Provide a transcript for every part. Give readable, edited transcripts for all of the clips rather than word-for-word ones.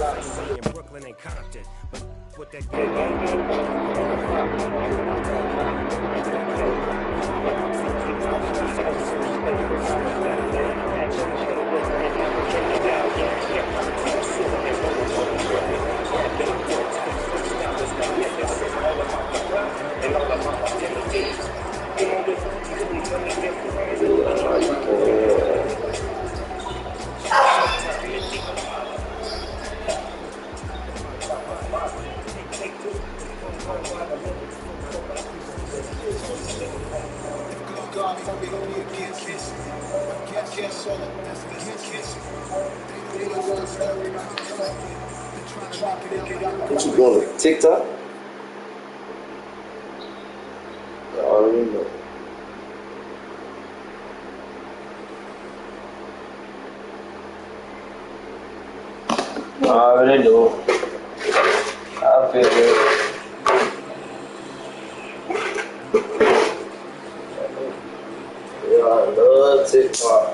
Same way in Brooklyn and Compton. But what that What you going to TikTok? I already know. I already know. I feel it. Yeah, I love TikTok.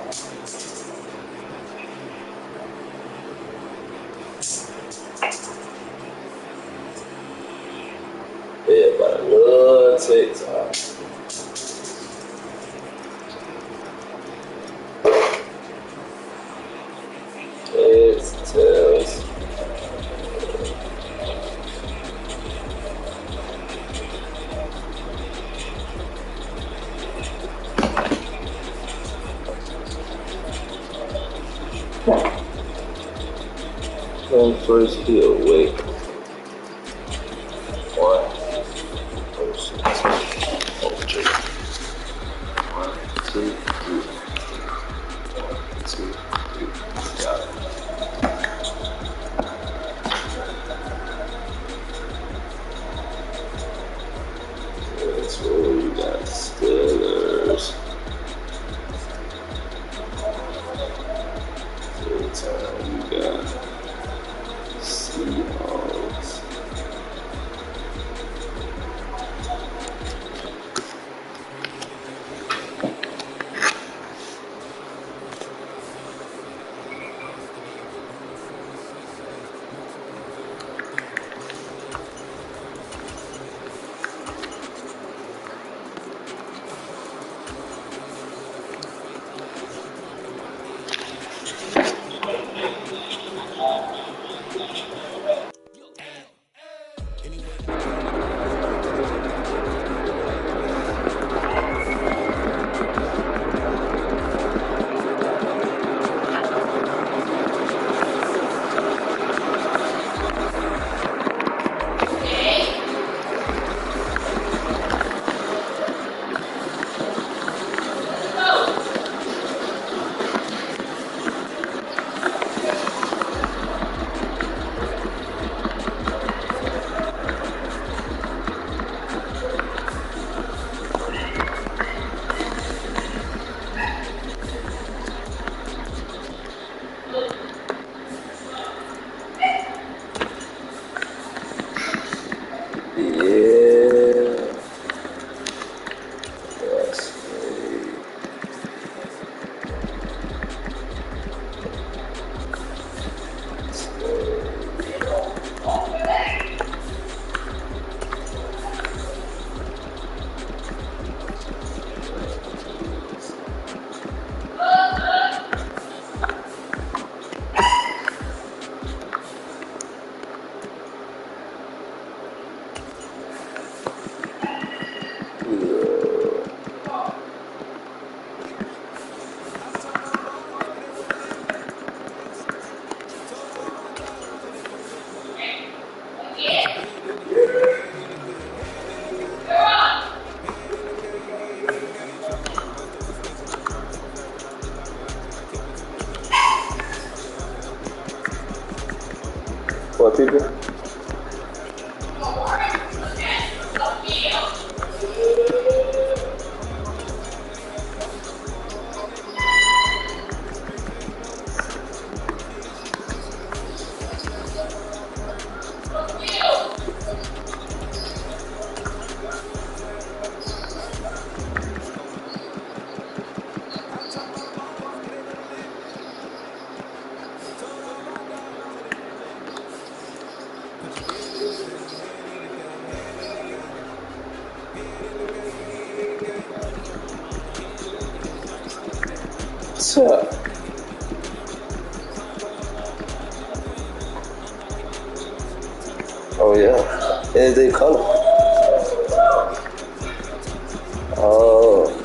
Yeah, but I love TikTok. It tells. When first be awake. 1, 2, 3. 1, 2, 3. Got it. That's where you got Steelers. Time you got Seahawks. Yeah. That's great. What people? So, oh yeah, anything color. Oh.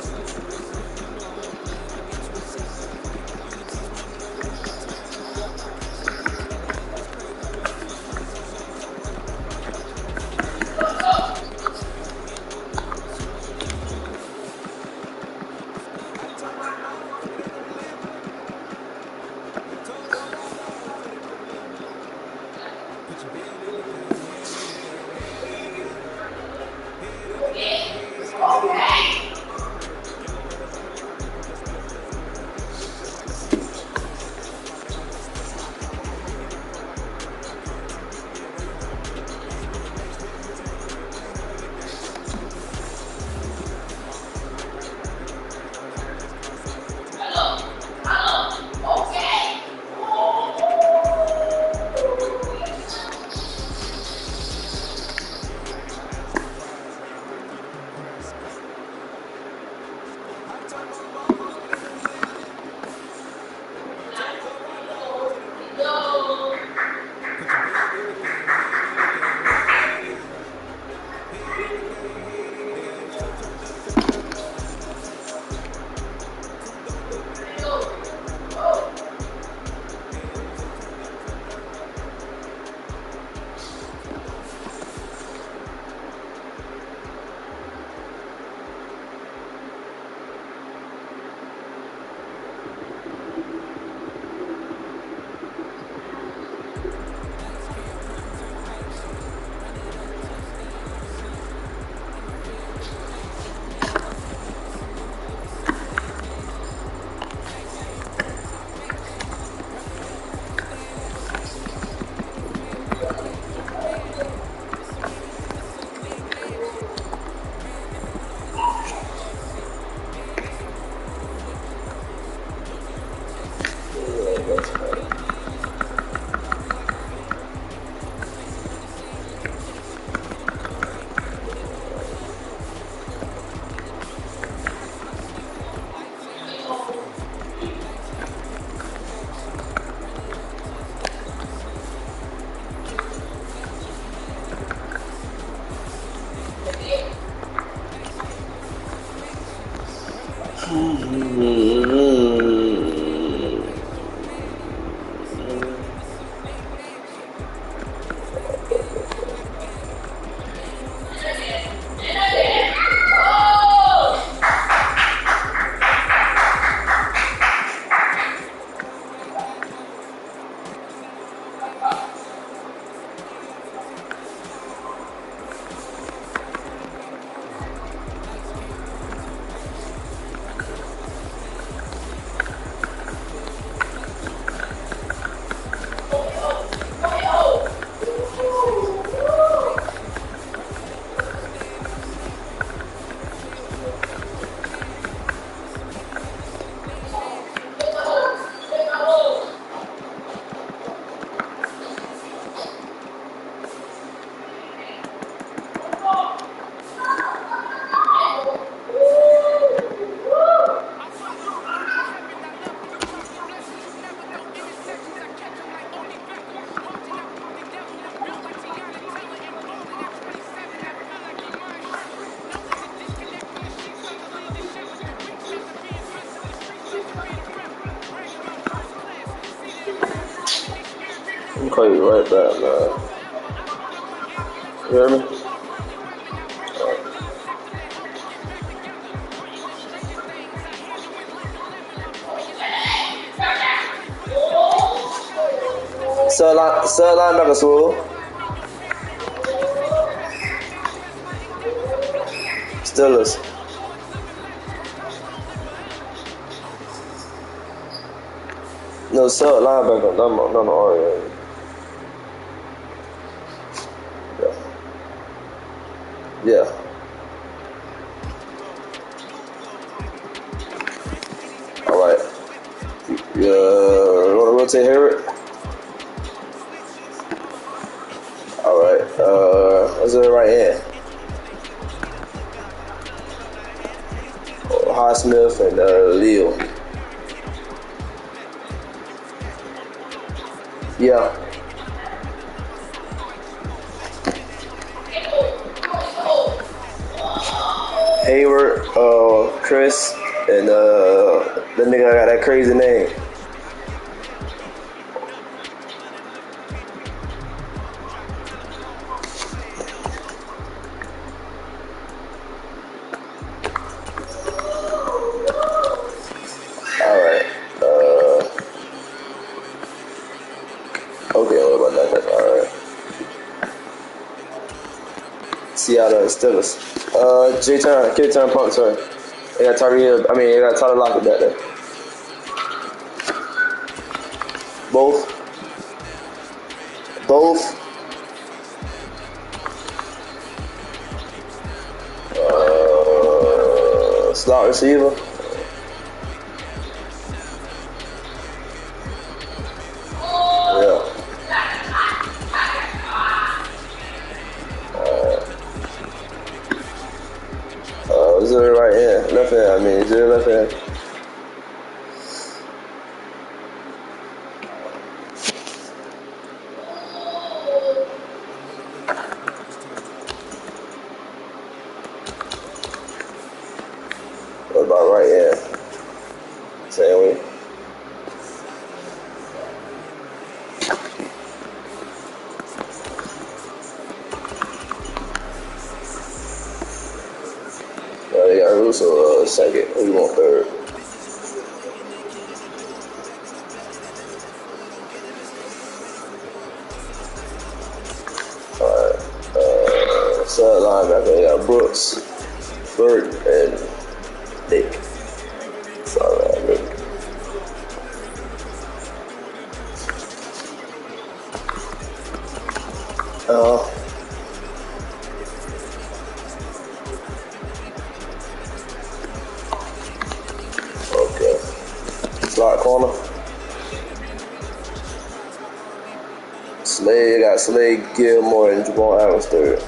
I'm call you right back, man. You hear me? Sir linebacker, Swoop. Steelers. No, sir linebacker. No, Oreo. Yeah. All right. You want to rotate Harriet? All right. Let's do it right here. Highsmith and Leo. Yeah. Hayward, Chris, and the nigga got that crazy name. Alright. Okay, what about that? Alright. Seattle and Steelers. K-Turn Punk, sorry. They got Tyler Lockett back there. Both. Slot receiver. Yeah. Is it right hand? Left hand, I mean, is it left hand? What about right hand? Same way. They got Russo second. Who you want third? Alright. Side linebacker, they got Brooks, Burton, and Dick. Sorry, Dick. Okay. Slot corner. Slade, got Slade, Gilmore, and Javon Adams third.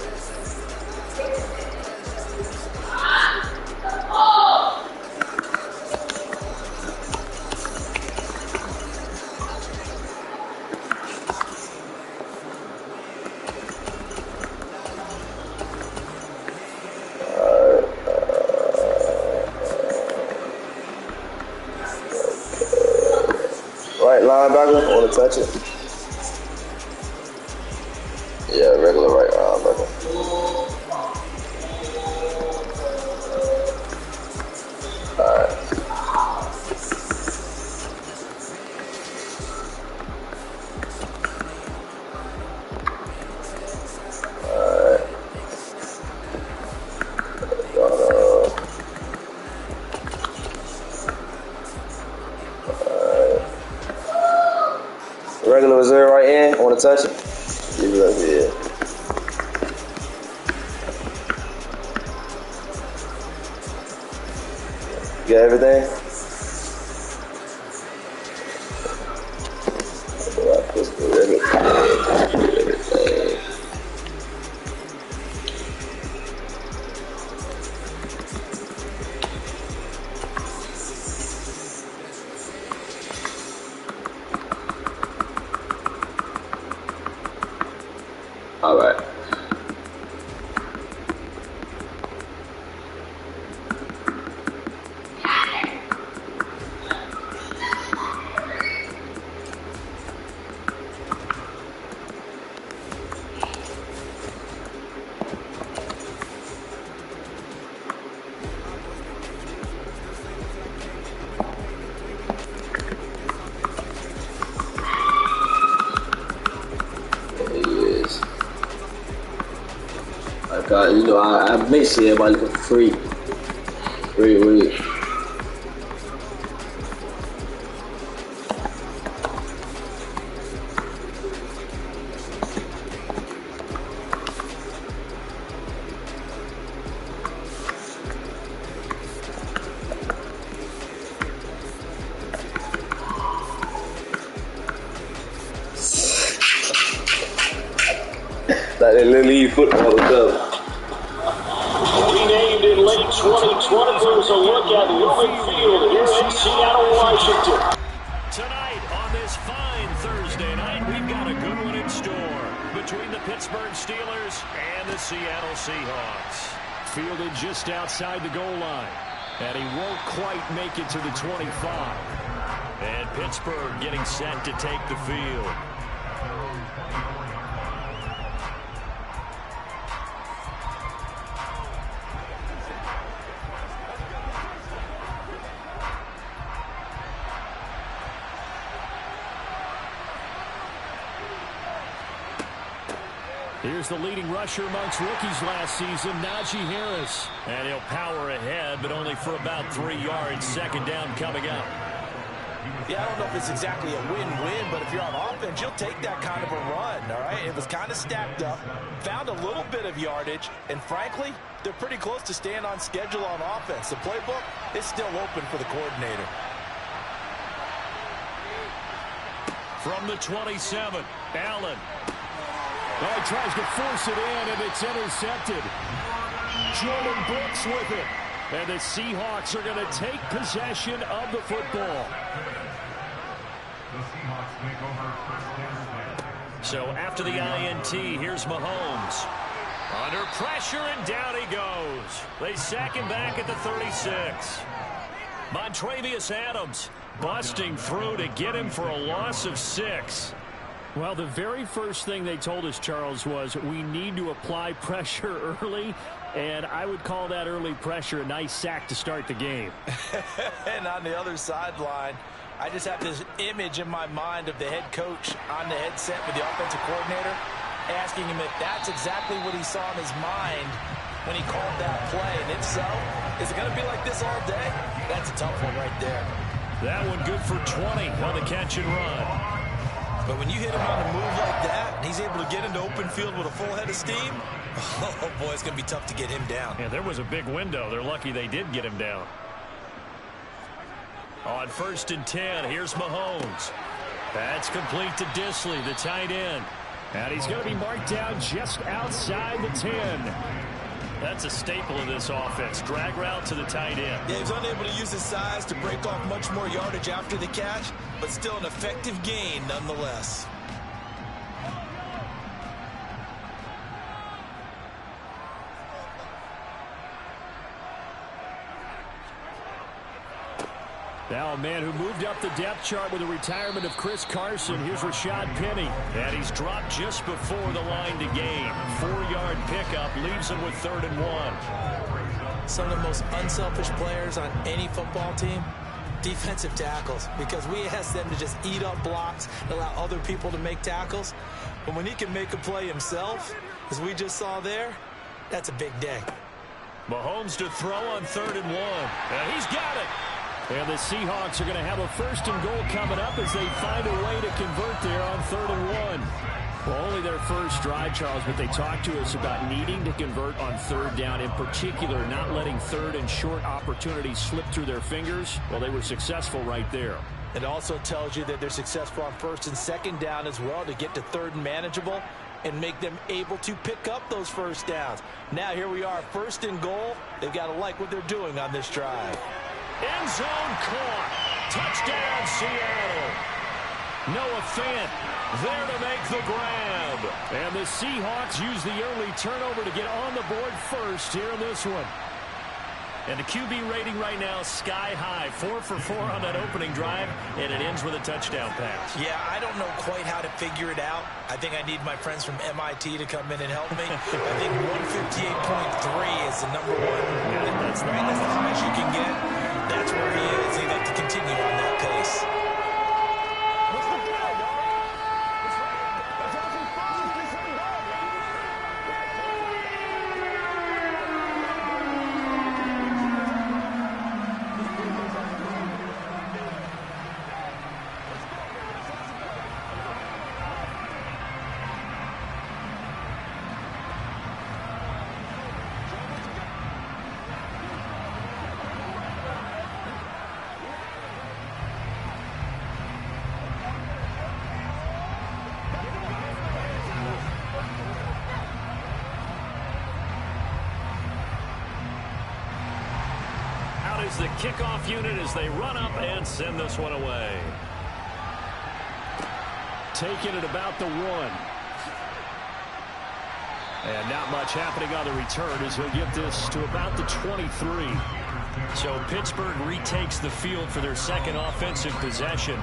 Right linebacker, want to touch it? Yeah, regular right linebacker. Alright. Regular reserve right end, want to touch it? Leave it up here. You got everything? Everything. All right. You know, I make sure everybody looking free. Free. Like that little league football stuff. Renamed in late 2020, there's a look at Lumen Field here in Seattle, Washington. Tonight on this fine Thursday night, we've between the Pittsburgh Steelers and the Seattle Seahawks. Fielded just outside the goal line. And he won't quite make it to the 25. And Pittsburgh getting set to take the field. Here's the leading rusher amongst rookies last season, Najee Harris. And he'll power ahead, but only for about 3 yards. Second down coming up. Yeah, I don't know if it's exactly a win-win, but if you're on offense, you'll take that kind of a run, all right? It was kind of stacked up, found a little bit of yardage, and frankly, they're pretty close to staying on schedule on offense. The playbook is still open for the coordinator. From the 27, Allen. Oh, he tries to force it in, and it's intercepted. Jordan Brooks with it. And the Seahawks are going to take possession of the football. So after the INT, here's Mahomes. Under pressure, and down he goes. They sack him back at the 36. Montravius Adams busting through to get him for a loss of 6. Well, the very first thing they told us, Charles, was we need to apply pressure early, and I would call that early pressure a nice sack to start the game. And on the other sideline, I just have this image in my mind of the head coach on the headset with the offensive coordinator asking him if that's exactly what he saw in his mind when he called that play. And if so, is it going to be like this all day? That's a tough one right there. That one good for 20 on the catch and run. But when you hit him on a move like that, and he's able to get into open field with a full head of steam, oh boy, it's going to be tough to get him down. Yeah, there was a big window. They're lucky they did get him down. On 1st and 10, here's Mahomes. That's complete to Disley, the tight end. And he's going to be marked down just outside the 10. That's a staple of this offense. Drag route to the tight end. Yeah, he's unable to use his size to break off much more yardage after the catch, but still an effective gain nonetheless. Now a man who moved up the depth chart with the retirement of Chris Carson. Here's Rashad Penny. And he's dropped just before the line to gain. 4-yard pickup leaves him with 3rd and 1. Some of the most unselfish players on any football team, defensive tackles, because we ask them to just eat up blocks and allow other people to make tackles. But when he can make a play himself, as we just saw there, that's a big day. Mahomes to throw on 3rd and 1. And he's got it. And the Seahawks are going to have a 1st and goal coming up as they find a way to convert there on 3rd and 1. Well, only their first drive, Charles, but they talked to us about needing to convert on 3rd down, in particular not letting 3rd and short opportunities slip through their fingers. Well, they were successful right there. It also tells you that they're successful on 1st and 2nd down as well to get to 3rd and manageable and make them able to pick up those 1st downs. Now here we are, 1st and goal. They've got to like what they're doing on this drive. End zone caught. Touchdown, Seattle. Noah Fant there to make the grab. And the Seahawks use the early turnover to get on the board first here in this one. And the QB rating right now, sky high. 4 for 4 on that opening drive, and it ends with a touchdown pass. Yeah, I don't know quite how to figure it out. I think I need my friends from MIT to come in and help me. I think 158.3 is the number one. That's right. That's the highest you can get. That's where he is. He'd like to continue on that pace. The kickoff unit as they run up and send this one away. Taken at about the 1. And not much happening on the return as he'll get this to about the 23. So Pittsburgh retakes the field for their second offensive possession.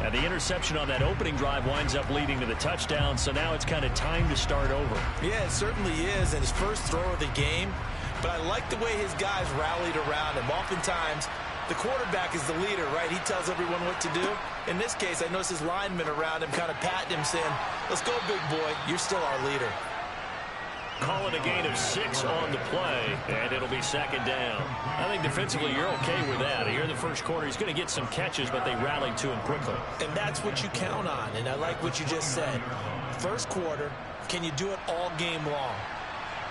And the interception on that opening drive winds up leading to the touchdown, so now it's kind of time to start over. Yeah, it certainly is, and his first throw of the game. But I like the way his guys rallied around him. Oftentimes, the quarterback is the leader, right? He tells everyone what to do. In this case, I noticed his linemen around him kind of patting him, saying, "Let's go, big boy. You're still our leader." Call it a gain of 6 on the play, and it'll be second down. I think defensively you're okay with that. Here in the first quarter, he's going to get some catches, but they rallied to him quickly. And that's what you count on, and I like what you just said. First quarter, can you do it all game long?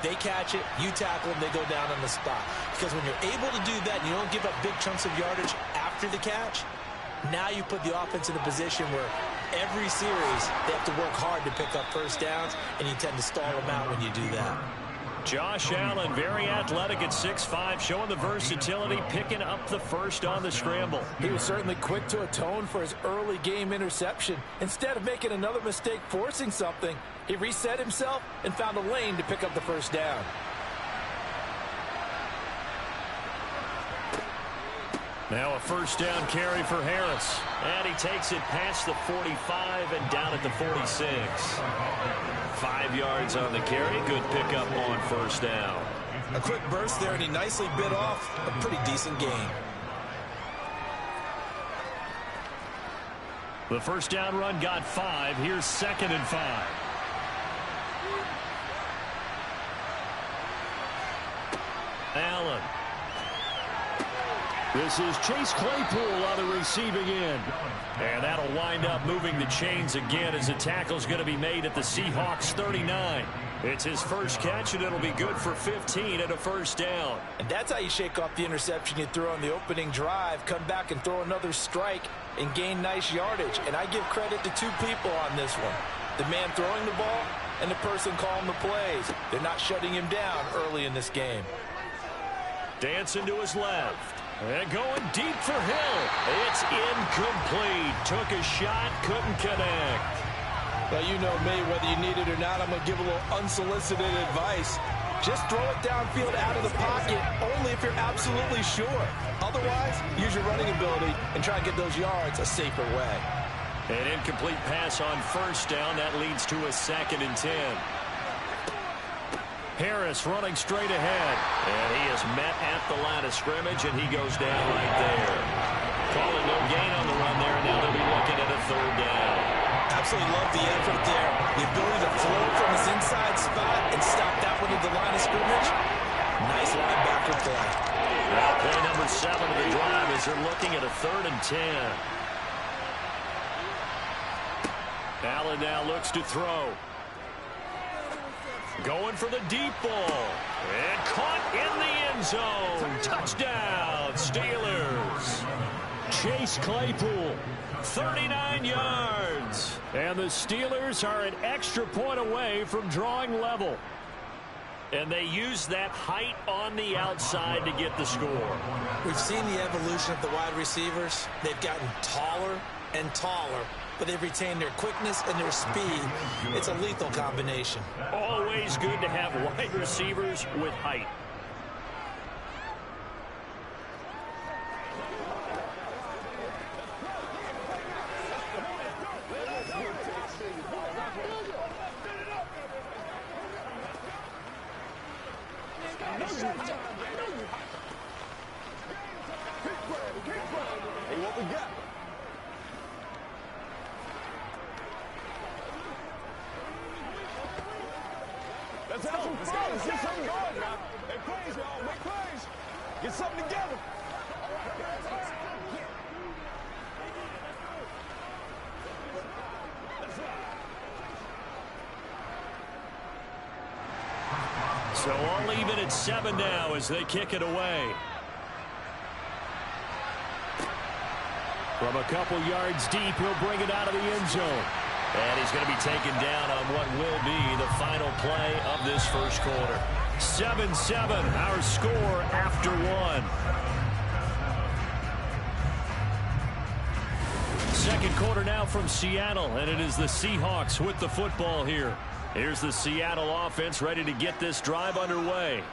They catch it, you tackle them, they go down on the spot. Because when you're able to do that and you don't give up big chunks of yardage after the catch, now you put the offense in a position where every series they have to work hard to pick up first downs, and you tend to stall them out when you do that. Josh Allen, very athletic at 6'5", showing the versatility, picking up the first on the scramble. He was certainly quick to atone for his early game interception. Instead of making another mistake forcing something, he reset himself and found a lane to pick up the first down. Now a first down carry for Harris. And he takes it past the 45 and down at the 46. 5 yards on the carry. Good pickup on first down. A quick burst there, and he nicely bit off a pretty decent gain. The first down run got 5. Here's 2nd and 5. Allen. This is Chase Claypool on the receiving end. And that'll wind up moving the chains again as the tackle's going to be made at the Seahawks 39. It's his first catch, and it'll be good for 15 and a first down. And that's how you shake off the interception you threw on the opening drive, come back and throw another strike and gain nice yardage. And I give credit to 2 people on this one. The man throwing the ball and the person calling the plays. They're not shutting him down early in this game. Dancing to his left. And going deep for Hill. It's incomplete. Took a shot, couldn't connect. Well, you know me, whether you need it or not, I'm going to give a little unsolicited advice. Just throw it downfield out of the pocket, only if you're absolutely sure. Otherwise, use your running ability and try and get those yards a safer way. An incomplete pass on first down. That leads to a 2nd and 10. Harris running straight ahead. And he is met at the line of scrimmage, and he goes down right there. Calling no gain on the run there, and now they'll be looking at a 3rd down. Absolutely love the effort there. The ability to float from his inside spot and stop that one at the line of scrimmage. Nice linebacker play. Now play number 7 of the drive as they're looking at a 3rd and 10. Allen now looks to throw. Going for the deep ball. And caught in the end zone. Touchdown, Steelers. Chase Claypool, 39 yards. And the Steelers are an extra point away from drawing level. And they use that height on the outside to get the score. We've seen the evolution of the wide receivers. They've gotten taller and taller, but they've retained their quickness and their speed. It's a lethal combination. Always good to have wide receivers with height. Hey, what we got? Let's have some fun. Let's get something going now. Make plays, y'all. Make plays. Get something together. So all even at 7 now as they kick it away. From a couple yards deep, he'll bring it out of the end zone. And he's going to be taken down on what will be the final play of this first quarter. 7-7, our score after 1. Second quarter now from Seattle, and it is the Seahawks with the football here. Here's the Seattle offense ready to get this drive underway.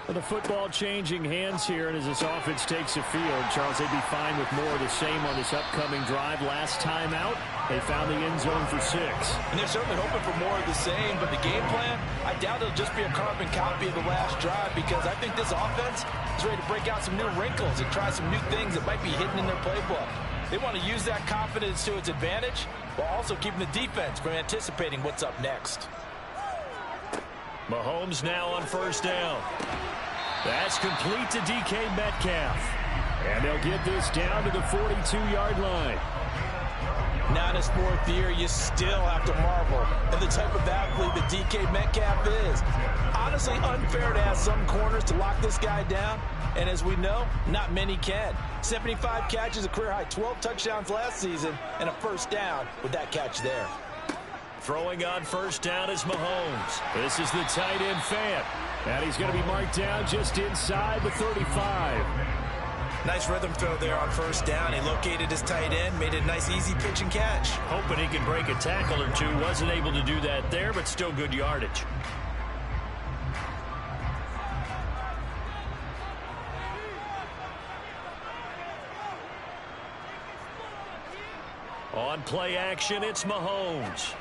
Well, the football changing hands here, and as this offense takes the field, Charles, they'd be fine with more of the same on this upcoming drive. Last time out, they found the end zone for 6. And they're certainly hoping for more of the same, but the game plan, I doubt it'll just be a carbon copy of the last drive, because I think this offense is ready to break out some new wrinkles and try some new things that might be hidden in their playbook. They want to use that confidence to its advantage while also keeping the defense from anticipating what's up next. Mahomes now on first down. That's complete to DK Metcalf. And they'll get this down to the 42-yard line. Now in his 4th year, you still have to marvel at the type of athlete that DK Metcalf is. Honestly, unfair to ask some corners to lock this guy down. And as we know, not many can. 75 catches, a career high 12 touchdowns last season, and a first down with that catch there. Throwing on first down is Mahomes. This is the tight end Fant. And he's going to be marked down just inside the 35. Nice rhythm throw there on first down. He located his tight end, made a nice easy pitch and catch. Hoping he could break a tackle or two. Wasn't able to do that there, but still good yardage. On play action, it's Mahomes.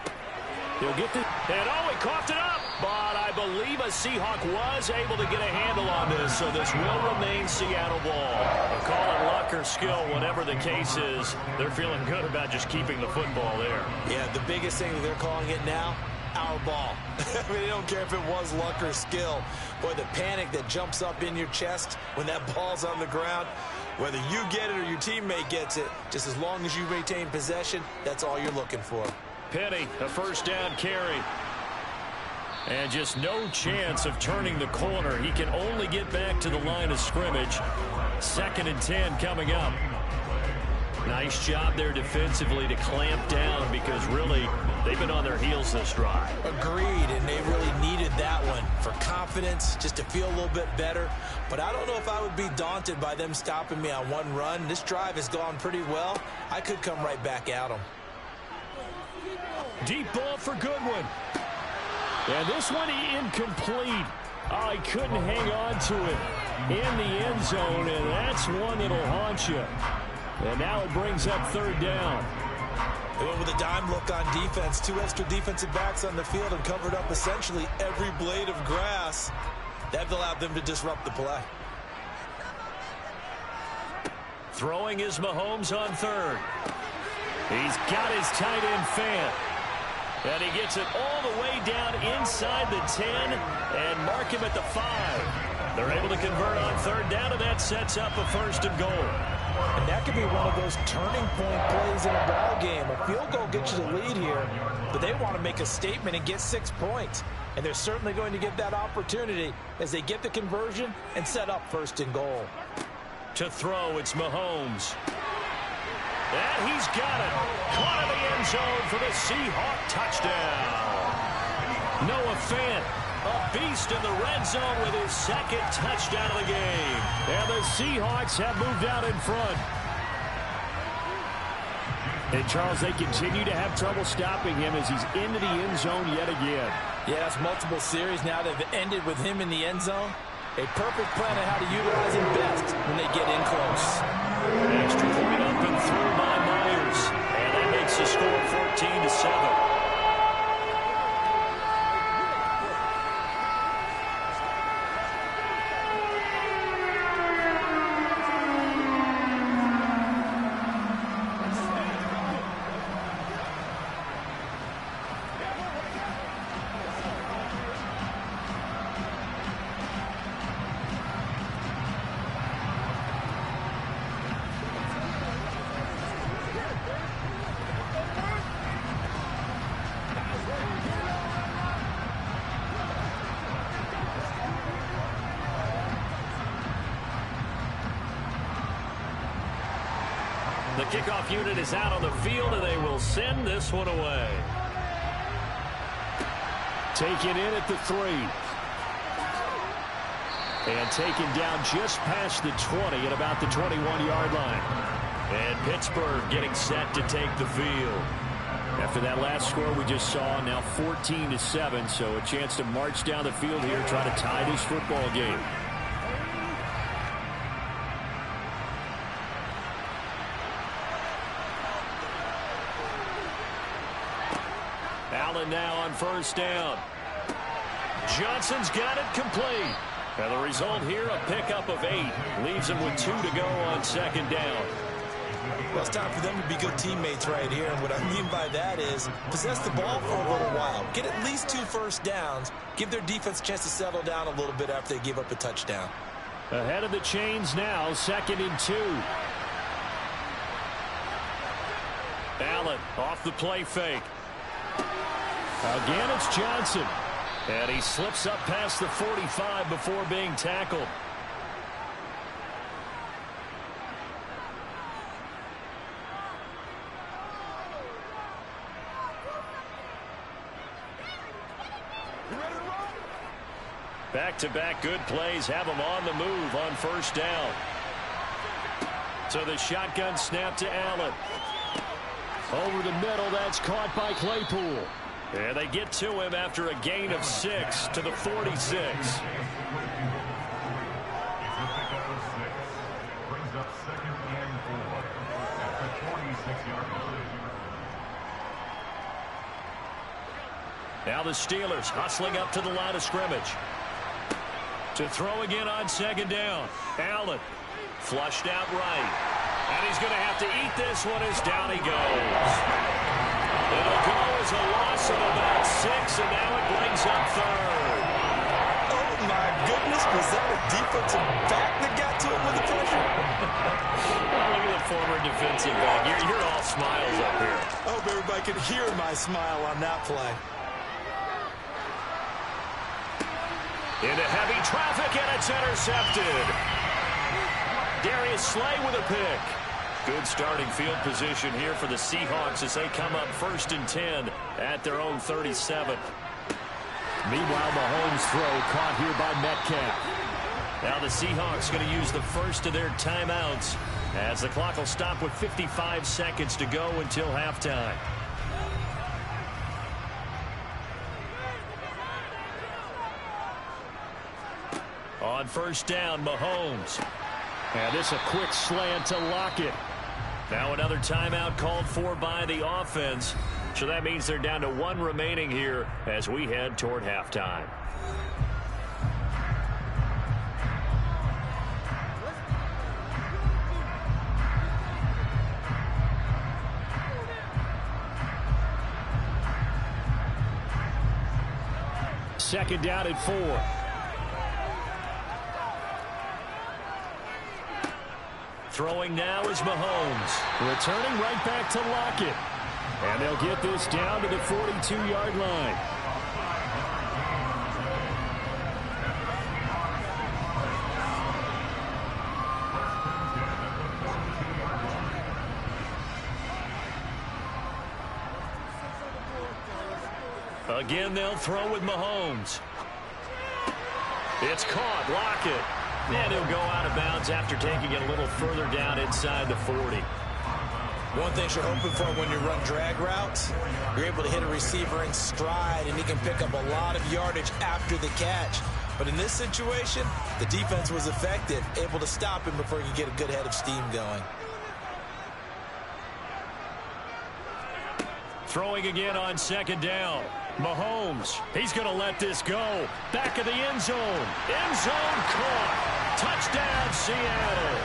He'll get the... And oh, he coughed it up. But I believe a Seahawk was able to get a handle on this, so this will remain Seattle ball. Call it luck or skill, whatever the case is. They're feeling good about just keeping the football there. Yeah, the biggest thing that they're calling it now, our ball. I mean, they don't care if it was luck or skill. Boy, the panic that jumps up in your chest when that ball's on the ground, whether you get it or your teammate gets it, just as long as you maintain possession, that's all you're looking for. Penny, a first down carry. And just no chance of turning the corner. He can only get back to the line of scrimmage. 2nd and 10 coming up. Nice job there defensively to clamp down, because really they've been on their heels this drive. Agreed, and they really needed that one for confidence, just to feel a little bit better. But I don't know if I would be daunted by them stopping me on one run. This drive has gone pretty well. I could come right back at them. Deep ball for Goodwin. And this one incomplete. Oh, he couldn't hang on to it in the end zone, and that's one that'll haunt you. And now it brings up 3rd down. They went with a dime look on defense. 2 extra defensive backs on the field and covered up essentially every blade of grass. That allowed them to disrupt the play. Throwing is Mahomes on 3rd. He's got his tight end Fant. And he gets it all the way down inside the 10 and mark him at the 5. They're able to convert on 3rd down, and that sets up a 1st and goal. And that could be one of those turning point plays in a ball game. A field goal gets you the lead here, but they want to make a statement and get 6 points. And they're certainly going to get that opportunity as they get the conversion and set up 1st and goal. To throw, it's Mahomes. And he's got it. Caught in the end zone for the Seahawk touchdown. Noah Fant, a beast in the red zone with his 2nd touchdown of the game. And the Seahawks have moved out in front. And, Charles, they continue to have trouble stopping him as he's into the end zone yet again. Yeah, it's multiple series now that have ended with him in the end zone. A perfect plan on how to utilize him best when they get in close. Extra point up and through by Myers. And that makes the score 14-7. The kickoff unit is out on the field, and they will send this one away. Taken in at the 3. And taken down just past the 20 at about the 21-yard line. And Pittsburgh getting set to take the field. After that last score we just saw, now 14-7, so a chance to march down the field here, try to tie this football game. Allen now on first down. Johnson's got it complete. And the result here, a pickup of 8. Leaves him with 2 to go on second down. Well, it's time for them to be good teammates right here. And what I mean by that is possess the ball for a little while. Get at least 2 first downs. Give their defense a chance to settle down a little bit after they give up a touchdown. Ahead of the chains now, 2nd and 2. Allen off the play fake. Again, it's Johnson. And he slips up past the 45 before being tackled. Back-to-back good plays have him on the move on first down. So the shotgun snap to Allen. Over the middle, that's caught by Claypool. And they get to him after a gain of 6 to the 46. Now the Steelers hustling up to the line of scrimmage. To throw again on second down. Allen flushed out right. And he's going to have to eat this one as down he goes. It'll go as a loss of about 6, and now it brings up 3rd. Oh, my goodness. Was that a defensive back that got to him with the pressure? Well, look at the former defensive back. You're all smiles up here. I hope everybody could hear my smile on that play. Into heavy traffic, and it's intercepted. Darius Slay with a pick. Good starting field position here for the Seahawks as they come up 1st and 10 at their own 37. Meanwhile, Mahomes' throw caught here by Metcalf. Now the Seahawks going to use the first of their timeouts as the clock will stop with 55 seconds to go until halftime. On first down, Mahomes. And this a quick slant to Lockett. Now another timeout called for by the offense. So that means they're down to 1 remaining here as we head toward halftime. Second down at 4. Throwing now is Mahomes. Returning right back to Lockett. And they'll get this down to the 42-yard line. Again, they'll throw with Mahomes. It's caught. Lockett. And he'll go out of bounds after taking it a little further down inside the 40. One thing you're hoping for when you run drag routes, you're able to hit a receiver in stride, and he can pick up a lot of yardage after the catch. But in this situation, the defense was effective, able to stop him before he could get a good head of steam going. Throwing again on second down. Mahomes, he's going to let this go. Back of the end zone. End zone caught. Touchdown, Seattle.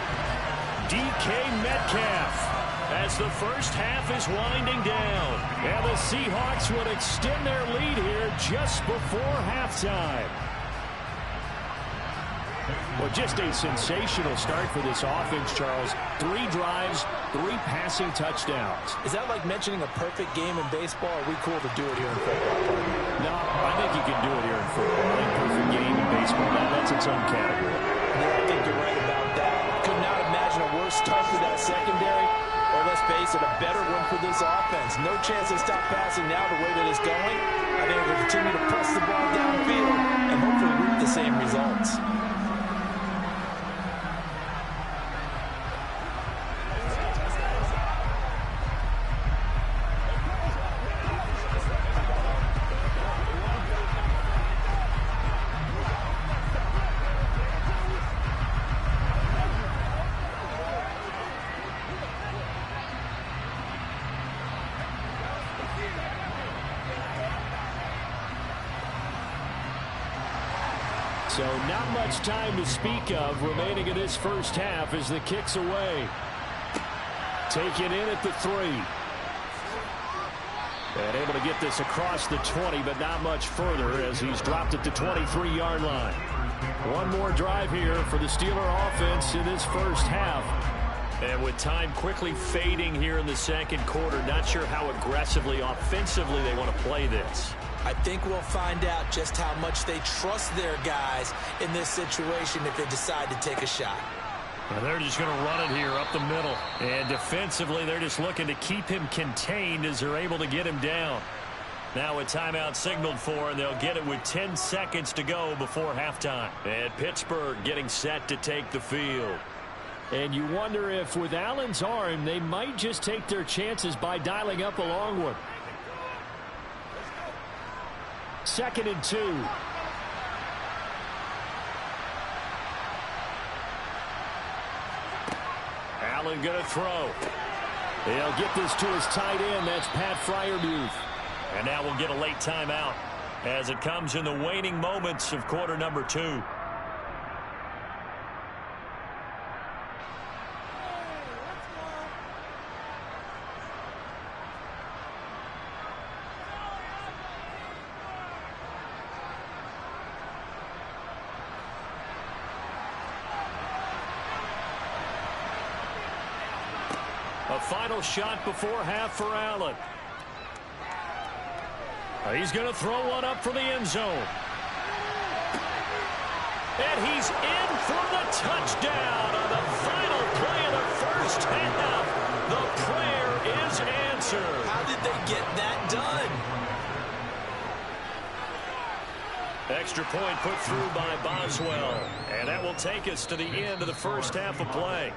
DK Metcalf. As the first half is winding down. And the Seahawks would extend their lead here just before halftime. Well, just a sensational start for this offense, Charles. 3 drives, 3 passing touchdowns. Is that like mentioning a perfect game in baseball? Or are we cool to do it here in football? No, I think you can do it here in football. I think perfect game in baseball, that's its own category. Yeah, I think you're right about that. Could not imagine a worse start for that secondary. Or let's face it, a better one for this offense. No chance they stop passing now the way that it's going. I think they'll continue to press the ball downfield and hopefully reap the same results. So not much time to speak of remaining in this first half as the kick's away. Taken in at the 3. And able to get this across the 20, but not much further as he's dropped at the 23-yard line. One more drive here for the Steeler offense in this first half. And with time quickly fading here in the second quarter, not sure how aggressively, offensively they want to play this. I think we'll find out just how much they trust their guys in this situation if they decide to take a shot. And they're just going to run it here up the middle. And defensively, they're just looking to keep him contained as they're able to get him down. Now a timeout signaled for, and they'll get it with 10 seconds to go before halftime. And Pittsburgh getting set to take the field. And you wonder if with Allen's arm, they might just take their chances by dialing up a long one. 2nd and 2. Allen going to throw. They'll get this to his tight end. That's Pat Freiermuth. And now we'll get a late timeout as it comes in the waning moments of quarter number 2. A final shot before half for Allen. He's going to throw one up for the end zone. And he's in for the touchdown on the final play of the first half. The prayer is answered. How did they get that done? Extra point put through by Boswell. And that will take us to the end of the first half of play.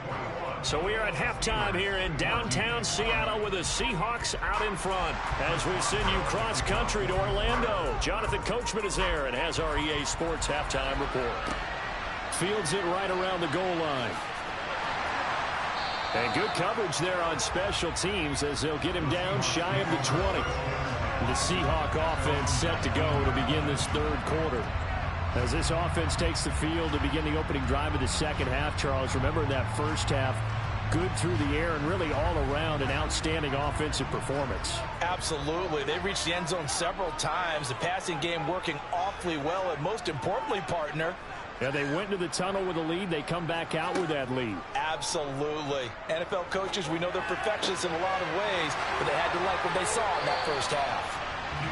So we are at halftime here in downtown Seattle with the Seahawks out in front. As we send you cross-country to Orlando, Jonathan Coachman is there and has our EA Sports halftime report. Fields it right around the goal line. And good coverage there on special teams as they'll get him down shy of the 20. The Seahawk offense set to go to begin this third quarter. As this offense takes the field to begin the opening drive of the second half, Charles, remember in that first half, good through the air and really all around an outstanding offensive performance. Absolutely. They reached the end zone several times. The passing game working awfully well, and most importantly, partner, yeah, they went into the tunnel with a lead. They come back out with that lead. Absolutely. NFL coaches, we know they're perfectionists in a lot of ways, but they had to like what they saw in that first half.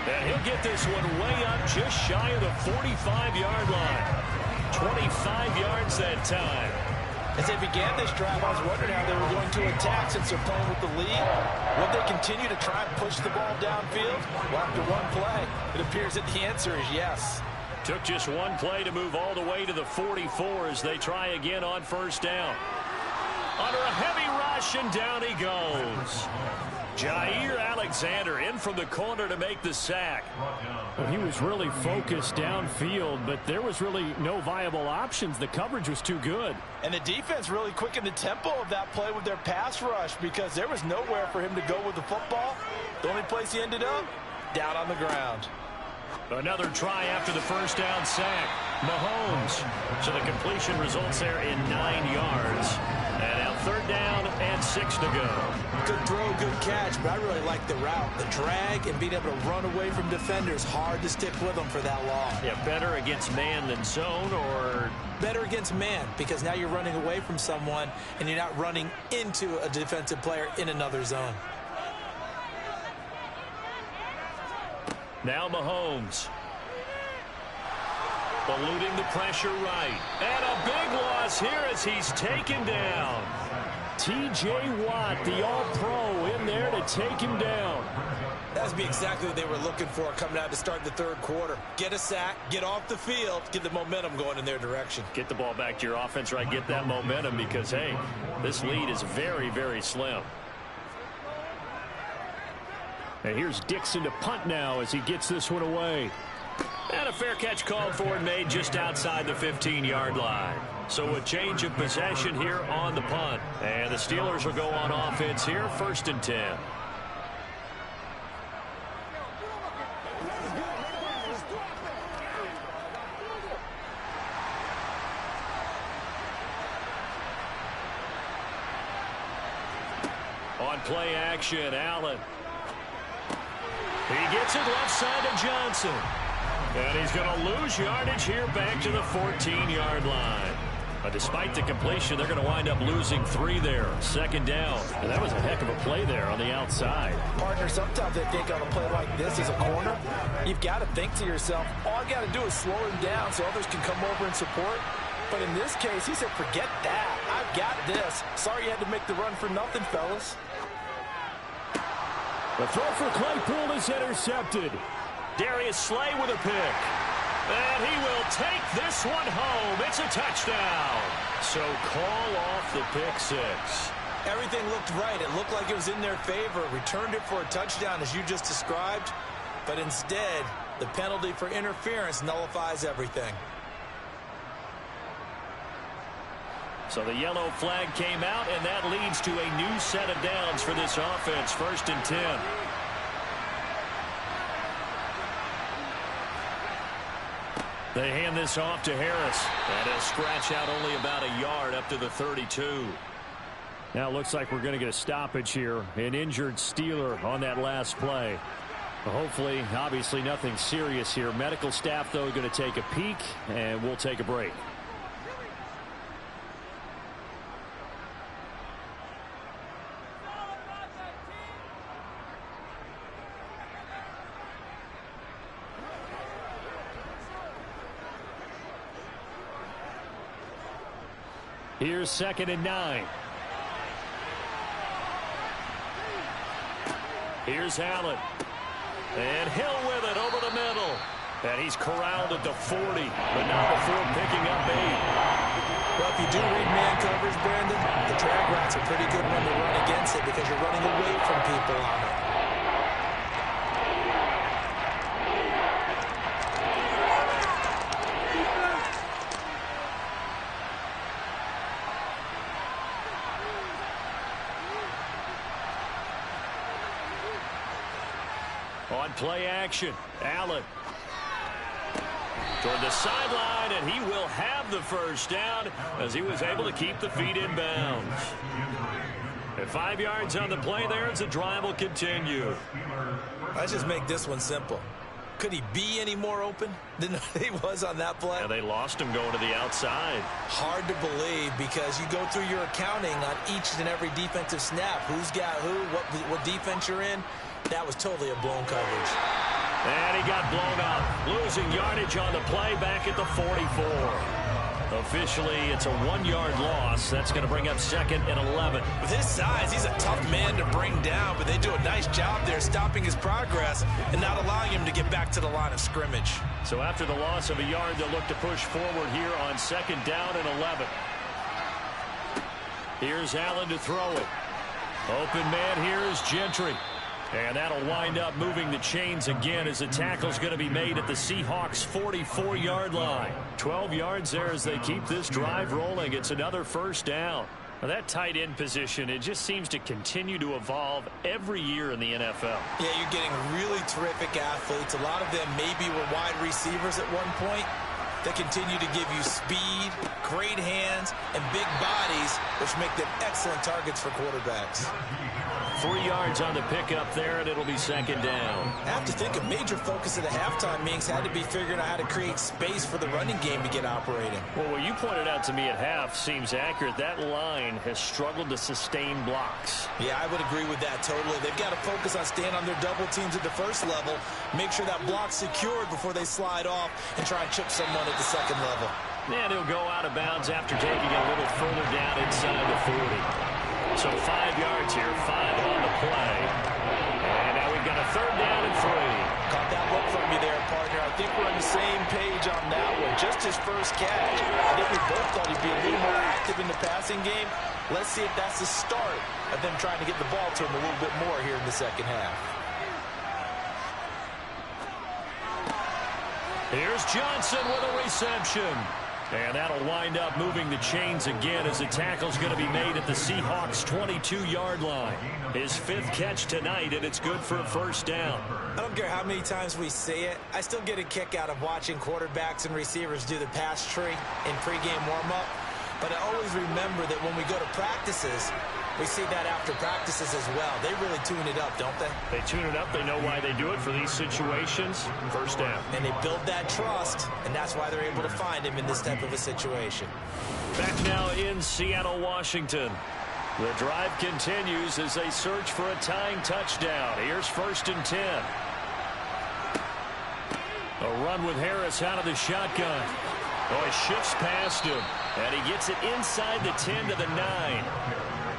And he'll get this one way up just shy of the 45-yard line. 25 yards that time. As they began this drive, I was wondering how they were going to attack since they're playing with the lead. Would they continue to try and push the ball downfield? Well, after one play, it appears that the answer is yes. Took just one play to move all the way to the 44 as they try again on first down. Under a heavy rush, and down he goes. Jair Alexander in from the corner to make the sack. Well, he was really focused downfield, but there was really no viable options. The coverage was too good. And the defense really quickened the tempo of that play with their pass rush because there was nowhere for him to go with the football. The only place he ended up, down on the ground. Another try after the first down sack. Mahomes. So the completion results there in 9 yards. And now third down and 6 to go. Good throw, good catch, but I really like the route. The drag and being able to run away from defenders. Hard to stick with them for that long. Yeah, better against man than zone, or? Better against man, because now you're running away from someone and you're not running into a defensive player in another zone. Now Mahomes. Eluding the pressure right. And a big loss here as he's taken down. T.J. Watt, the all-pro, in there to take him down. That would be exactly what they were looking for coming out to start the third quarter. Get a sack, get off the field, get the momentum going in their direction. Get the ball back to your offense, right? Get that momentum because, hey, this lead is very, very slim. And here's Dixon to punt now as he gets this one away. And a fair catch called for and made just outside the 15-yard line. So a change of possession here on the punt. And the Steelers will go on offense here, 1st and 10. On play action, Allen. He gets it left side to Johnson. And he's going to lose yardage here back to the 14-yard line. But despite the completion, they're going to wind up losing 3 there. Second down. And that was a heck of a play there on the outside. Partner, sometimes I think on a play like this as a corner, you've got to think to yourself, all I got to do is slow him down so others can come over and support. But in this case, he said, forget that. I've got this. Sorry you had to make the run for nothing, fellas. The throw for Claypool is intercepted. Darius Slay with a pick. And he will take this one home. It's a touchdown. So call off the pick 6. Everything looked right. It looked like it was in their favor. Returned it for a touchdown, as you just described. But instead, the penalty for interference nullifies everything. So the yellow flag came out, and that leads to a new set of downs for this offense. 1st and 10. They hand this off to Harris. And he'll scratch out only about a yard up to the 32. Now it looks like we're going to get a stoppage here. An injured Steeler on that last play. Hopefully, obviously nothing serious here. Medical staff, though, going to take a peek, and we'll take a break. Here's 2nd and 9. Here's Allen. And Hill with it over the middle. And he's corralled at the 40, but not before picking up 8. Well, if you do read man coverage, Brandon, the drag routes a pretty good one to run against it because you're running away from people on it. On play action, Allen toward the sideline, and he will have the first down as he was able to keep the feet in bounds. At 5 yards on the play there as the drive will continue. Let's just make this one simple. Could he be any more open than he was on that play? Yeah, they lost him going to the outside. Hard to believe because you go through your accounting on each and every defensive snap. Who's got who, what defense you're in. That was totally a blown coverage. And he got blown up. Losing yardage on the play back at the 44. Officially, it's a 1-yard loss. That's going to bring up 2nd and 11. With his size, he's a tough man to bring down, but they do a nice job there stopping his progress and not allowing him to get back to the line of scrimmage. So after the loss of a yard, they'll look to push forward here on 2nd down and 11. Here's Allen to throw it. Open man here is Gentry. And that'll wind up moving the chains again as the tackle's going to be made at the Seahawks' 44-yard line. 12 yards there as they keep this drive rolling. It's another first down. Now that tight end position, it just seems to continue to evolve every year in the NFL. Yeah, you're getting really terrific athletes. A lot of them maybe were wide receivers at one point. They continue to give you speed, great hands, and big bodies, which make them excellent targets for quarterbacks. 3 yards on the pickup there, and it'll be 2nd down. I have to think a major focus of the halftime meetings had to be figuring out how to create space for the running game to get operating. Well, what you pointed out to me at half seems accurate. That line has struggled to sustain blocks. Yeah, I would agree with that totally. They've got to focus on staying on their double teams at the first level, make sure that block's secured before they slide off and try and chip someone at the second level. And he'll go out of bounds after taking a little further down inside the 40. So 5 yards here, 5 on the play. And now we've got a 3rd down and 3. Caught that look from you there, partner. I think we're on the same page on that one. Just his first catch. I think we both thought he'd be a little more active in the passing game. Let's see if that's the start of them trying to get the ball to him a little bit more here in the second half. Here's Johnson with a reception. And that'll wind up moving the chains again as the tackle's going to be made at the Seahawks' 22-yard line. His 5th catch tonight, and it's good for a first down. I don't care how many times we say it. I still get a kick out of watching quarterbacks and receivers do the pass tree in pregame warm-up. But I always remember that when we go to practices, We see that after practices as well. They really tune it up, don't they? They tune it up. They know why they do it for these situations. First down. And they build that trust, and that's why they're able to find him in this type of a situation. Back now in Seattle, Washington. The drive continues as they search for a tying touchdown. Here's 1st and 10. A run with Harris out of the shotgun. Oh, he shifts past him, and he gets it inside the 10 to the 9.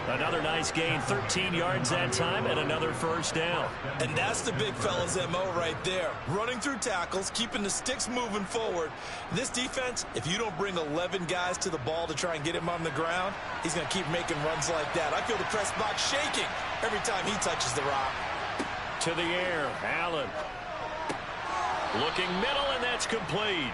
Another nice gain, 13 yards that time, and another first down. And that's the big fella's MO right there. Running through tackles, keeping the sticks moving forward. This defense, if you don't bring 11 guys to the ball to try and get him on the ground, he's going to keep making runs like that. I feel the press box shaking every time he touches the rock. To the air, Allen. Looking middle, and that's complete.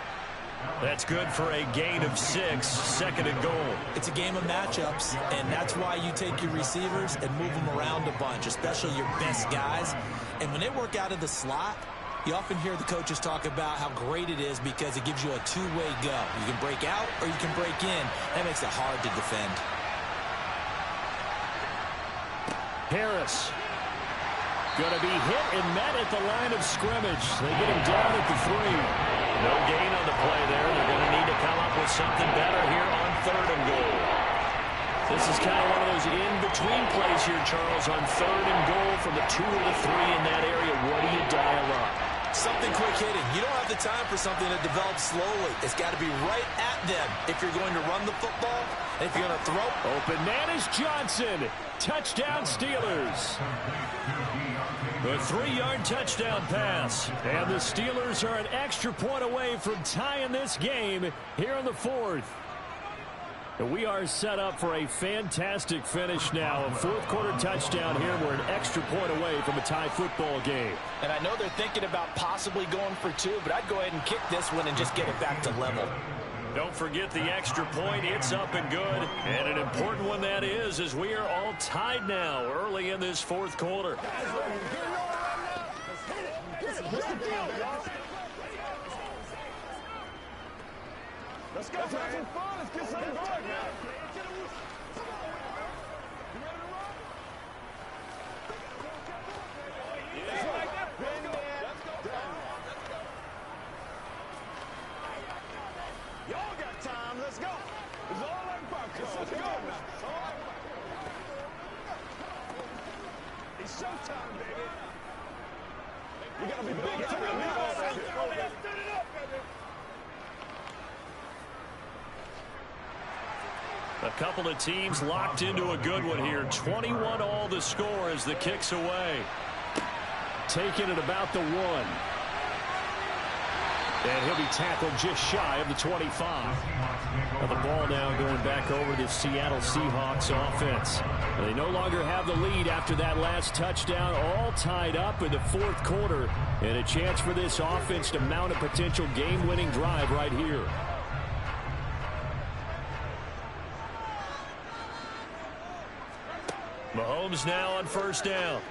That's good for a gain of 6, 2nd and goal. It's a game of matchups, and that's why you take your receivers and move them around a bunch, especially your best guys. And when they work out of the slot, you often hear the coaches talk about how great it is because it gives you a two-way go. You can break out or you can break in. That makes it hard to defend. Harris. Going to be hit and met at the line of scrimmage. They get him down at the 3. No gain on the play there. They're going to need to come up with something better here on 3rd and goal. This is kind of one of those in-between plays here, Charles, on 3rd and goal from the 2 or the 3 in that area. What do you dial up? Something quick hitting. You don't have the time for something that develops slowly. It's got to be right at them if you're going to run the football. And if you're going to throw. Open man is Johnson. Touchdown Steelers. A 3-yard touchdown pass. And the Steelers are an extra point away from tying this game here in the 4th. We are set up for a fantastic finish now. A 4th quarter touchdown here. We're an extra point away from a tie football game. And I know they're thinking about possibly going for 2, but I'd go ahead and kick this one and just get it back to level. Don't forget the extra point. It's up and good. And an important one that is, as we are all tied now early in this 4th quarter. Let's go, have some fun. Let's get something going, man. You ready to run? Yeah. Like that. Let's go. Let's go. Y'all got time. Let's go. It's all like popcorn. Let's go now. It's all like popcorn. It's showtime, baby. You gotta be big time. A couple of teams locked into a good one here. 21 all the score as the kick's away. Taking it about the 1. And he'll be tackled just shy of the 25. Now the ball now going back over to the Seattle Seahawks offense. They no longer have the lead after that last touchdown. All tied up in the 4th quarter. And a chance for this offense to mount a potential game-winning drive right here. Mahomes now on 1st down.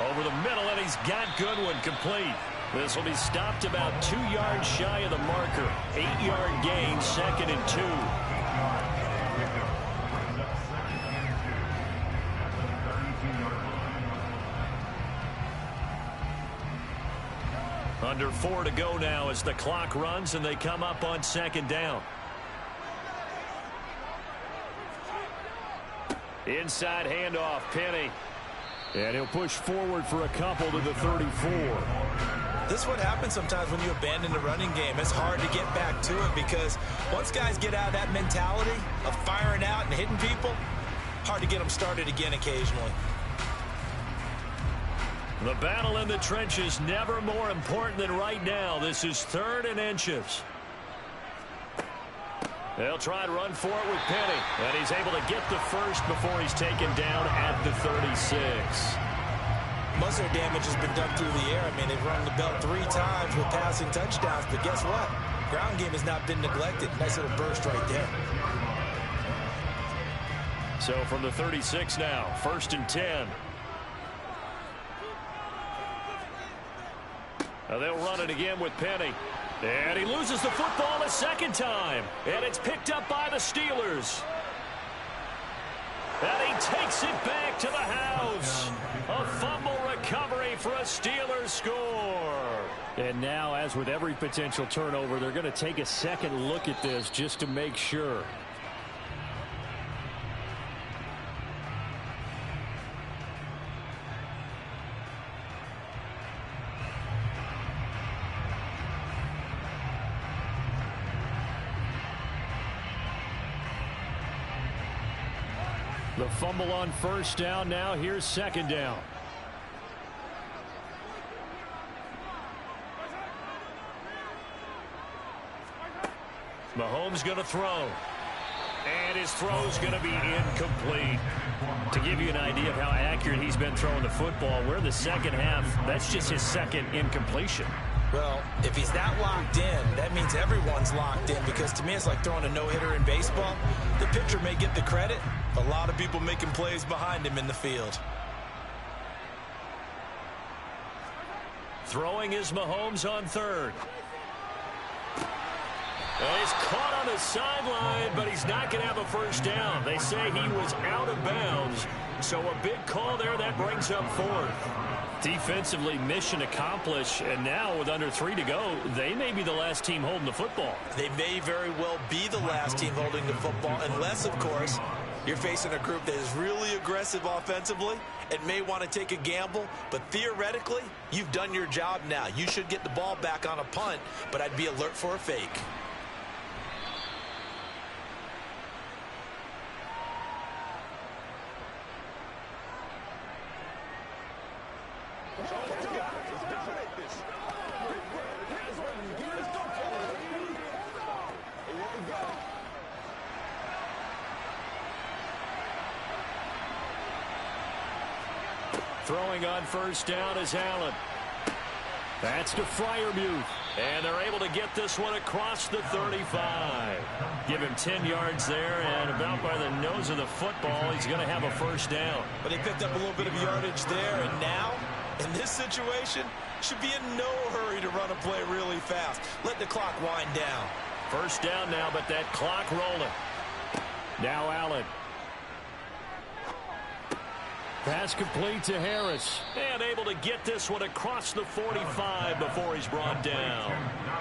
Over the middle, and he's got Goodwin complete. This will be stopped about 2 yards shy of the marker. 8-yard gain, 2nd and 2. Under 4 to go now as the clock runs and they come up on 2nd down. Inside handoff, Penny. And he'll push forward for a couple to the 34. This is what happens sometimes when you abandon the running game. It's hard to get back to it because once guys get out of that mentality of firing out and hitting people, hard to get them started again occasionally. The battle in the trenches never more important than right now. This is 3rd and inches. They'll try and run for it with Penny. And he's able to get the first before he's taken down at the 36. Most of their damage has been done through the air. I mean, they've rung the bell 3 times with passing touchdowns. But guess what? Ground game has not been neglected. Nice little burst right there. So from the 36 now, 1st and 10. Now they'll run it again with Penny. And he loses the football a 2nd time. And it's picked up by the Steelers. And he takes it back to the house. A fumble recovery for a Steelers score. And now, as with every potential turnover, they're going to take a second look at this just to make sure. The fumble on first down. Now here's second down. Mahomes going to throw. And his throw's going to be incomplete. To give you an idea of how accurate he's been throwing the football, we're in the second half. That's just his second incompletion. Well, if he's that locked in, that means everyone's locked in, because to me it's like throwing a no-hitter in baseball. The pitcher may get the credit, a lot of people making plays behind him in the field. Throwing is Mahomes on third. Well, he's caught on the sideline, but he's not going to have a first down. They say he was out of bounds, so a big call there that brings up fourth. Defensively, mission accomplished, and now with under 3 to go, they may be the last team holding the football. They may very well be the last team holding the football, unless, of course, you're facing a group that is really aggressive offensively and may want to take a gamble. But theoretically, you've done your job now. You should get the ball back on a punt, but I'd be alert for a fake. Throwing on first down is Allen. That's to Freiermuth. And they're able to get this one across the 35. Give him 10 yards there, and about by the nose of the football, he's going to have a first down. But they picked up a little bit of yardage there, and now, in this situation, should be in no hurry to run a play really fast. Let the clock wind down. First down now, but that clock rolling. Now Allen. Pass complete to Harris. And able to get this one across the 45 before he's brought down.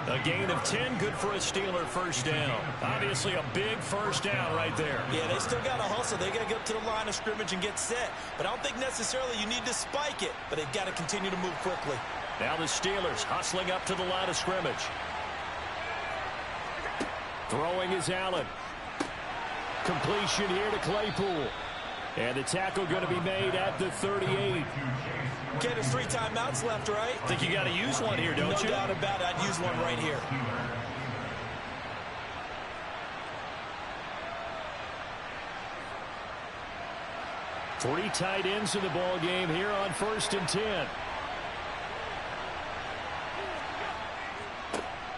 A gain of 10, good for a Steeler first down. Obviously a big first down right there. Yeah, they still got to hustle. They got to get up to the line of scrimmage and get set. But I don't think necessarily you need to spike it. But they've got to continue to move quickly. Now the Steelers hustling up to the line of scrimmage. Throwing is Allen. Completion here to Claypool. And the tackle going to be made at the 38. Okay, there's 3 timeouts left, right? Think you got to use one here, don't you? No doubt about it. I'd use one right here. Three tight ends in the ball game here on 1st and 10.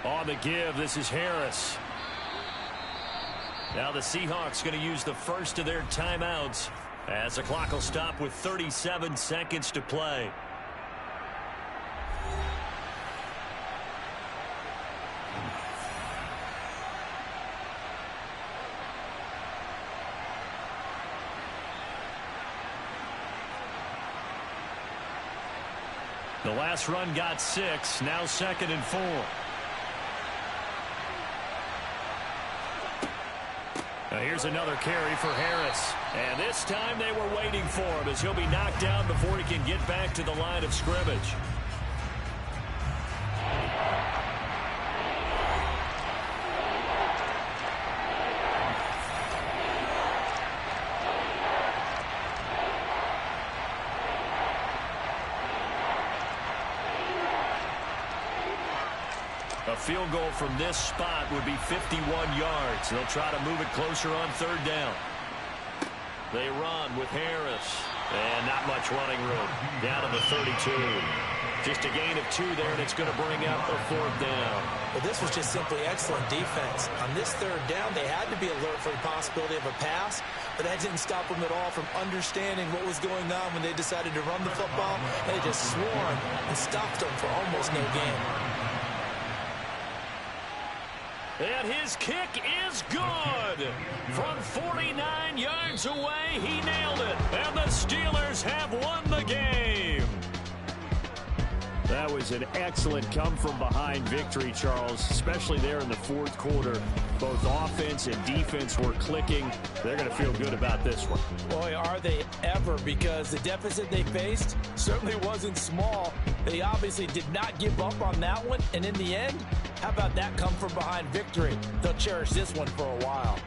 On the give, this is Harris. Now the Seahawks going to use the first of their timeouts as the clock will stop with 37 seconds to play. The last run got 6, now 2nd and 4. Now here's another carry for Harris. And this time they were waiting for him as he'll be knocked down before he can get back to the line of scrimmage. A field goal from this spot would be 51 yards. They'll try to move it closer on 3rd down. They run with Harris. And not much running room. Down to the 32. Just a gain of 2 there, and it's going to bring up a 4th down. Well, this was just simply excellent defense. On this 3rd down, they had to be alert for the possibility of a pass, but that didn't stop them at all from understanding what was going on when they decided to run the football. They just swarmed and stopped them for almost no gain. And his kick is good. From 49 yards away, he nailed it. And the Steelers have won the game. That was an excellent come-from-behind victory, Charles, especially there in the fourth quarter. Both offense and defense were clicking. They're going to feel good about this one. Boy, are they ever, because the deficit they faced certainly wasn't small. They obviously did not give up on that one, and in the end, how about that come-from-behind victory? They'll cherish this one for a while.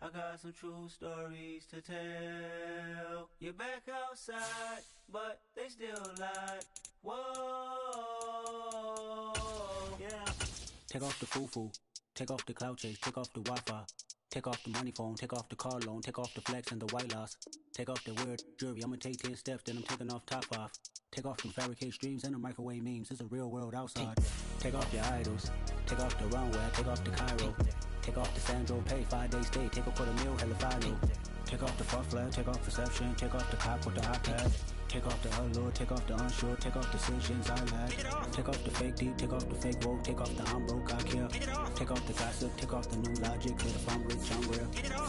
I got some true stories to tell. You're back outside, but they still lied. Whoa, yeah. Take off the foo-foo, take off the cloud chase, take off the Wi-Fi. Take off the money phone, take off the car loan, take off the flex and the white loss. Take off the weird jewelry, I'ma take 10 steps, then I'm taking off top off. Take off them fabricate streams and the microwave memes, it's a real world outside. Take off your idols, take off the runway, take off the Cairo. Take off the Sandro pay, 5 days stay, take a $250,000, hella final. Take off the fuck flag, take off perception, take off the cop with the iPad. Take off the allure, take off the unsure, take off decisions I lack. Take off the fake deep, take off the fake woke, take off the I'm broke, I care. Take off the gossip, take off the new logic, clear the phone rich, I'm real.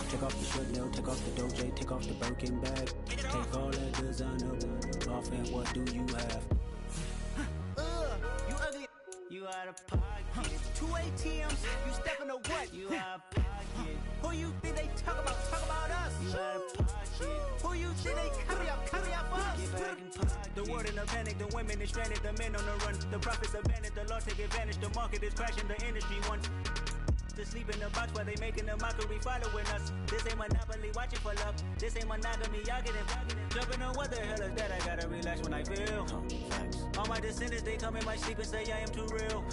Take off the should know, take off the Doja, take off the Birkin bag. Take all that designer off and what do you have? You ugly, you out of pocket. 2 ATMs, you stepping to what? You out of pocket. Who you think they talk about us? You out of pocket. Who you think they carry up us? Get back in pocket. The world in a panic, the women is stranded, the men on the run. The profits abandoned, the law take advantage, the market is crashing, the industry wants to sleep in the box while they making a mockery following us. This ain't Monopoly, watching for love. This ain't monogamy, y'all getting jumping on what the hell is that? I gotta relax when I feel. All my descendants, they come in my sleep and say I am too real.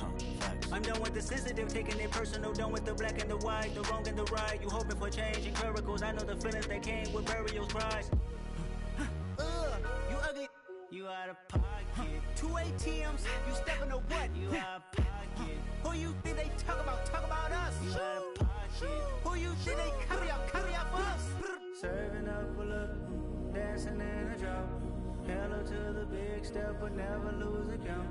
I'm done with the sensitive, taking it personal. Done with the black and the white, the wrong and the right. You hoping for change and miracles. I know the feelings that came with burial cries. You ugly, you out of pocket. 2 ATMs, you stepping to what? You out of pocket. Who you think they talk about us? You out of pocket. Who you think they carry up us? Serving up a look, dancing in a drop. Hello to the big step, but never lose a count.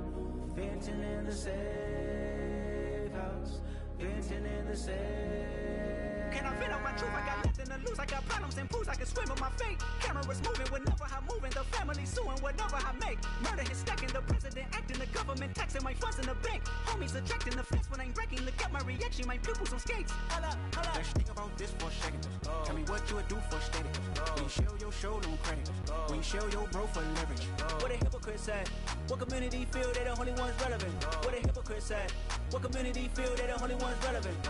Venting in the safe house, venting in the safe. Can I vent out my truth? I got nothing to lose. I got problems and pools. I can swim with my fate. Cameras moving whenever I'm moving. The family suing whatever I make. Murder is stacking. The president acting. The government taxing my funds in the bank. Homies subtracting the fence when I'm wrecking. Look at my reaction. My pupils on skates. Holla, holla. Let's think about this for a second. Tell me what you would do for status. When you show your show, don't credit. When you show your bro for leverage. What a hypocrite said. What community feel they the only ones relevant? What a hypocrite said. What community feel they the only ones relevant?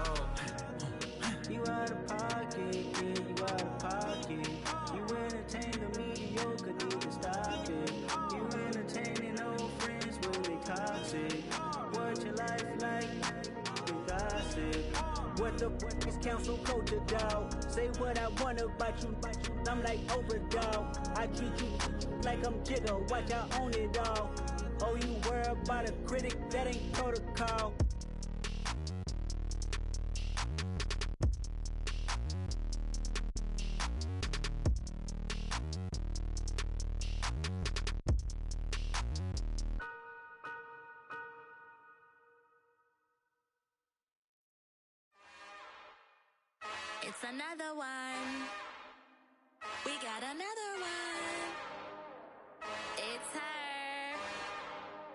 You out of pocket, yeah, you out of pocket. You entertain the mediocre, need to stop it. You entertaining old friends when they toxic. What your life like? You gossip. What the is council culture, dog? Say what I want about you. I'm like overdog. I treat you like I'm Jigga. Watch I own it all. Oh, you worry about a critic, that ain't protocol. It's another one. We got another one. It's her.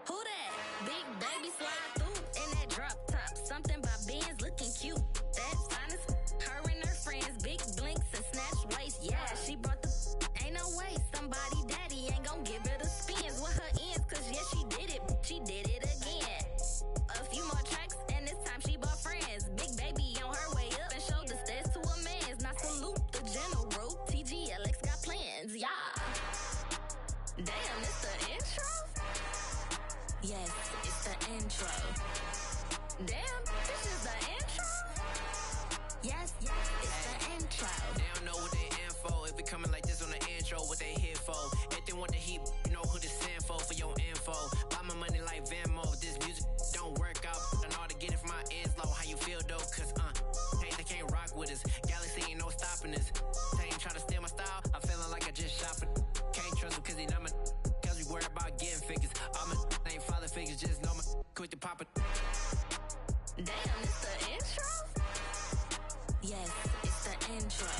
Who that? Big baby slide through in that drop top. Something about Benz looking cute. That's honest. Her and her friends, big blinks and snatch waist. Yeah, she brought the. Ain't no way somebody daddy ain't gon' give her the spins with her ends. Cause yeah, she did it. She did it again. A few more tracks and this time she bought friends. Big baby on her way up and showed the stairs to a man's. Now salute the general. TGLX got plans, yeah. Damn, it's the intro? Yes, it's the intro. Damn, this is the intro? Yes, it's the intro. They don't know what they in for. If we coming like this on the intro, what they here for? If they want the heat, you know who to send for your info. Buy my money like Venmo. This music don't work out. I know how to get it from my ends low. How you feel though? Cause hey, they can't rock with us. Galaxy ain't no stopping us. They ain't try to steal my style. I'm feeling like I just shopping. Can't trust him cause he not my. Cause we worried about getting figures. All my ain't father figures. Just know my quit the pop it. Damn, it's the intro? Yes, it's the intro.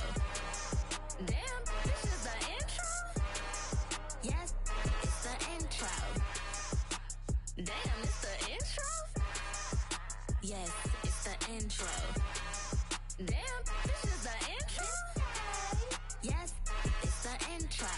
Damn, this is the intro? Yes, it's the intro. Damn, it's the intro? Yes, it's the intro. Damn, this is the intro? Yes, it's the intro.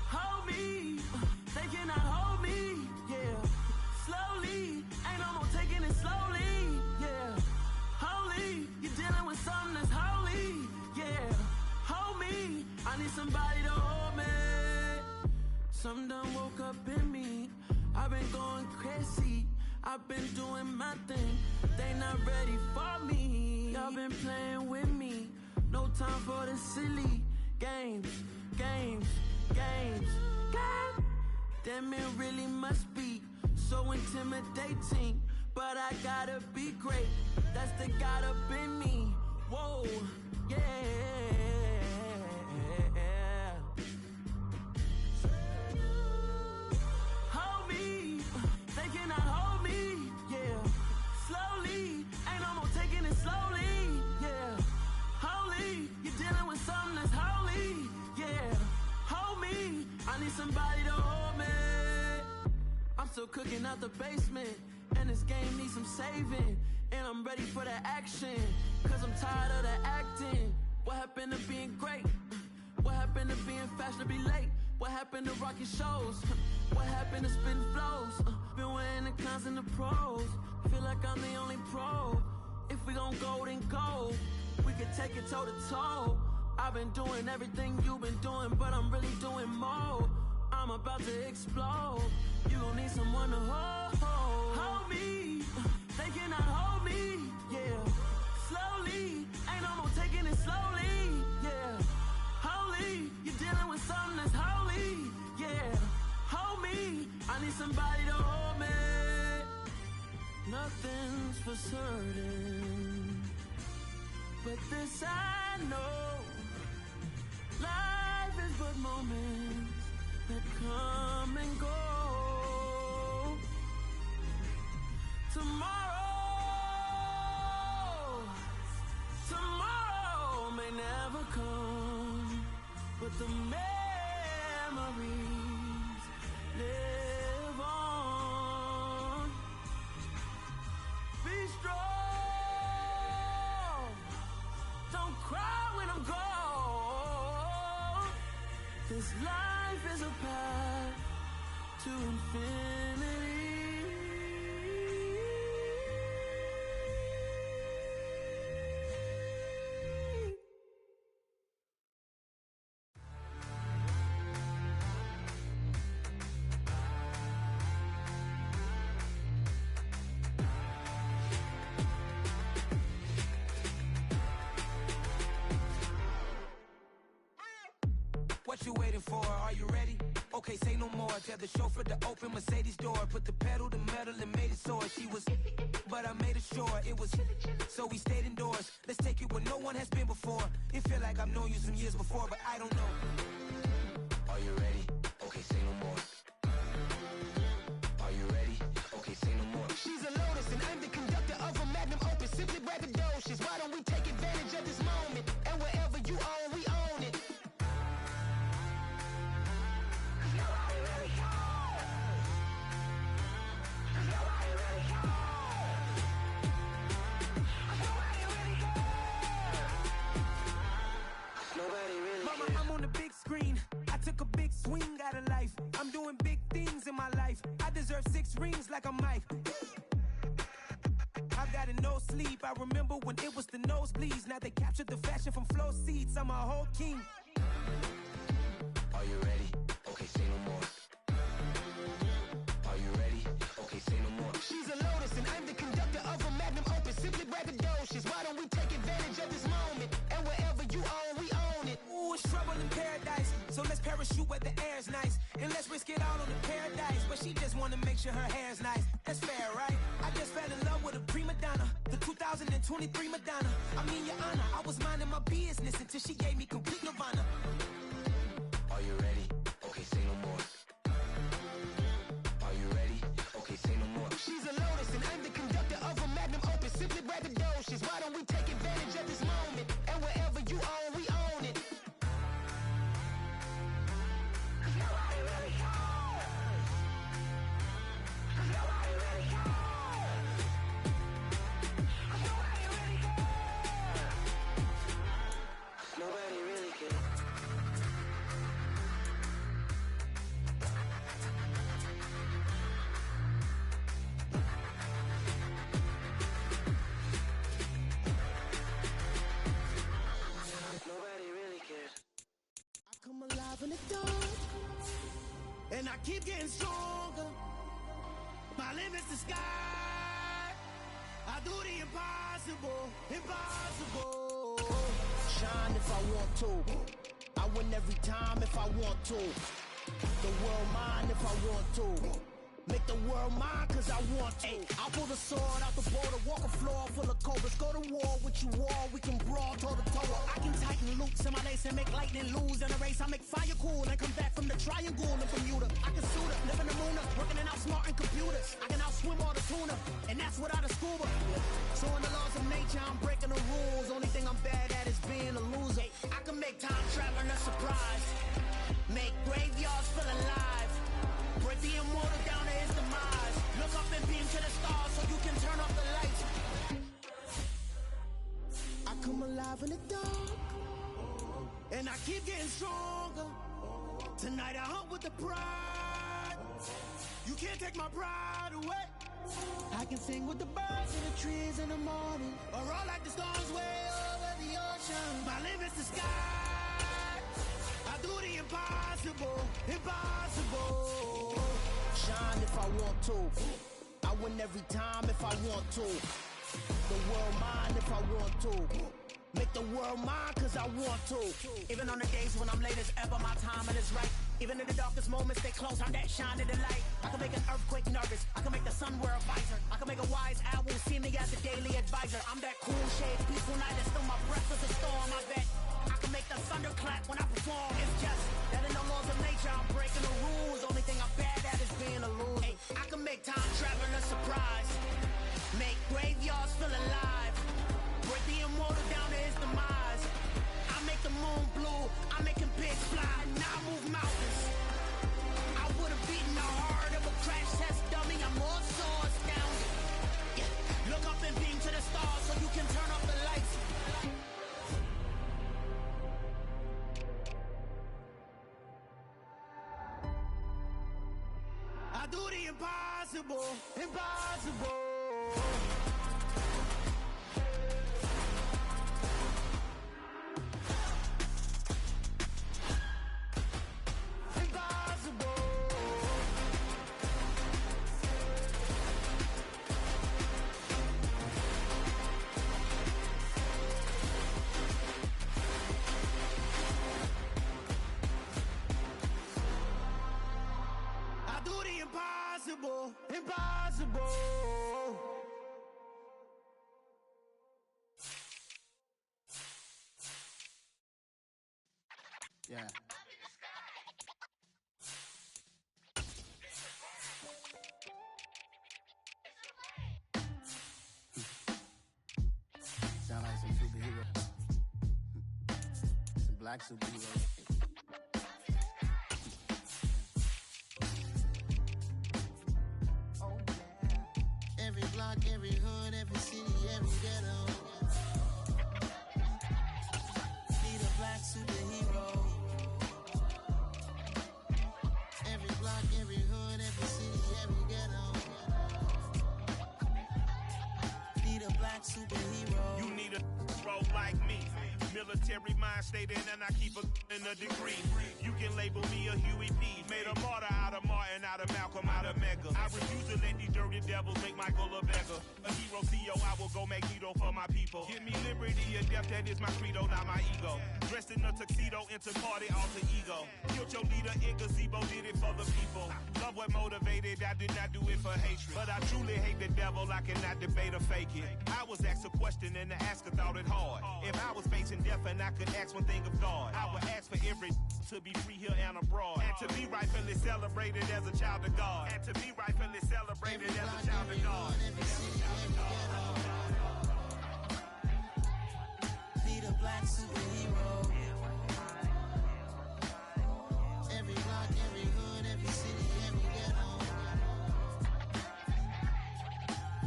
Hold me, they cannot hold me, yeah. Slowly, ain't no more taking it slowly, yeah. Holy, you're dealing with something that's holy, yeah. Hold me, I need somebody to hold me. Something done woke up in me. I've been going crazy, I've been doing my thing. They not ready for me. Y'all been playing with me. No time for the silly games. Damn, it really must be so intimidating. But I gotta be great. That's the God up in me. Whoa, yeah. Hold me, they cannot hold me, yeah. Slowly, ain't no more taking it slowly, yeah. Holy, you're dealing with something that's holy, yeah. Hold me, I need somebody to hold me. I'm still cooking out the basement, and this game needs some saving. And I'm ready for the action, cause I'm tired of the acting. What happened to being great? What happened to being fashionably late? What happened to rocking shows? What happened to spitting flows? Been wearing the cons and the pros. Feel like I'm the only pro. If we gon' go, then go. We could take it toe to toe. I've been doing everything you've been doing, but I'm really doing more. I'm about to explode. You gon' need someone to hold. Hold me, they cannot hold me, yeah. Slowly, ain't no more taking it slowly, yeah. Holy, you're dealing with something that's holy, yeah. Hold me, I need somebody to hold me. Nothing's for certain, but this I know. Life is but moments that come and go. Tomorrow may never come, but the memories live on. Be strong, don't go. 'Cause life is a path to infinity. What you waiting for? Are you ready? Okay, say no more. Tell the chauffeur to open Mercedes door. Put the pedal to metal and made it soar. She was, but I made it sure it was. So we stayed indoors. Let's take it where no one has been before. It feel like I've known you some years before, but I don't know. Are you ready? Okay, say no more. Are you ready? Okay, say no more. She's a Lotus and I'm the conductor of a magnum opus. Simply braggadocious. Why don't we take advantage of this moment? And wherever you own, we own it. I'm on the big screen. I took a big swing out of life. I'm doing big things in my life. I deserve 6 rings like I'm Mike. I've got no sleep. I remember when it was the nosebleeds. Now they captured the fashion from flow seats. I'm a whole king. Are you ready? Okay, say no more. Are you ready? Okay, say no more. She's a Lotus and I'm the conductor of a magnum opus. Simply braggadocious. Why don't we take advantage of this moment? And wherever you own, we own it. Ooh, it's trouble in paradise. So let's parachute where the air's nice. And let's risk it all on the paradise. But she just wanna make sure her hair's nice. That's fair, right? I just fell in love with a prima donna. The 2023 Madonna. I mean, your honor, I was minding my business until she gave me complete nirvana. Are you ready? Okay, say no more. Are you ready? Okay, say no more. She's a Lotus and I'm the conductor of a magnum opus. Simply braggadocious. Why don't we take advantage of this moment? And wherever you own, we own it. Nobody really cares. Nobody really cares. I come alive in the dark, and I keep getting stronger. My limit's the sky. I do the impossible, impossible. Shine if I want to. I win every time if I want to. The world mine if I want to. Make the world mine cause I want to. I'll pull the sword out the border, walk a floor full of cobras. Go to war with you all, we can brawl toe to toe. I can tighten loops in my lace and make lightning lose in a race. I make fire cool and come back from the triangle in Bermuda. I can suit up, live in the moon, working and outsmarting computers. I can outswim all the tuna, and that's without a scuba. So in the laws of nature, I'm breaking the rules. Only thing I'm bad at is being a loser. I can make time traveling a surprise. Make graveyards feel alive. Break the immortal down to his demise. Look up and beam to the stars so you can turn off the lights. I come alive in the dark, and I keep getting stronger. Tonight I hunt with the pride. You can't take my pride away. I can sing with the birds in the trees in the morning, or roll like the storms way over the ocean. My limit's the sky. I do the impossible, impossible. Shine if I want to. I win every time if I want to. The world mine if I want to. Make the world mine cause I want to. Even on the days when I'm late as ever, my timing is right. Even in the darkest moments, stay close, I'm that shine of the light. I can make an earthquake nervous, I can make the sun wear a visor. I can make a wise owl see me as a daily advisor. I'm that cool shade, peaceful night, and still my breath is a storm, I bet. I can make the thunder clap when I perform. It's just that in the laws of nature, I'm breaking the rules. Only thing I'm bad at is being a loser. Hey, I can make time traveling a surprise. Make graveyards feel alive. Break the immortal down to his demise. I make the moon blue, I make him pigs fly. Now I move mountains. I would have beaten the heart of a crash test dummy. I'm more so astounded. Yeah. Look up and beam to the stars so you can turn off the lights. impossible, impossible. Impossible, impossible. Yeah. Sound like some superhero. Some black superheroes. Every hood, every city, every ghetto. Need a black superhero. Every block, every hood, every city, every ghetto. Need a black superhero. You need a bro like me. Military mind state and I keep in a degree. You can label me a Huey P. Made a martyr out of Martin, out of Malcolm, out of Mega. I refuse to let these dirty devils make Michael a beggar. A hero CEO, I will go Magneto for my people. Give me liberty or death, that is my credo, not my ego. Dressed in a tuxedo, into party, alter ego. Killed your leader in gazebo, did it for the people. Love what motivated, I did not do it for hatred. But I truly hate the devil, I cannot debate or fake it. I was asked a question and the asker thought it hard. If I was facing death and I could ask one thing of God, I would ask for every to be free here and abroad, and to be rightfully celebrated as a child of God, and to be rightfully celebrated as a child of God. Need a black superhero. Every block, every hood, every city, every ghetto.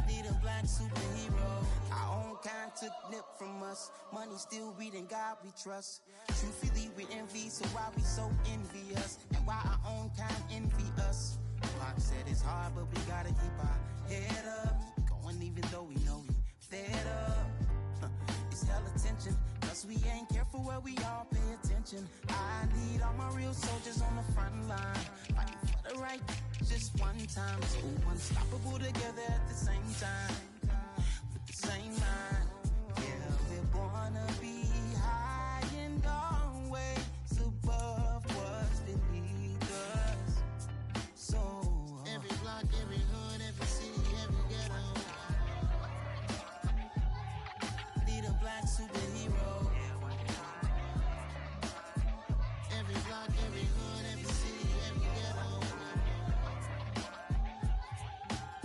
Need a black superhero. Our own kind took nip from us. Money still reading God we trust. Truthfully we envy, so why we so envious? And why our own kind envy us? Pac said it's hard, but we gotta keep our head up. Going even though we know we fed up. It's hella tension, cause we ain't careful where we all pay attention. I need all my real soldiers on the front line, fighting for the right just one time. So unstoppable together at the same time, with the same mind. Yeah, we're gonna be high and always above what's beneath us. So every block, every hood, every city, every ghetto. Need a black superhero. Every block, every hood, every city, every ghetto.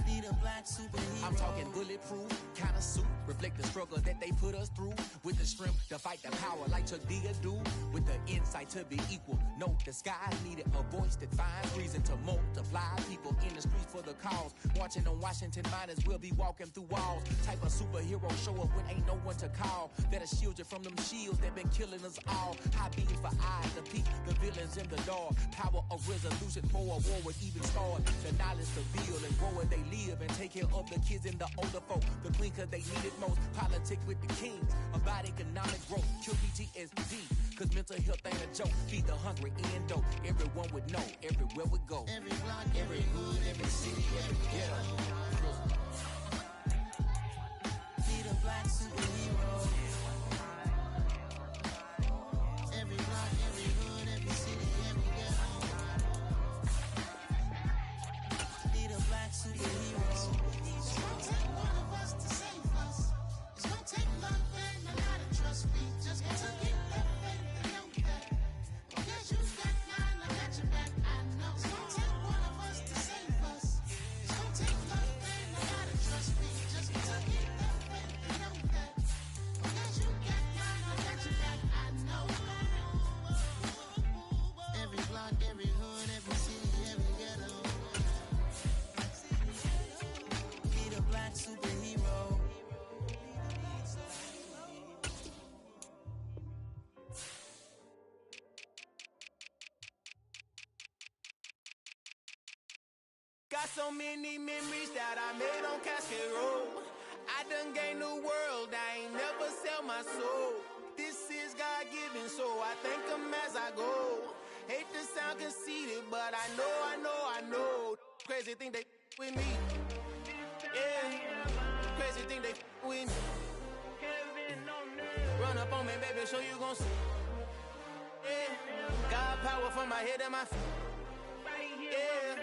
Need a black superhero. I'm talking bulletproof kind of suit, reflect the struggle that they put us through, with the strength to fight the power like Chuck D do, with the insight to be equal. Note the sky needed a voice that finds reason to multiply people in the streets for the cause. Marching on Washington, might as well be walking through walls. Type of superhero show up when ain't no one to call, that'll shield you from them shields that been killing us all. High beams for eyes to peek the villains in the dark. Power of resolution for a war would even start. The knowledge to build and grow where they live and take care of the kids and the older folk. The clean cause they need it most. Politics with the kings about economic growth. Kill PTSD cause mental health ain't a joke. Feed the hungry and dope. Everyone would know everywhere we go. Every block, every hood, every city, every ghetto. Need a black superhero. Every block, every hood, every city, every ghetto. Need a black superhero. It's gonna take one of us to save us. It's gonna take love and a lot of trust. We just got to get that faith and know that. Because you got mine, I got your back, I know. It's gonna take one of us to save us. It's gonna take love and a lot Got so many memories that I made on Cascade Road. I done gained the world, I ain't never sell my soul. This is God-given, so I thank him as I go. Hate to sound conceited, but I know. Crazy thing they with me. Yeah, crazy thing they with me. Run up on me, baby, so you gon' see. Yeah, God power from my head and my feet. Yeah,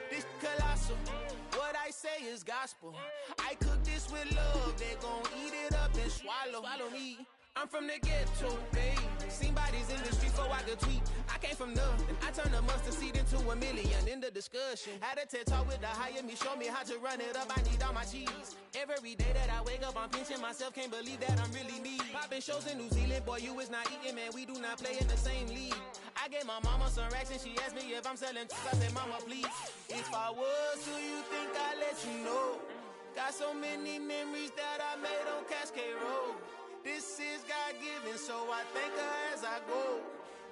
this colossal. What I say is gospel. I cook this with love. They gon' eat it up and swallow me. I'm from the ghetto, babe. Seen bodies in the streets so I could tweet. I came from nothing. I turned a mustard seed into $1 million in the discussion. Had a TED talk with the higher me, show me how to run it up. I need all my cheese. Every day that I wake up, I'm pinching myself. Can't believe that I'm really me. Popping shows in New Zealand, boy, you is not eating, man. We do not play in the same league. I gave my mama some racks and she asked me if I'm selling. I said, mama, please. If I was, do you think I'd let you know? Got so many memories that I made on Cascade Road. This is God-given, so I thank her as I go.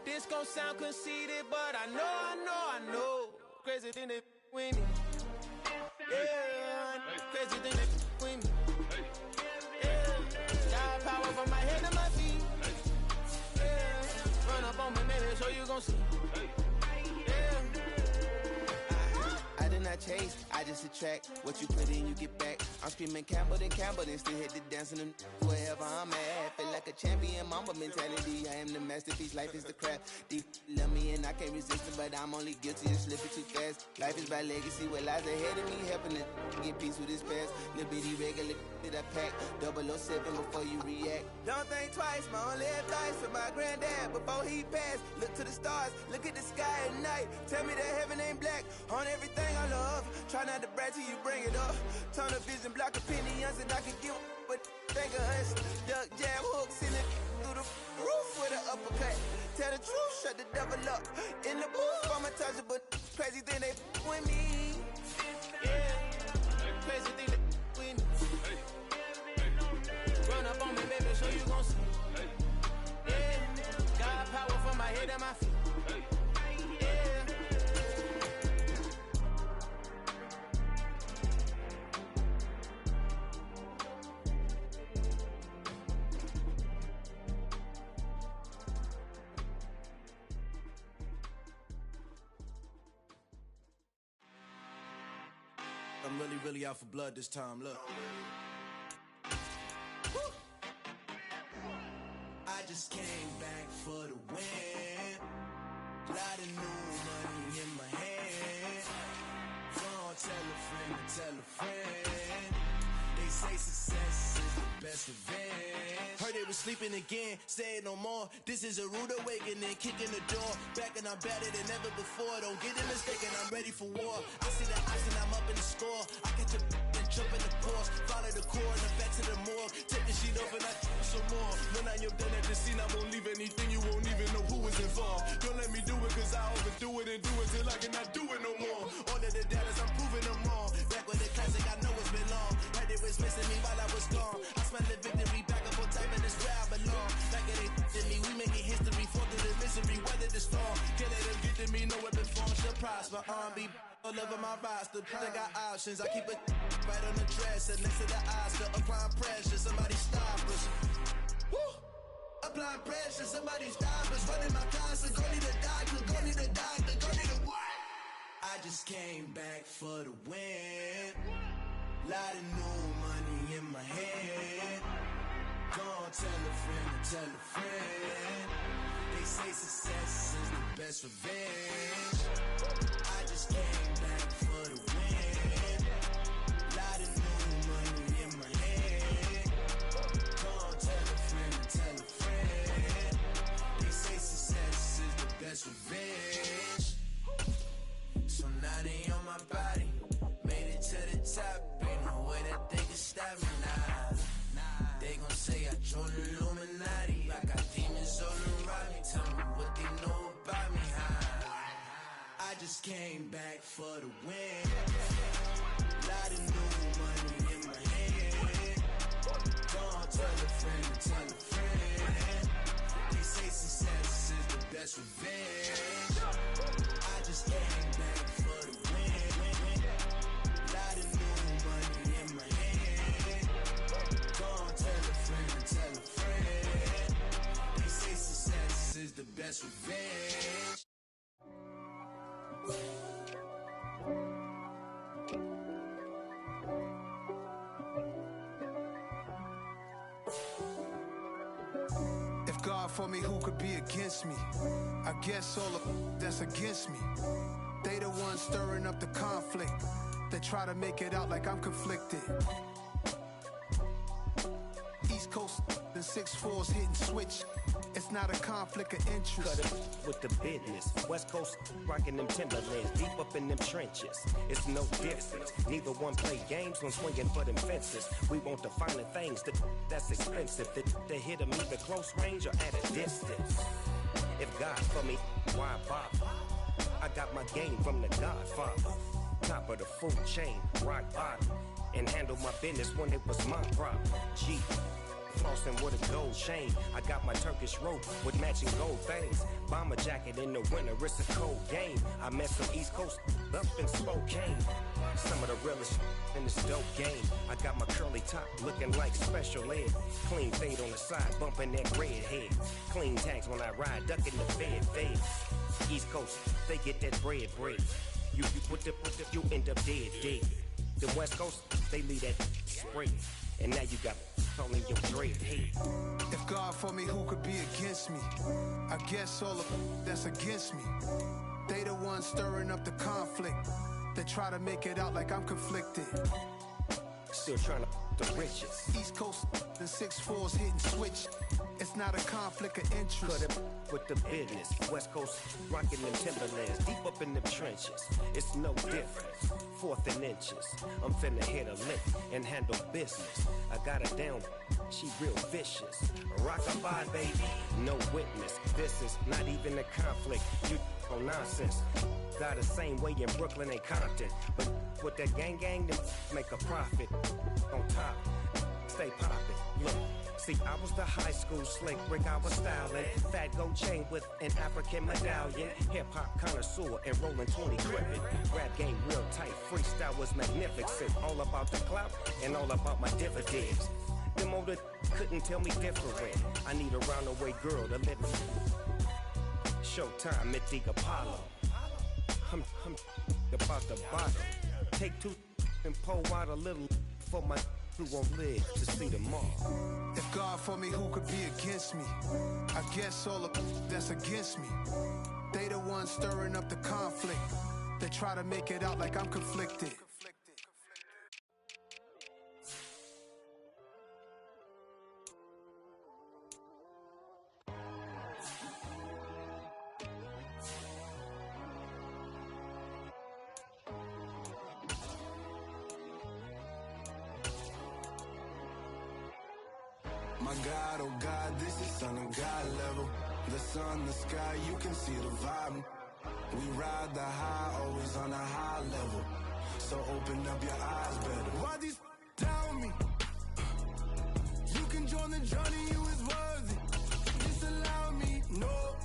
This gon' sound conceited, but I know. Crazy thing they with me. Yeah, crazy thing they with me. Yeah, God power from my head to my feet. Yeah, run up on me, baby, so you gon' see. I did not chase, I just attract. What you put in, you get back. I'm screaming Campbell, then still hit the dance and wherever I'm at. Feel like a champion, mamba mentality. I am the masterpiece, life is the craft. Deep love me and I can't resist it, but I'm only guilty of slipping too fast. Life is by legacy, what lies ahead of me, helping to get peace with his past. Little bitty regular that I pack, 007 before you react. Don't think twice, my only advice for my granddad before he passed. Look to the stars, look at the sky at night. Tell me that heaven ain't black on everything I love. Try not to brag till you bring it up. Turn a vision, block opinions, and I can give but think of us. Duck, jab, hooks in it through the roof with an uppercut. Tell the truth, shut the devil up. In the booth, I'm untouchable. Crazy thing they with me. Yeah, crazy thing they with me. Run up on me, baby, so you gon' see. Yeah, God power from my head and my feet. I'm really out for blood this time, look. Woo. I just came back for the win. Lot of new money in my hand. Gonna tell a friend. They say success is the best revenge. Heard they was sleeping again, say it no more. This is a rude awakening, kicking the door. Back and I'm better than ever before. Don't get it mistaken, I'm ready for war. I see the ice and I'm up in the score. I catch a and jump in the course. Follow the core and the back to the morgue. Take the sheet off and I some more. When I am done at the scene, I won't leave anything. You won't even know who was involved. Don't let me do it cause I overdo it and do it till I cannot do it no more. All of the doubters, I'm proving them wrong. Back with the classic, I know it's been long. Heard it was missing me while I was gone. I smell the victory back up on time and it's where I belong. Like it ain't to me, we making history. Fall through the misery, weather the storm. Can't let them get to me, no weapon form shall prosper. R&B all over my roster. I got options, I keep it right on the dresser next to the Oscar. Applying pressure, somebody stop us. Woo! Applying pressure, somebody stop us. Running my closet, go need a doctor, go need a doctor, go need a what? I just came back for the win. Lot of new money in my hand. Gonna tell a friend. They say success is the best revenge. I just came back for the win. Lot of new money in my hand. Gonna tell a friend. They say success is the best revenge. So now they on my body. Made it to the top. Ain't no way that they can stop me now. They gon' say I joined the Illuminati. I got demons all around me. Tell me what they know about me, I just came back for the win. Lot of new money in my hand. Gonna tell a friend. They say success is the best revenge. I just came back for the win. that's revenge. If God for me, who could be against me? I guess all of that's against me. They the ones stirring up the conflict. They try to make it out like I'm conflicted. East Coast and 6'4's hitting switch. It's not a conflict of interest. Cut it with the business. West Coast rocking them Timberlands, deep up in them trenches. It's no difference. Neither one play games when swinging for them fences. We want the finer things that's expensive. They hit them either close range or at a distance. If God for me, why bother? I got my game from the Godfather. Top of the food chain, rock bottom. And handle my business when it was my problem. G. Flossing with a gold chain. I got my Turkish rope with matching gold things. Bomber jacket in the winter, it's a cold game. I met some East Coast up in Spokane. Some of the realest in this dope game. I got my curly top looking like special ed. Clean fade on the side, bumping that red head. Clean tags when I ride, ducking the fade. East Coast, they get that bread. You you end up dead. The West Coast, they leave that spray. And now you got only your dread head. If God for me, who could be against me? I guess all of that's against me. They the ones stirring up the conflict. They try to make it out like I'm conflicted. Still trying to the riches. East Coast and 6'4's hitting switch. It's not a conflict of interest. Cut it with the business. West Coast rocking them Timberlands, deep up in them trenches. It's no difference. 4th and inches. I'm finna hit a lick and handle business. I got her down, she real vicious. Rockabye, baby, no witness. This is not even a conflict. You on nonsense. Got the same way in Brooklyn and Compton. But with that gang, them make a profit. On top, stay poppin'. Look. See, I was the high school slick Rick, I was styling. Fat gold chain with an African medallion. Hip-hop connoisseur and rolling 20 gripping. Rap game real tight, freestyle was magnificent. All about the clout and all about my dividends. Them older couldn't tell me different. I need a roundaway girl to let me. Showtime at the Apollo. I'm about the bottom. Take 2 and pour out a little for my who won't live to see tomorrow. If God for me, who could be against me? I guess all of that's against me. They the ones stirring up the conflict. They try to make it out like I'm conflicted. My God, oh God, this is Son of God level. The sun, the sky, you can see the vibe. We ride the high, always on a high level. So open up your eyes better. Why these down me? You can join the journey, you is worthy. Just allow me, no.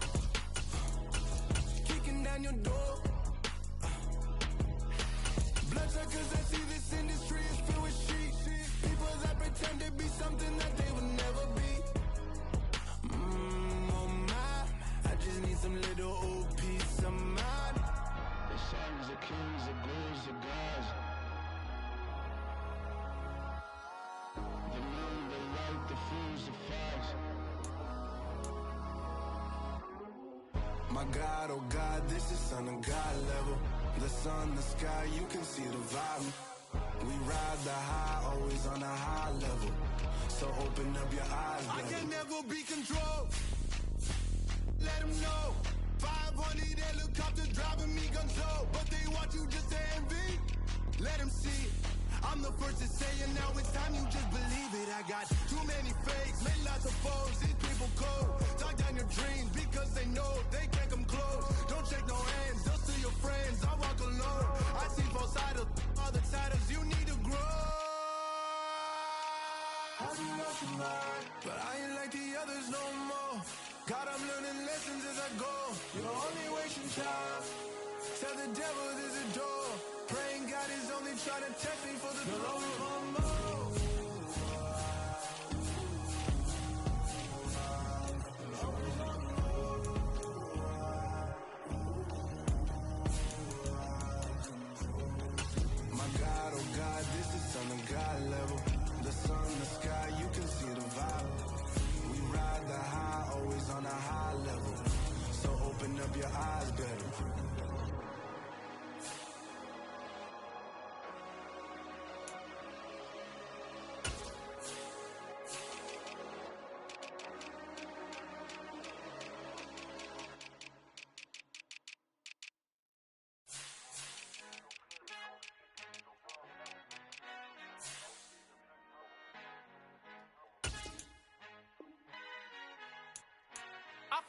Kicking down your door. Bloodshot, cause I see this industry is filled with sheep. People that pretend to be something that they would never be. Oh my, I just need some little old peace of mind. The sons, the kings, the ghouls, the gods. The moon, the light, the fools, the facts. My God, oh God, this is Son of God level. The sun, the sky, you can see the vibe. We ride the high, always on a high level. So open up your eyes, baby. I can never be controlled. Let them know. 500 helicopters driving me control. But they want you just to envy. Let them see. I'm the first to say it, now it's time you just believe it. I got too many fakes, made lots of foes. These people cold. Talk down your dreams because they know they can't come close. Don't shake no hands, just to your friends. I walk alone. I see both sides of all the titles you need to grow. But I ain't like the others no more. God, I'm learning lessons as I go. You're only wasting time. Tell the devil there's a door. Praying God is only trying to test me for the glory of more.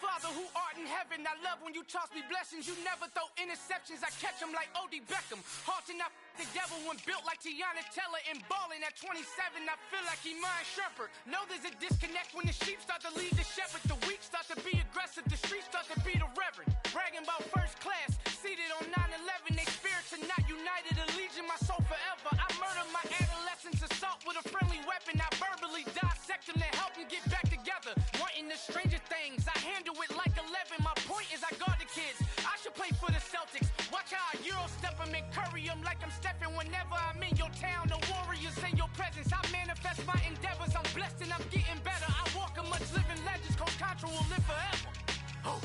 Father who art in heaven, I love when you toss me blessings. You never throw interceptions, I catch them like O.D. Beckham. Hard to not the devil when built like Tiana Teller and balling at 27. I feel like Iman Shumpert. Know there's a disconnect when the sheep start to lead the shepherd. The weak start to be aggressive, the streets start to be the reverend. Bragging about first class, seated on 9/11. They spirits are not united, a legion, my soul forever. I murdered my adolescence, assault with a friendly weapon. I verbally dissect them to help them get back together. Wanting the stranger things, I handle it like 11. My point is I guard the kids. I should play for the Celtics. Watch how I Euro step them and curry them like I'm stepping. Whenever I'm in your town, the Warriors in your presence. I manifest my endeavors. I'm blessed and I'm getting better. I walk amongst living legends. Coach Contra will live forever. Oh.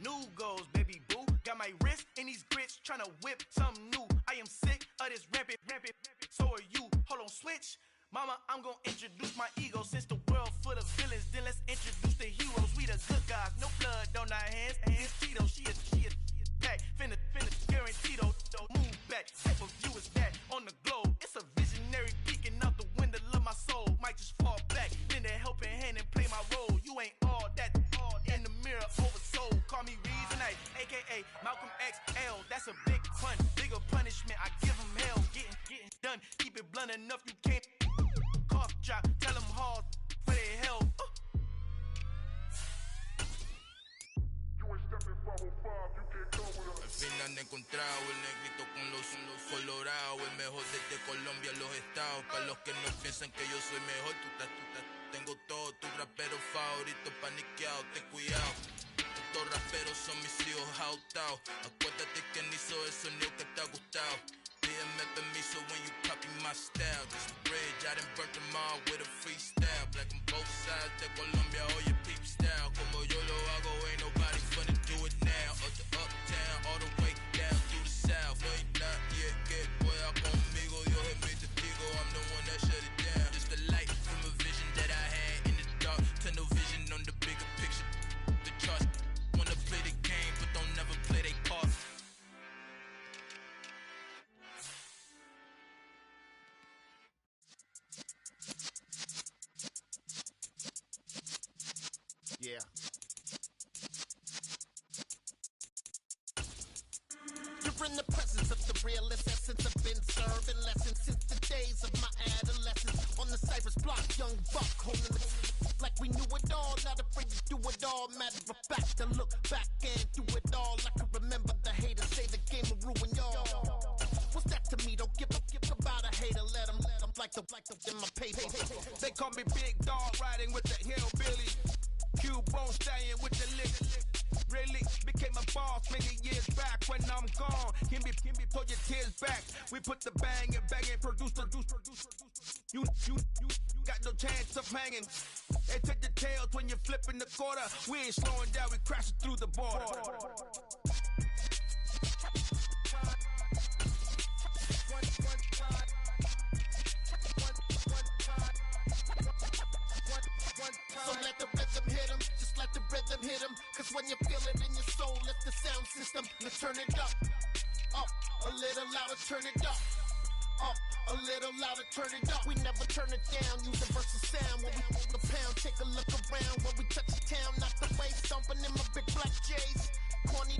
New goals, baby boo. Got my wrist in these grits, tryna whip something new. I am sick of this rampant. So are you. Hold on, switch. Mama, I'm gonna introduce my ego. Since the world full of villains, then let's introduce the heroes. We the good guys, no blood on our hands. Hands Cheeto, she is back. Finna guaranteed though. Move back. Type of view is that on the globe. It's a visionary peeking out the window of my soul. Might just fall back, lend a helping hand and play my role. You ain't all that in the mirror oversold. Call me Reason A, aka Malcolm XL. That's a big pun, bigger punishment. I give him hell, getting done. Keep it blunt enough, you can't cough drop. Tell them hard for their hell. Al fin han encontrado el negrito con los colorados, el mejor desde Colombia a los estados. Para los que no piensan que yo soy mejor, tengo todo, tu rapero favorito paniqueado, ten cuidado. Estos raperos son mis hijos adoptados. Acuérdate que ni hizo el sonido que te ha gustado. Pídeme permiso when you copy my style. Just a bridge, I done burnt them all with a freestyle. Black on both sides de Colombia, oye peep style. Como yo lo hago, ain't nobody finna do it now. Up to uptown, all the way down through the south. No hay nadie que pueda conmigo, Dios es mi testigo. I'm the one that shut it down. Just a light from a vision that I had in the dark. Tunnel vision on the bigger picture. The charts wanna play the game, but don't never play their part. Yeah. You're in the presence of the realest essence. I've been serving lessons since the days of my adolescence. On the Cypress block, young buck holding the like we knew it all, not afraid to do it all. Matter of fact, to look back and do it all. I can remember the haters say the game will ruin y'all. What's that to me? Don't give about a hater. Let them like the in my paper. They call me Big Dog, riding with the hillbilly. Q-Bone staying with the lick. Really became a boss many years back. When I'm gone, can me pull your tears back. We put the bang and produce. You got no chance of hanging. They take the tails when you're flipping the quarter. We ain't slowing down, we crashing through the border. So let the rhythm hit him, just let the rhythm hit him. Cause when you feel it in your soul, lift the sound system. Let's turn it up, a little louder, turn it up, a little louder, turn it up. We never turn it down, universal sound. When we hold the pound, take a look around. When we touch the town, not the way, stomping in my big black J's. Corny,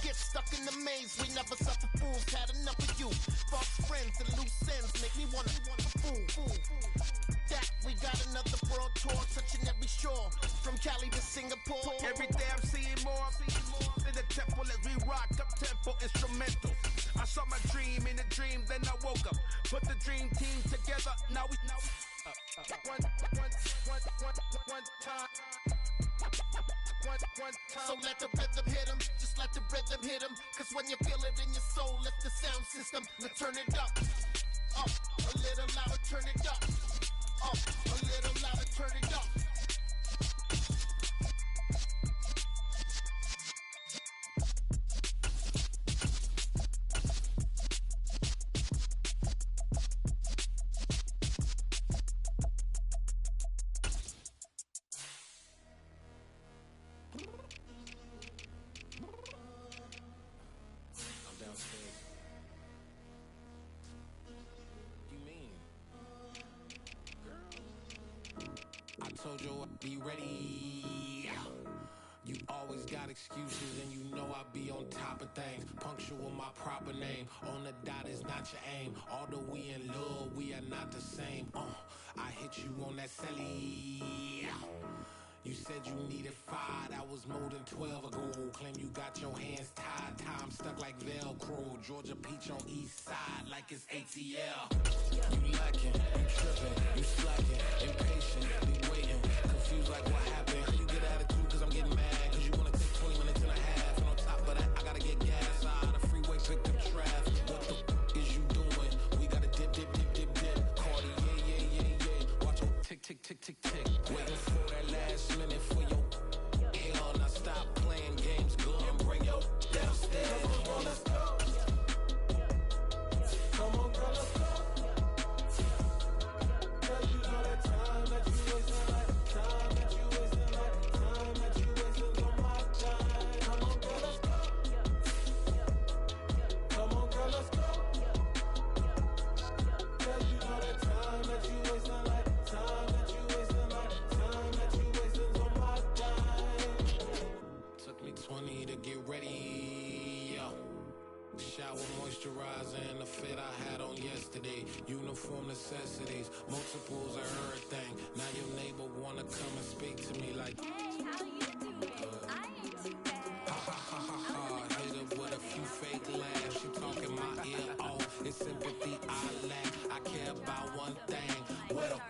get stuck in the maze. We never suffer fools, had enough of you. False friends and loose ends make me wanna fool. That we got another world tour, touching every shore, from Cali to Singapore. Every day I'm seeing more in the temple as we rock up tempo instrumental. I saw my dream in a dream, then I woke up. Put the dream team together, now we one time. So let the rhythm hit him, just let the rhythm hit him. Cause when you feel it in your soul, lift the sound system. Let's turn it up, a little louder, turn it up, a little louder, turn it up. know I be on top of things. Punctual my proper name. On the dot is not your aim. Although we in love, we are not the same. I hit you on that celly. You said you needed 5, that was more than 12 ago. Claim you got your hands tied, time stuck like Velcro. Georgia Peach on east side like it's ATL. You lacking, you tripping, you slacking, impatient, be waiting, confused like what happened. How you get attitude cause I'm getting mad, cause you wanna take 20 minutes and a half. And on top of that, I gotta get gas out of the freeway, picked up traffic. What the is you doing? We gotta dip. Cardi, yeah. Watch your tick. Waiting for that last minute for your hell. Now stop playing games, go and bring your downstairs. Come on, let's go. Come on, girl, let's go. Girl, you know that time that you wasting, like time that you wasting, like time that you wasting on my time. Come on, girl, let's go. Come on, girl, let's go. Girl, you know that time that you wasting, like time that you wasting, like time that you wasting on my time. Took me 20 to get ready, yo. Shower, moisturizer, and the fit I had on yesterday. Uniform necessities, multiples of everything. Now your neighbor wanna come and speak to me like, hey, how you doing? I ain't too bad. Ha. Hit her with a few fake laughs. She talking my ear off. It's sympathy I lack. I care about one thing. What up?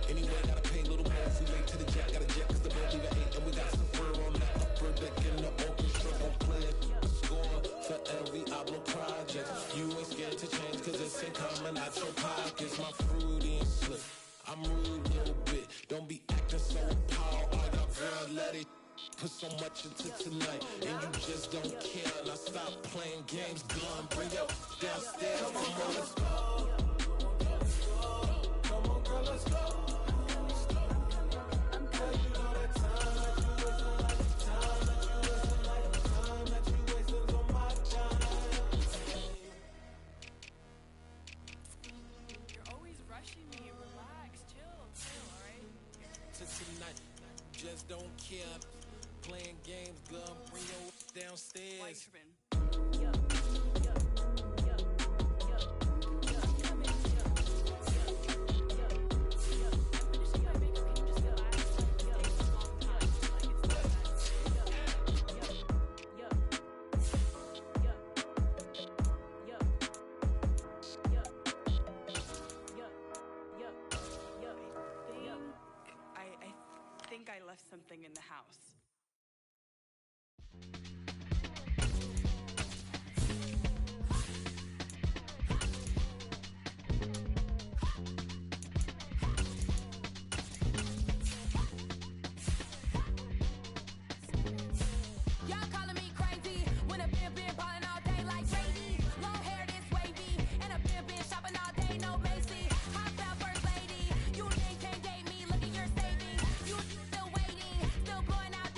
Anyway, gotta pay a little more if we late to the jet. Got a jet cause the boat leave at 8. And we got some fur on the upper deck in the orchestra. Gon' play it. Score for every Ablo project. You ain't scared to change cause it's in common out your pockets. My fruity and slick. I'm rude a little bit. Don't be acting so appalled. All y'all girl, let it put so much into tonight. And you just don't care. Now stop playing games. Gun, bring your downstairs. Come on, let's go. Come on, girl, let's go. Tonight, just don't care. Playing games, girl, bring your downstairs. I think I left something in the house. Y'all calling me crazy when a been ballin' all day like Brady. Long hair this wavy, and a been shopping all day, no Macy. Hot out first lady, you think can't date me, look at your savings. You still waiting, still blowing out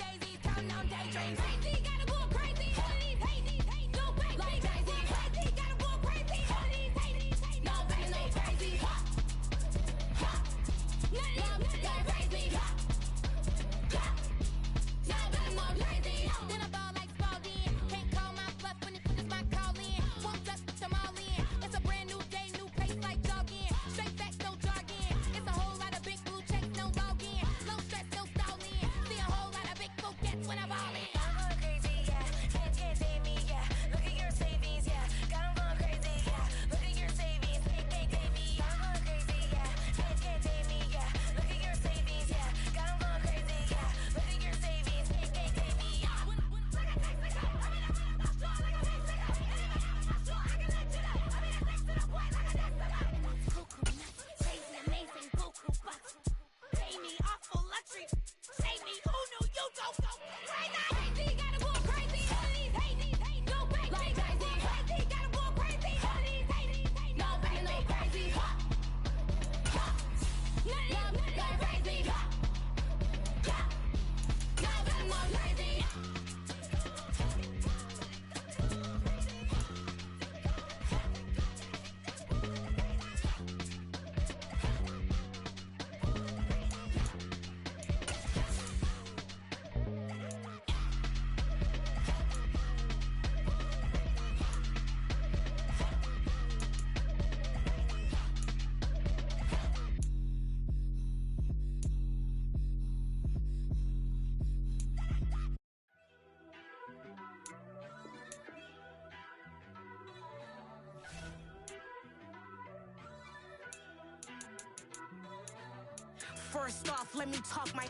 First off, let me talk my.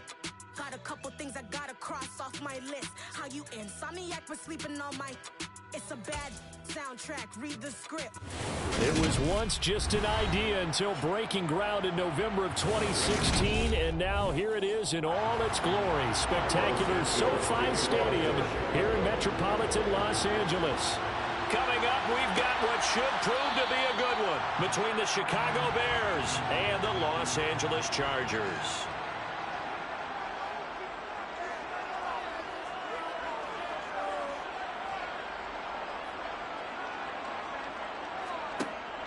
Got a couple things I gotta cross off my list. How you insomniac for sleeping on my. It's a bad soundtrack. Read the script. It was once just an idea until breaking ground in November of 2016, and now here it is in all its glory. Spectacular SoFi Stadium here in metropolitan Los Angeles. Coming up, we've got what should prove to be a good one between the Chicago Bears and the Los Angeles Chargers.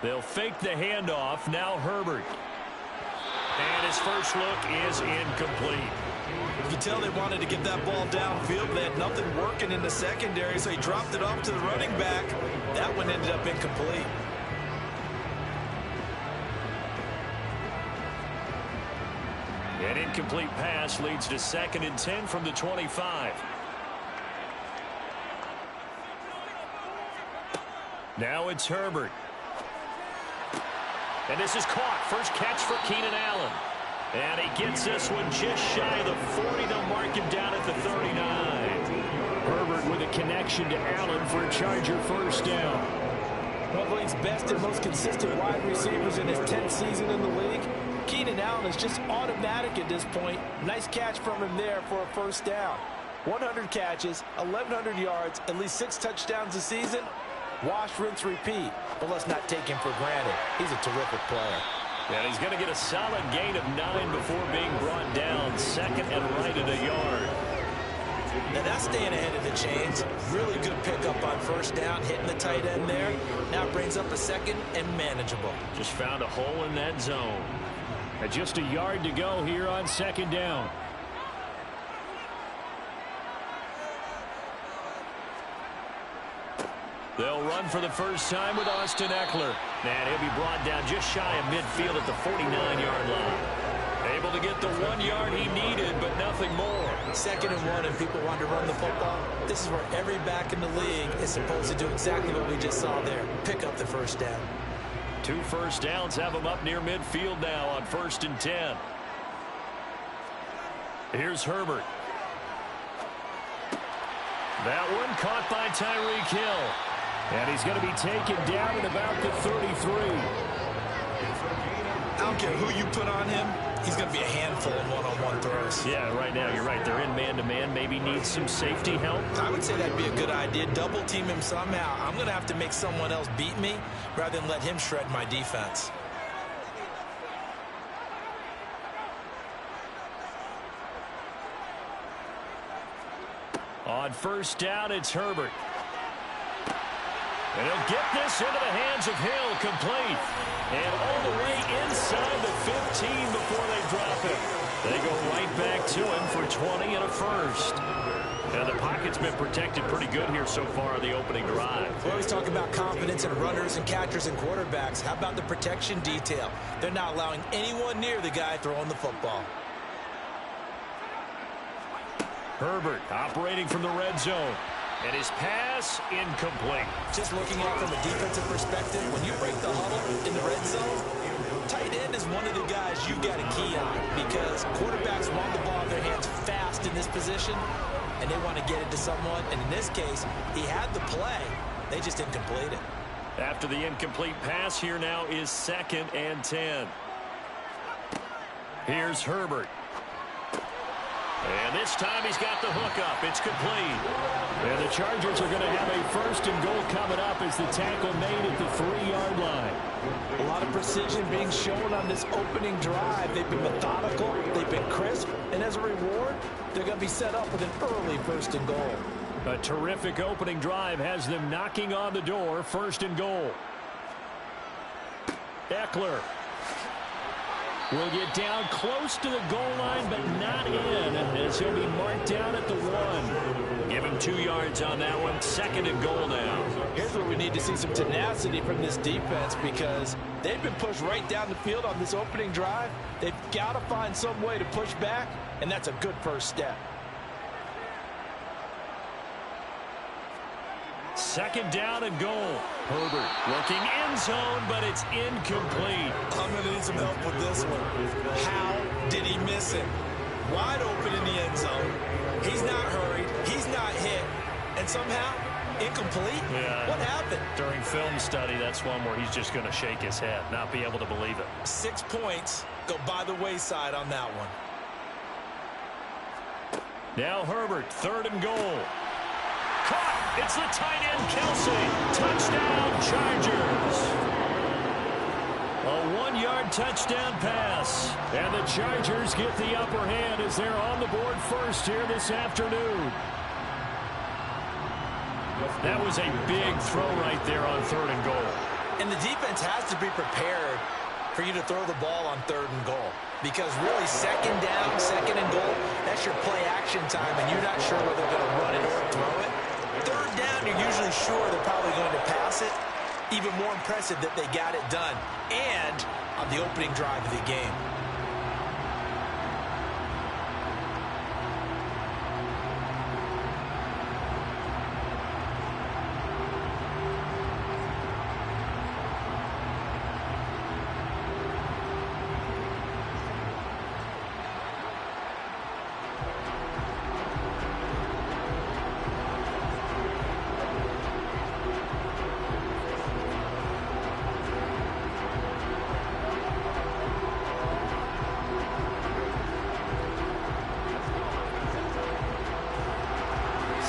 They'll fake the handoff. Now Herbert. And his first look is incomplete. You can tell they wanted to get that ball downfield. They had nothing working in the secondary, so he dropped it off to the running back. That one ended up incomplete. An incomplete pass leads to 2nd and 10 from the 25. Now it's Herbert. And this is caught. First catch for Keenan Allen. And he gets this one just shy of the 40. They'll mark him down at the 39. Herbert with a connection to Allen for a Charger first down. One of the league's best and most consistent wide receivers in his 10th season in the league. Keenan Allen is just automatic at this point. Nice catch from him there for a first down. 100 catches, 1,100 yards, at least 6 touchdowns a season. Wash, rinse, repeat. But let's not take him for granted. He's a terrific player. And he's going to get a solid gain of 9 before being brought down. 2nd and right at a yard. Now that's staying ahead of the chains. Really good pickup on first down, hitting the tight end there. Now it brings up a 2nd and manageable. Just found a hole in that zone. And just a yard to go here on 2nd down. They'll run for the first time with Austin Eckler. And he'll be brought down just shy of midfield at the 49-yard line. Able to get the 1 yard he needed, but nothing more. 2nd and 1, and people want to run the football. This is where every back in the league is supposed to do exactly what we just saw there. Pick up the first down. 2 first downs have him up near midfield now on 1st and 10. Here's Herbert. That one caught by Tyreek Hill. And he's going to be taken down at about the 33. I don't care who you put on him. He's going to be a handful in one-on-one throws. Yeah, right now you're right. They're in man-to-man. Maybe needs some safety help. I would say that'd be a good idea. Double team him somehow. I'm going to have to make someone else beat me rather than let him shred my defense. On first down, it's Herbert. And he'll get this into the hands of Hill, complete. And all the way inside the 15 before they drop it. They go right back to him for 20 and a first. And the pocket's been protected pretty good here so far on the opening drive. We always talk about confidence in runners and catchers and quarterbacks. How about the protection detail? They're not allowing anyone near the guy throwing the football. Herbert operating from the red zone. And his pass incomplete. Just looking at it from a defensive perspective, when you break the huddle in the red zone, tight end is one of the guys you got to key on because quarterbacks want the ball in their hands fast in this position, and they want to get it to someone. And in this case, he had the play. They just didn't complete it. After the incomplete pass, here now is 2nd and 10. Here's Herbert. And this time he's got the hook up. It's complete. And the Chargers are going to have a 1st and goal coming up as the tackle made at the 3-yard line. A lot of precision being shown on this opening drive. They've been methodical. They've been crisp. And as a reward, they're going to be set up with an early 1st and goal. A terrific opening drive has them knocking on the door. 1st and goal. Eckler will get down close to the goal line, but not in, as he'll be marked down at the 1. Give him 2 yards on that one. 2nd and goal now. Here's where we need to see some tenacity from this defense because they've been pushed right down the field on this opening drive. They've got to find some way to push back, and that's a good first step. Second down and goal. Herbert looking end zone, but it's incomplete. I'm going to need some help with this one. How did he miss it? Wide open in the end zone. He's not hurried. He's not hit. And somehow, incomplete? Yeah. What happened? During film study, that's one where he's just going to shake his head, not be able to believe it. 6 points go by the wayside on that one. Now Herbert, third and goal. Caught! It's the tight end, Kelsey. Touchdown, Chargers. A 1-yard touchdown pass. And the Chargers get the upper hand as they're on the board first here this afternoon. That was a big throw right there on third and goal. And the defense has to be prepared for you to throw the ball on third and goal. Because really, second down, second and goal, that's your play action time, and you're not sure whether they're going to run it or throw it. Third down, you're usually sure they're probably going to pass it. Even more impressive that they got it done. And on the opening drive of the game.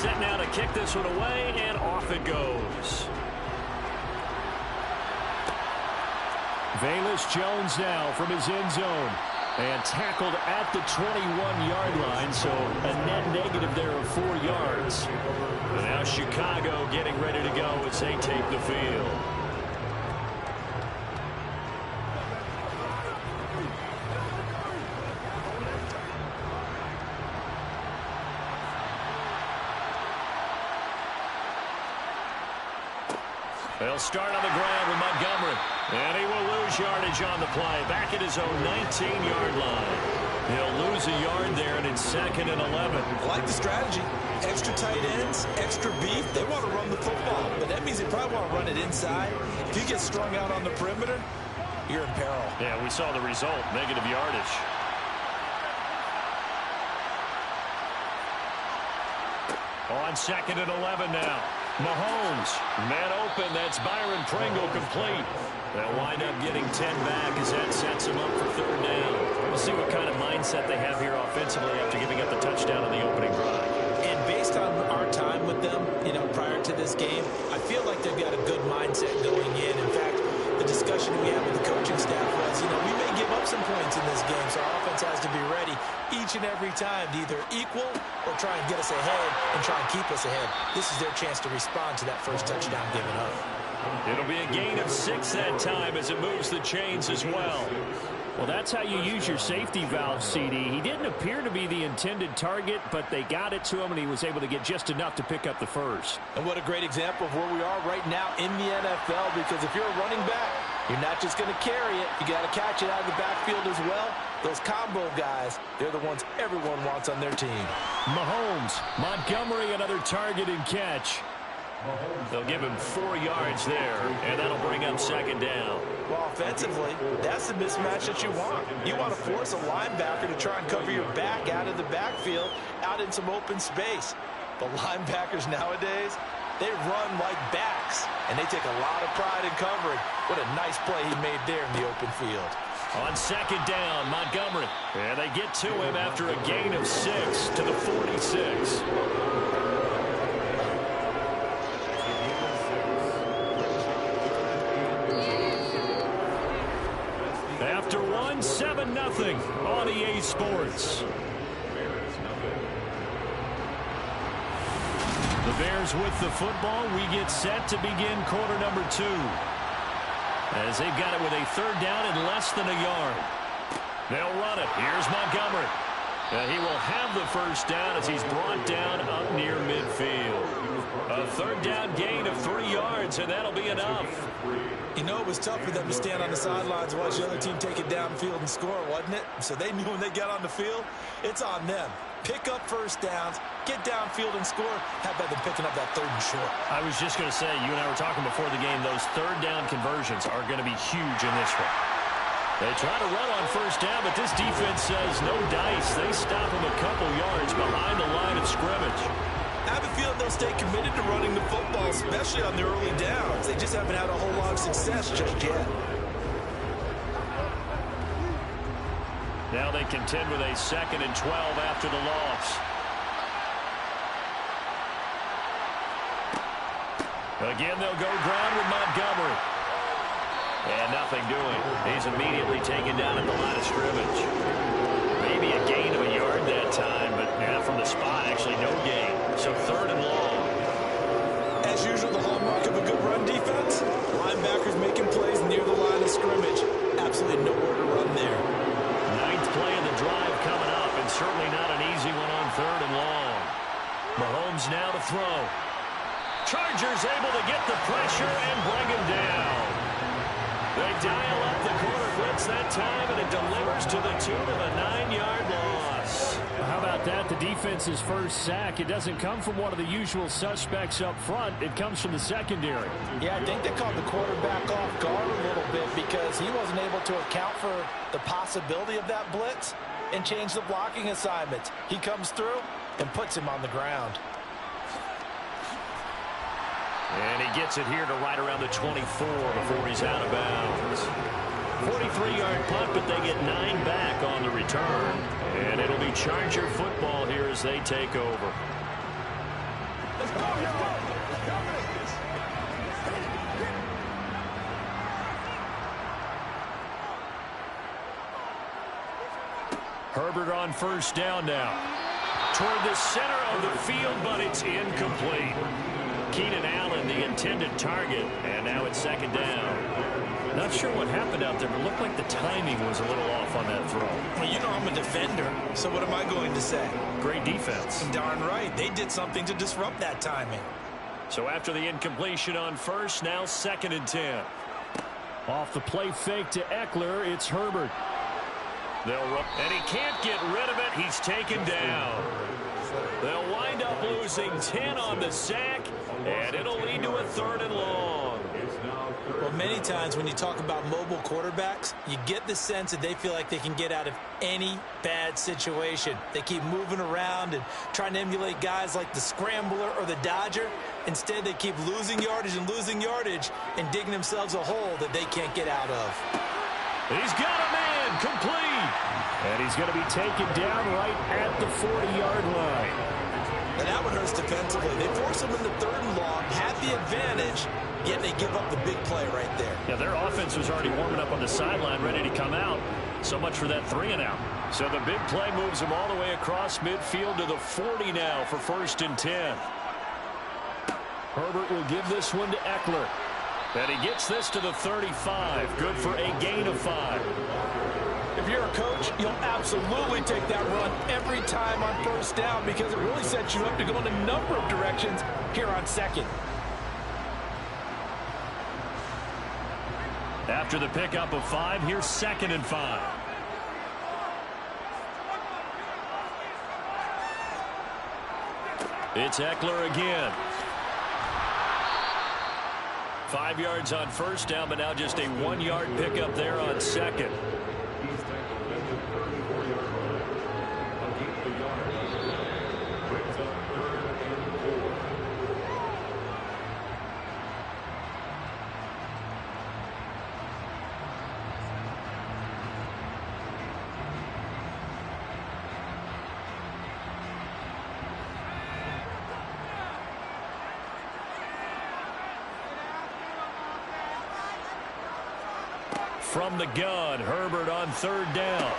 Set now to kick this one away, and off it goes. Velus Jones now from his end zone. And tackled at the 21-yard line, so a net negative there of 4 yards. And now Chicago getting ready to go as they take the field. They'll start on the ground with Montgomery. And he will lose yardage on the play. Back at his own 19-yard line. He'll lose a yard there, and it's 2nd and 11. I like the strategy. Extra tight ends, extra beef. They want to run the football, but that means they probably want to run it inside. If you get strung out on the perimeter, you're in peril. Yeah, we saw the result, negative yardage. On 2nd and 11 now. Mahomes, man open, that's Byron Pringle complete. They'll wind up getting 10 back as that sets them up for third down. We'll see what kind of mindset they have here offensively after giving up the touchdown on the opening drive. And based on our time with them, prior to this game, I feel like they've got a good mindset going in. In fact, the discussion we had with the coaching staff was, we may give up some points in this game, so our offense has to be ready each and every time to either equal or try and get us ahead and try and keep us ahead. This is their chance to respond to that first touchdown given up. It'll be a gain of 6 that time as it moves the chains as well. Well, that's how you use your safety valve, CD. He didn't appear to be the intended target, but they got it to him, and he was able to get just enough to pick up the first. And what a great example of where we are right now in the NFL, because if you're a running back, you're not just going to carry it. You got to catch it out of the backfield as well. Those combo guys, they're the ones everyone wants on their team. Mahomes, Montgomery, another target and catch. They'll give him 4 yards there, and that'll bring up 2nd down. Well, offensively, that's the mismatch that you want. You want to force a linebacker to try and cover your back out of the backfield, out in some open space. The linebackers nowadays, they run like backs, and they take a lot of pride in covering. What a nice play he made there in the open field. On 2nd down, Montgomery. And they get to him after a gain of 6 to the 46. After 7-0 on EA Sports. The Bears with the football. We get set to begin quarter number 2. As they've got it with a third down and less than a yard. They'll run it. Here's Montgomery. He will have the first down as he's brought down up near midfield. A third down gain of 3 yards, and that'll be enough. It was tough for them to stand on the sidelines and watch the other team take it downfield and score, wasn't it? So they knew when they got on the field, it's on them. pick up first downs, get downfield and score. How about them picking up that 3rd and short? I was just going to say, you and I were talking before the game, those 3rd down conversions are going to be huge in this one. They try to run on first down, but this defense says no dice. They stop them a couple yards behind the line of scrimmage. I have a feeling they'll stay committed to running the football, especially on the early downs. They just haven't had a whole lot of success just yet. Now they contend with a 2nd and 12 after the loss. Again, they'll go ground with Montgomery. And nothing doing. He's immediately taken down at the line of scrimmage. Maybe a gain of a yard that time, but from the spot, actually no gain. So 3rd and long. As usual, the hallmark of a good run defense, linebackers making plays near the line of scrimmage. Absolutely nowhere to run there. 9th play of the drive coming up, and certainly not an easy one on 3rd and long. Mahomes now to throw. Chargers able to get the pressure and bring him down. They dial up the corner blitz that time, and it delivers to the tune of a 9-yard loss. How about that? The defense's first sack. It doesn't come from one of the usual suspects up front. It comes from the secondary. Yeah, I think they caught the quarterback off guard a little bit because he wasn't able to account for the possibility of that blitz and change the blocking assignments. He comes through and puts him on the ground. And he gets it here to right around the 24 before he's out of bounds. 43-yard punt, but they get 9 back on the return. And it'll be Charger football here as they take over. Let's go, let's go. Herbert on first down now. Toward the center of the field, but it's incomplete. Keenan Allen, the intended target, and now it's 2nd down. Not sure what happened out there, but it looked like the timing was a little off on that throw. Well, you know I'm a defender, so what am I going to say? Great defense. Darn right. They did something to disrupt that timing. So after the incompletion on first, now 2nd and 10. Off the play fake to Eckler, it's Herbert. And he can't get rid of it. He's taken down. They'll wind up losing 10 on the sack, and it'll lead to a 3rd and long. Well, many times when you talk about mobile quarterbacks, you get the sense that they feel like they can get out of any bad situation. They keep moving around and trying to emulate guys like the Scrambler or the Dodger. Instead, they keep losing yardage and digging themselves a hole that they can't get out of. He's got a man, complete. And he's going to be taken down right at the 40-yard line. And that one hurts defensively. They force him into 3rd and long, have the advantage, yet they give up the big play right there. Yeah, their offense was already warming up on the sideline, ready to come out. So much for that 3 and out. So the big play moves them all the way across midfield to the 40 now for 1st and 10. Herbert will give this one to Eckler. And he gets this to the 35. Good for a gain of 5. If you're a coach, you'll absolutely take that run every time on first down because it really sets you up to go in a number of directions here on 2nd. After the pickup of 5, here's 2nd and 5. It's Eckler again. 5 yards on first down, but now just a 1-yard pickup there on 2nd. From the gun, Herbert on 3rd down.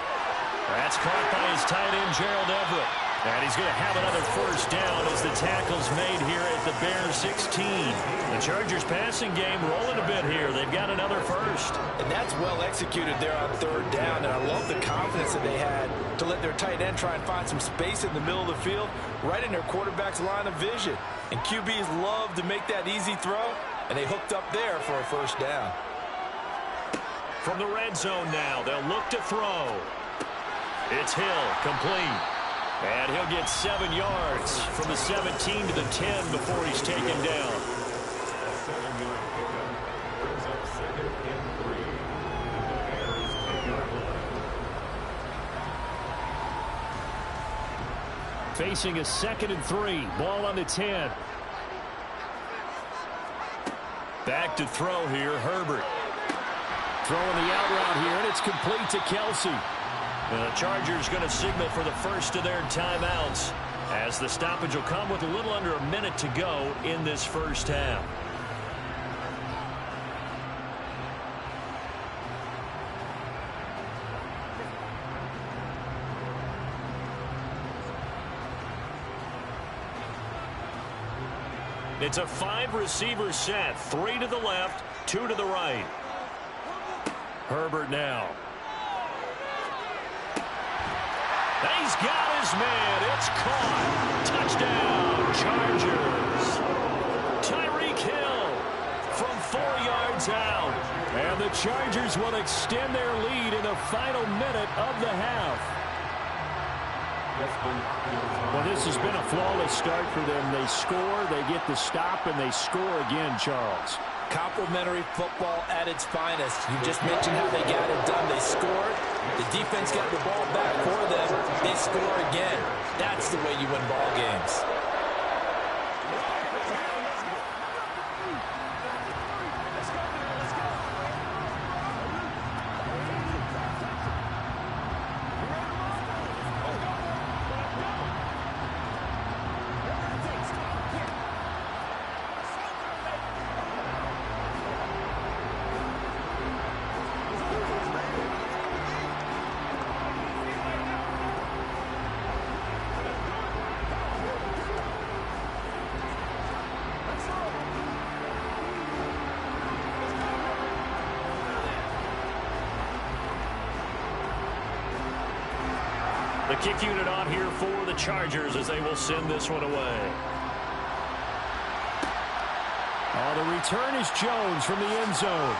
That's caught by his tight end, Gerald Everett. And he's going to have another first down as the tackle's made here at the Bears 16. The Chargers passing game rolling a bit here. They've got another first. And that's well executed there on 3rd down. And I love the confidence that they had to let their tight end try and find some space in the middle of the field, right in their quarterback's line of vision. And QBs love to make that easy throw, and they hooked up there for a first down. From the red zone now, they'll look to throw. It's Hill, complete. And he'll get 7 yards from the 17 to the 10 before he's taken down. Facing a 2nd and 3. Ball on the 10. Back to throw here, Herbert. Throwing the out route here, and it's complete to Kelsey. The Chargers going to signal for the first of their timeouts, as the stoppage will come with a little under a minute to go in this first half. It's a 5-receiver set. 3 to the left, 2 to the right. Herbert now. He's got his man. It's caught. Touchdown, Chargers. Tyreek Hill from 4 yards out. And the Chargers will extend their lead in the final minute of the half. Well, this has been a flawless start for them. They score, they get the stop, and they score again, Charles. Complimentary football at its finest. You just mentioned how they got it done. They scored. The defense got the ball back for them. They score again. That's the way you win ball games. The kick unit on here for the Chargers as they will send this one away. Oh, the return is Jones from the end zone.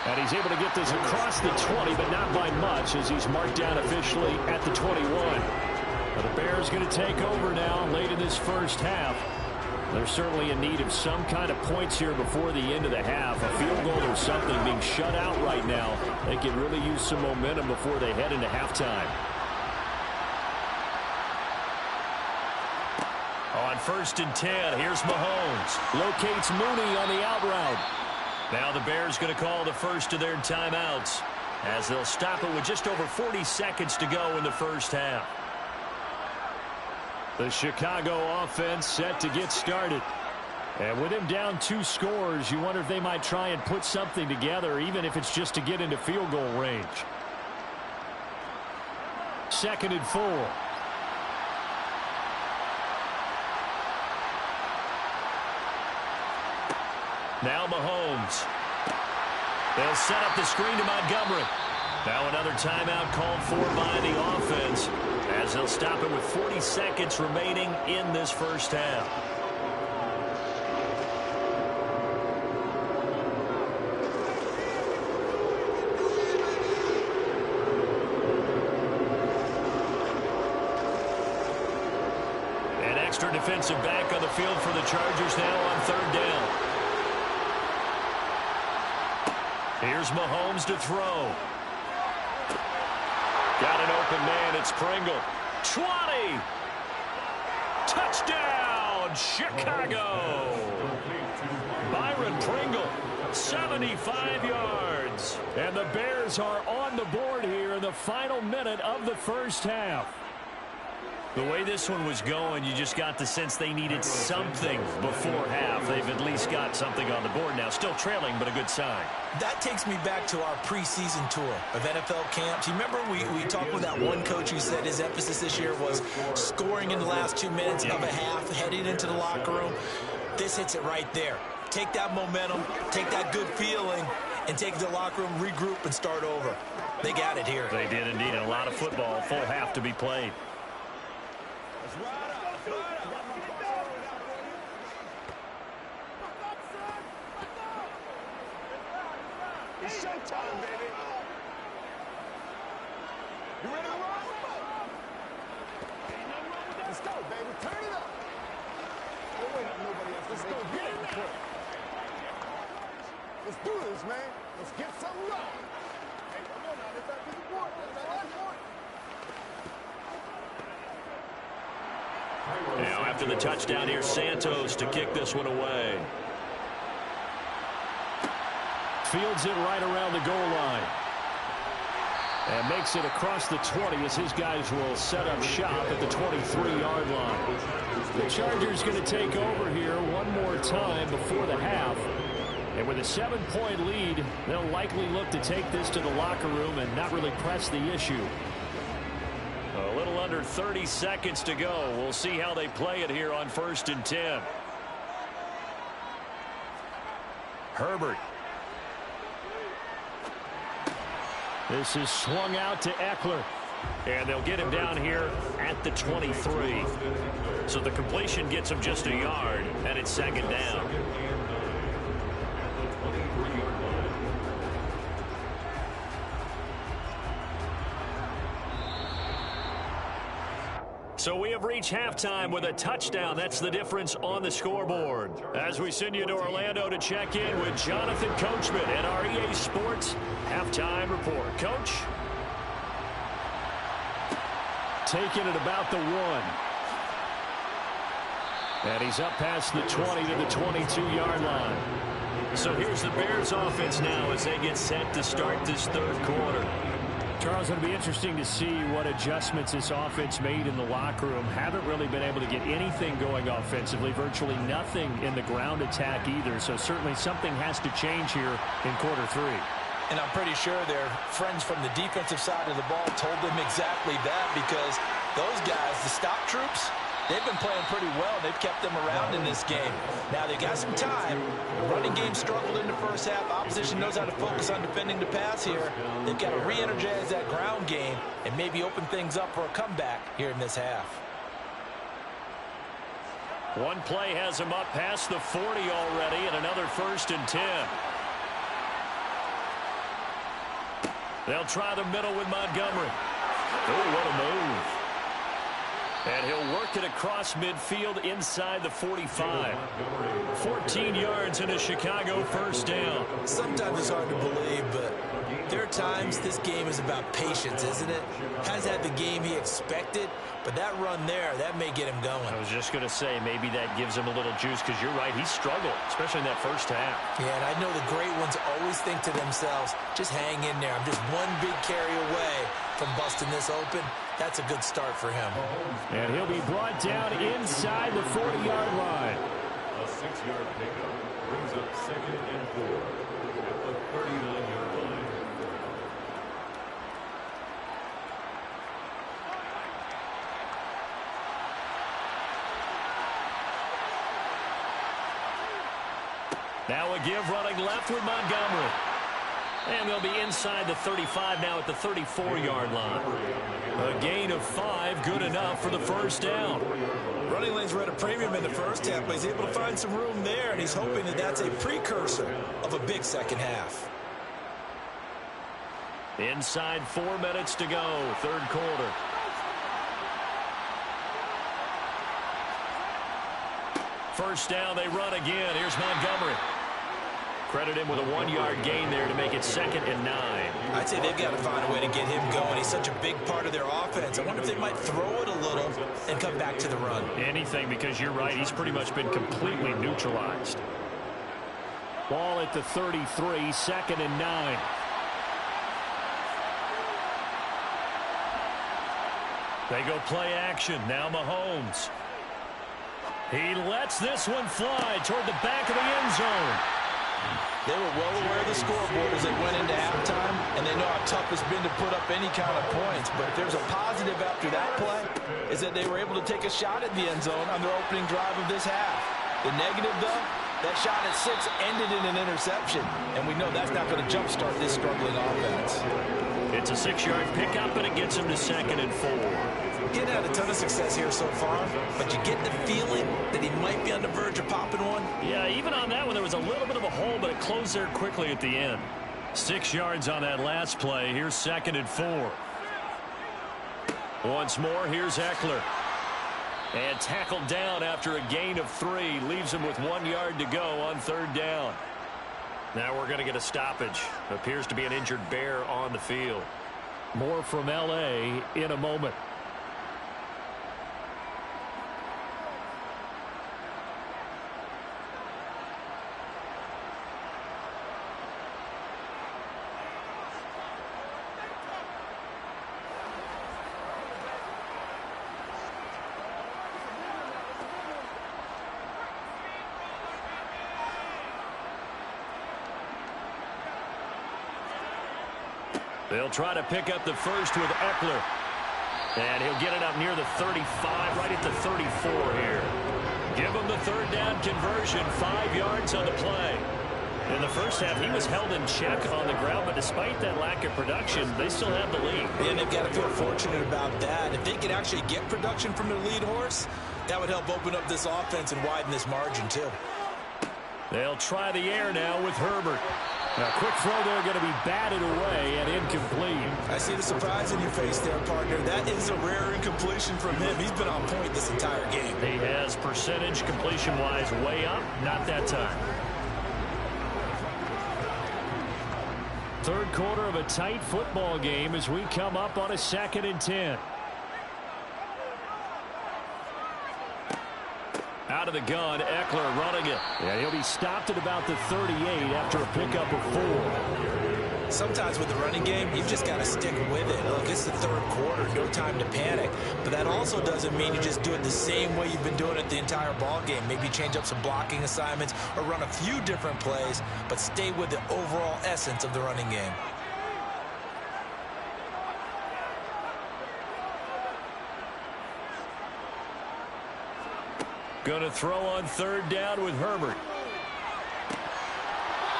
And he's able to get this across the 20, but not by much as he's marked down officially at the 21. Now the Bears going to take over now late in this first half. They're certainly in need of some kind of points here before the end of the half. A field goal or something being shut out right now. They can really use some momentum before they head into halftime. On 1st and 10, here's Mahomes. Locates Mooney on the out route. Now the Bears going to call the first of their timeouts as they'll stop it with just over 40 seconds to go in the first half. The Chicago offense set to get started. And with him down 2 scores, you wonder if they might try and put something together, even if it's just to get into field goal range. 2nd and 4. Now Mahomes. They'll set up the screen to Montgomery. Now another timeout called for by the offense as they'll stop it with 40 seconds remaining in this first half. An extra defensive back on the field for the Chargers now on 3rd down. Here's Mahomes to throw. Got an open man. It's Pringle. 20. Touchdown, Chicago. Byron Pringle, 75 yards. And the Bears are on the board here in the final minute of the first half. The way this one was going, you just got the sense they needed something before half. They've at least got something on the board now. Still trailing, but a good sign. That takes me back to our preseason tour of NFL camps. You remember we talked with that one coach who said his emphasis this year was scoring in the last 2 minutes of a half, heading into the locker room. This hits it right there. Take that momentum, take that good feeling, and take it to the locker room, regroup, and start over. They got it here. They did indeed. A lot of football, full half to be played. It's showtime, baby. You ready to run? Let's go get it. Let's do this, man. Let's get something going. Hey, come on now. Let's not disappoint. Now, after the touchdown, here's Santos to kick this one away. Fields it right around the goal line. And makes it across the 20 as his guys will set up shop at the 23-yard line. The Chargers going to take over here one more time before the half. And with a 7-point lead, they'll likely look to take this to the locker room and not really press the issue. A little under 30 seconds to go. We'll see how they play it here on 1st and 10. Herbert. This is swung out to Eckler. And they'll get him down here at the 23. So the completion gets him just a yard, and it's 2nd down. So we have reached halftime with a touchdown. That's the difference on the scoreboard. As we send you to Orlando to check in with Jonathan Coachman at our EA Sports Halftime Report. Coach? Taking it about the 1. And he's up past the 20 to the 22-yard line. So here's the Bears offense now as they get set to start this 3rd quarter. Charles, it'll be interesting to see what adjustments this offense made in the locker room. Haven't really been able to get anything going offensively, virtually nothing in the ground attack either. So certainly something has to change here in quarter 3. And I'm pretty sure their friends from the defensive side of the ball told them exactly that, because those guys, the stop troops, they've been playing pretty well. They've kept them around in this game. Now they've got some time. The running game struggled in the first half. Opposition knows how to focus on defending the pass here. They've got to re-energize that ground game and maybe open things up for a comeback here in this half. One play has him up past the 40 already, and another 1st and 10. They'll try the middle with Montgomery. Oh, what a move. And he'll work it across midfield inside the 45. 14 yards and a Chicago 1st down. Sometimes it's hard to believe, but there are times this game is about patience, isn't it? Has had the game he expected, but that run there, that may get him going. I was just going to say, maybe that gives him a little juice, because you're right, he struggled, especially in that first half. Yeah, and I know the great ones always think to themselves, just hang in there. I'm just one big carry away from busting this open. That's a good start for him. And he'll be brought down inside the 40-yard line. A 6-yard pickup brings up 2nd and 4 at the 39-yard line. Now a give running left with Montgomery. And they'll be inside the 35 now at the 34-yard line. A gain of 5, good enough for the 1st down. Running lanes were at a premium in the first half, but he's able to find some room there, and he's hoping that that's a precursor of a big second half. Inside 4 minutes to go, 3rd quarter. First down, they run again. Here's Montgomery. Credit him with a 1-yard gain there to make it 2nd and 9. I'd say they've got to find a way to get him going. He's such a big part of their offense. I wonder if they might throw it a little and come back to the run. Anything, because you're right. He's pretty much been completely neutralized. Ball at the 33, 2nd and 9. They go play action. Now Mahomes. He lets this one fly toward the back of the end zone. They were well aware of the scoreboard as they went into halftime, and they know how tough it's been to put up any kind of points. But if there's a positive after that play, is that they were able to take a shot at the end zone on their opening drive of this half. The negative, though, that shot at 6 ended in an interception, and we know that's not going to jumpstart this struggling offense. It's a 6-yard pickup, and it gets them to 2nd and 4. He's had a ton of success here so far, but you get the feeling that he might be on the verge of popping one. Yeah, even on that one, there was a little bit of a hole, but it closed there quickly at the end. 6 yards on that last play. Here's 2nd and 4. Once more, here's Eckler. And tackled down after a gain of 3. Leaves him with 1 yard to go on 3rd down. Now we're going to get a stoppage. Appears to be an injured Bear on the field. More from L.A. in a moment. They'll try to pick up the first with Eckler. And he'll get it up near the 35, right at the 34 here. Give him the 3rd down conversion, 5 yards on the play. In the first half, he was held in check on the ground, but despite that lack of production, they still have the lead. And they've got to feel fortunate about that. If they could actually get production from their lead horse, that would help open up this offense and widen this margin, too. They'll try the air now with Herbert. Now, quick throw there going to be batted away and incomplete. I see the surprise in your face there, partner. That is a rare incompletion from him. He's been on point this entire game. He has percentage completion-wise way up. Not that time. 3rd quarter of a tight football game as we come up on a 2nd and 10. Out of the gun, Eckler running it. And he'll be stopped at about the 38 after a pickup of 4. Sometimes with the running game, you've just got to stick with it. Look, it's the 3rd quarter, no time to panic. But that also doesn't mean you just do it the same way you've been doing it the entire ball game. Maybe change up some blocking assignments or run a few different plays, but stay with the overall essence of the running game. Going to throw on 3rd down with Herbert.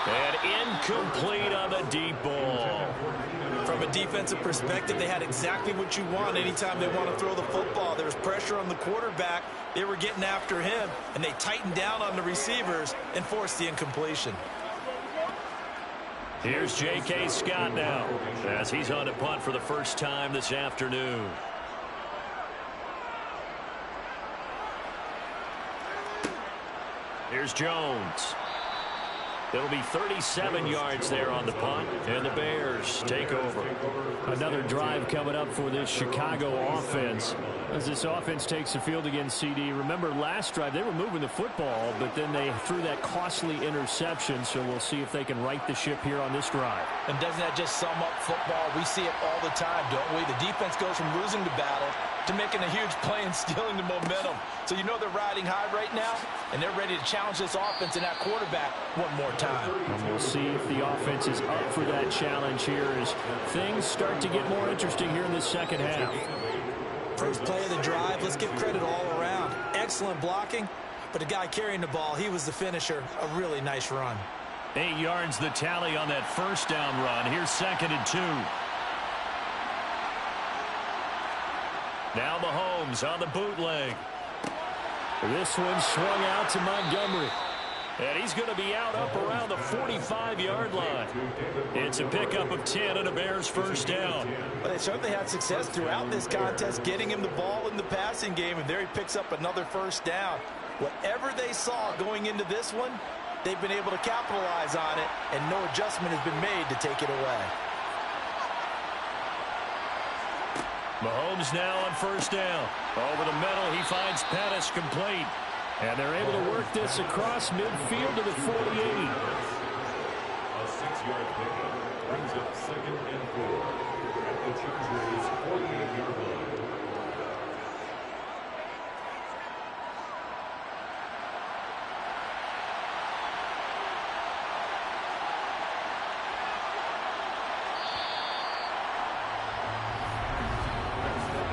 And incomplete on the deep ball. From a defensive perspective, they had exactly what you want anytime they want to throw the football. There was pressure on the quarterback. They were getting after him, and they tightened down on the receivers and forced the incompletion. Here's J.K. Scott now as he's on to punt for the first time this afternoon. Here's Jones. It'll be 37 yards there on the punt, and the Bears take over. Another drive coming up for this Chicago offense. As this offense takes the field against CD, remember last drive they were moving the football, but then they threw that costly interception, so we'll see if they can right the ship here on this drive. And doesn't that just sum up football? We see it all the time, don't we? The defense goes from losing the battle to making a huge play and stealing the momentum. So you know they're riding high right now, and they're ready to challenge this offense and that quarterback one more time. And we'll see if the offense is up for that challenge here as things start to get more interesting here in the second half. First play of the drive, let's give credit all around. Excellent blocking, but the guy carrying the ball, he was the finisher. A really nice run. 8 yards the tally on that first down run. Here's 2nd and 2. Now Mahomes on the bootleg. This one swung out to Montgomery. And he's going to be out up around the 45-yard line. It's a pickup of 10 and a Bears first down. But they certainly had success throughout this contest, getting him the ball in the passing game, and there he picks up another first down. Whatever they saw going into this one, they've been able to capitalize on it, and no adjustment has been made to take it away. Mahomes now on first down. Over the middle, he finds Pettis complete. And they're able to work this across midfield to the 48. A 6-yard pickup brings up 2nd and 4 at the Chargers' 48-yard line.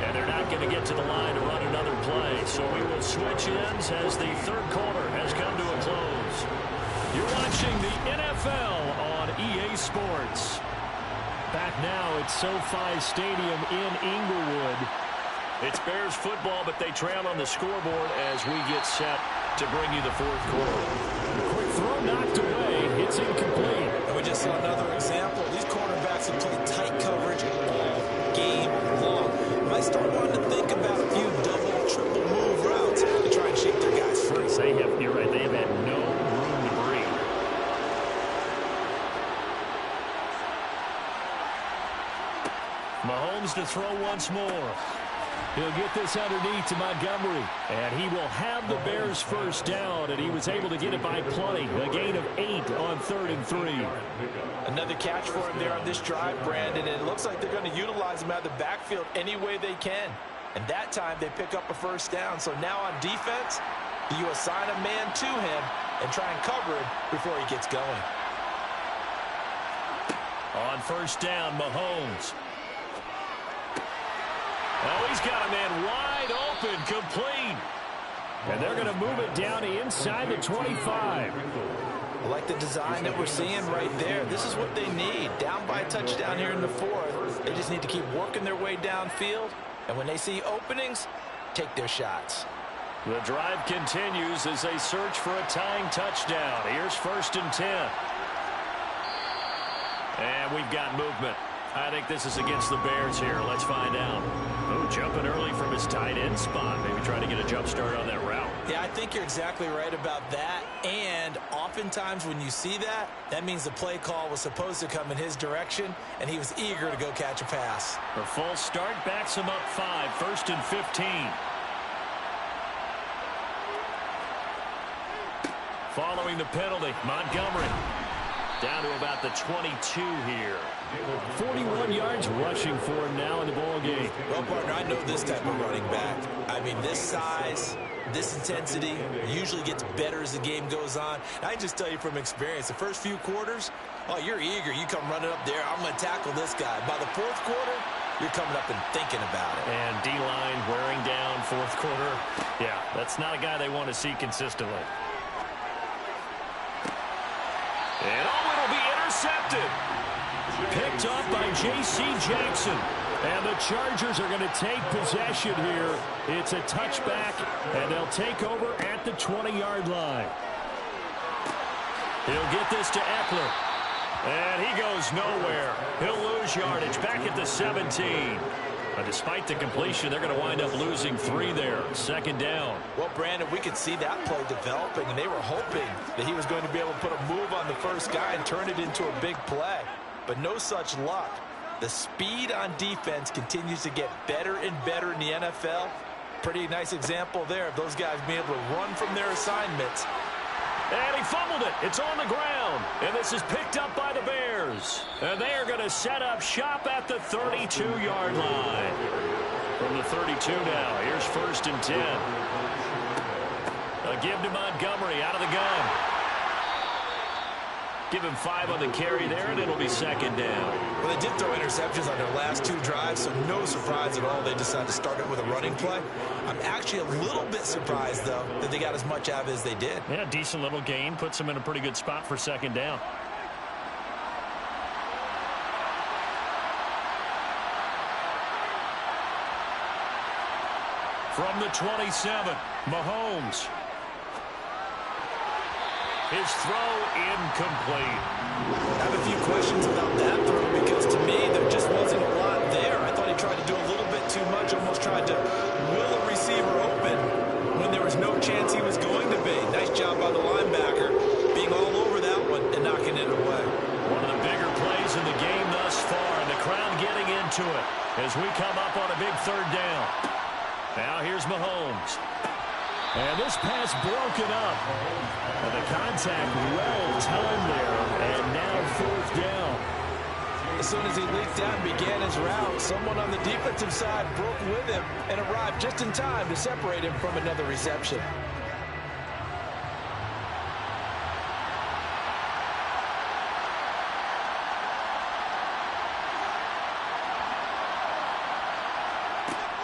And they're not going to get to the line to run another play. So we will switch ends as the 3rd quarter has come to a close. You're watching the NFL on EA Sports. Back now at SoFi Stadium in Inglewood. It's Bears football, but they trail on the scoreboard as we get set to bring you the 4th quarter. Quick throw knocked away. It's incomplete. And we just saw another example. These quarterbacks have played tight coverage all game long. You might start wanting to think about a few double, triple move you're right, they have had no room to breathe. Mahomes to throw once more. He'll get this underneath to Montgomery. And he will have the Bears first down, and he was able to get it by plenty. A gain of 8 on 3rd and 3. Another catch for him there on this drive, Brandon, and it looks like they're going to utilize him out of the backfield any way they can. And that time they pick up a first down. So now on defense, you assign a man to him and try and cover him before he gets going. On first down, Mahomes. Oh, he's got a man wide open, complete. And they're going to move it down inside the 25. I like the design that we're seeing right there. This is what they need. Down by a touchdown here in the 4th. They just need to keep working their way downfield. And when they see openings, take their shots. The drive continues as they search for a tying touchdown. Here's 1st and 10. And we've got movement. I think this is against the Bears here. Let's find out. Oh, jumping early from his tight end spot. Maybe trying to get a jump start on that route. Yeah, I think you're exactly right about that. And oftentimes when you see that, that means the play call was supposed to come in his direction, and he was eager to go catch a pass. The full start backs him up 5, 1st and 15. Following the penalty, Montgomery down to about the 22 here. 41 yards rushing for him now in the ball game. Well, partner, I know this type of running back. I mean, this size, this intensity usually gets better as the game goes on. And I can just tell you from experience, the first few quarters, oh, you're eager. You come running up there. I'm going to tackle this guy. By the 4th quarter, you're coming up and thinking about it. And D-line wearing down 4th quarter. Yeah, that's not a guy they want to see consistently. And it'll be intercepted. Picked up by J.C. Jackson. And the Chargers are going to take possession here. It's a touchback, and they'll take over at the 20-yard line. He'll get this to Eckler. And he goes nowhere. He'll lose yardage back at the 17. But despite the completion, they're going to wind up losing 3 there. 2nd down. Well, Brandon, we could see that play developing, and they were hoping that he was going to be able to put a move on the first guy and turn it into a big play. But no such luck. The speed on defense continues to get better and better in the NFL. Pretty nice example there of those guys being able to run from their assignments. And he fumbled it. It's on the ground. And this is picked up by the Bears. And they are going to set up shop at the 32-yard line. From the 32 now, here's 1st and 10. A give to Montgomery out of the gun. Give him 5 on the carry there, and it'll be 2nd down. Well, they did throw interceptions on their last 2 drives, so no surprise at all they decided to start it with a running play. I'm actually a little bit surprised, though, that they got as much out of it as they did. Yeah, decent little gain. Puts them in a pretty good spot for 2nd down. From the 27, Mahomes. His throw incomplete. I have a few questions about that throw because to me there just wasn't a lot there. I thought he tried to do a little bit too much, almost tried to will a receiver open when there was no chance he was going to be. Nice job by the linebacker being all over that one and knocking it away. One of the bigger plays in the game thus far, and the crowd getting into it as we come up on a big 3rd down. Now here's Mahomes. And this pass broken up. And the contact well timed there. And now 4th down. As soon as he leaked out and began his route, someone on the defensive side broke with him and arrived just in time to separate him from another reception.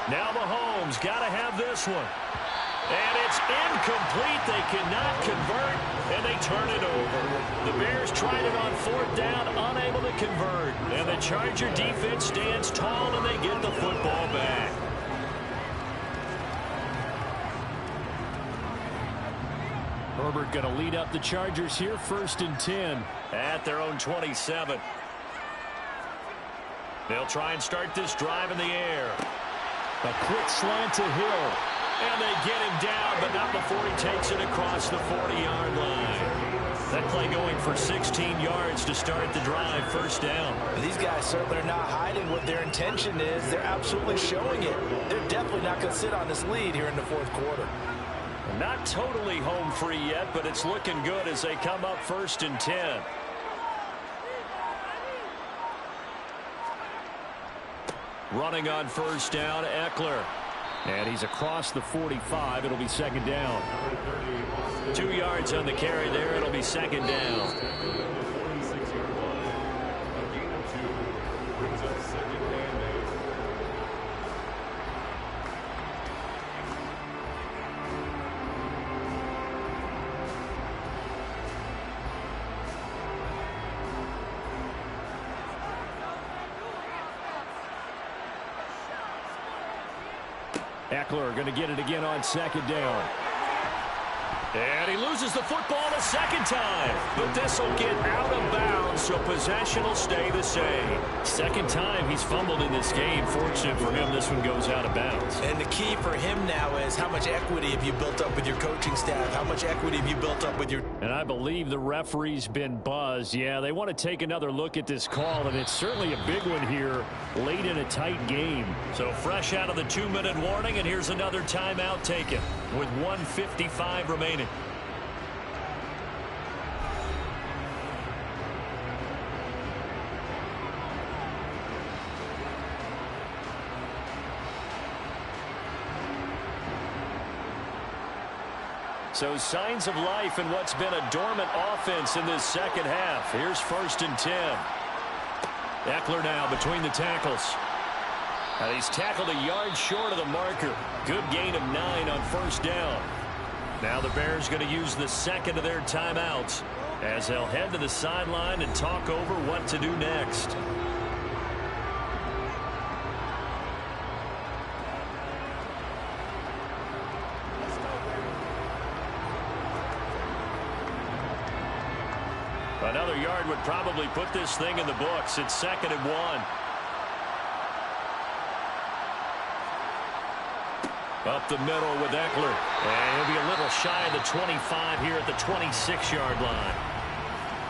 Now Mahomes got to have this one. And it's incomplete. They cannot convert, and they turn it over. The Bears tried it on 4th down, unable to convert. And the Charger defense stands tall, and they get the football back. Herbert going to lead up the Chargers here, 1st and 10 at their own 27. They'll try and start this drive in the air. A quick slant to Hill. And they get him down, but not before he takes it across the 40-yard line. That play going for 16 yards to start the drive, first down. These guys certainly are not hiding what their intention is. They're absolutely showing it. They're definitely not going to sit on this lead here in the fourth quarter. Not totally home free yet, but it's looking good as they come up 1st and 10. Running on first down, Eckler. And he's across the 45. It'll be second down. 2 yards on the carry there. It'll be second down. Eckler going to get it again on second down. And he loses the football a second time. But this will get out of bounds, so possession will stay the same. Second time he's fumbled in this game. Fortunate for him, this one goes out of bounds. And the key for him now is how much equity have you built up with your coaching staff? How much equity have you built up with your... And I believe the referee's been buzzed. Yeah, they want to take another look at this call, and it's certainly a big one here late in a tight game. So fresh out of the 2-minute warning, and here's another timeout taken with 1:55 remaining. So signs of life in what's been a dormant offense in this second half. Here's 1st and 10. Eckler now between the tackles. And he's tackled a yard short of the marker. Good gain of 9 on first down. Now the Bears going to use the second of their timeouts as they'll head to the sideline and talk over what to do next. Another yard would probably put this thing in the books. It's 2nd and 1. Up the middle with Eckler. And he'll be a little shy of the 25 here at the 26-yard line.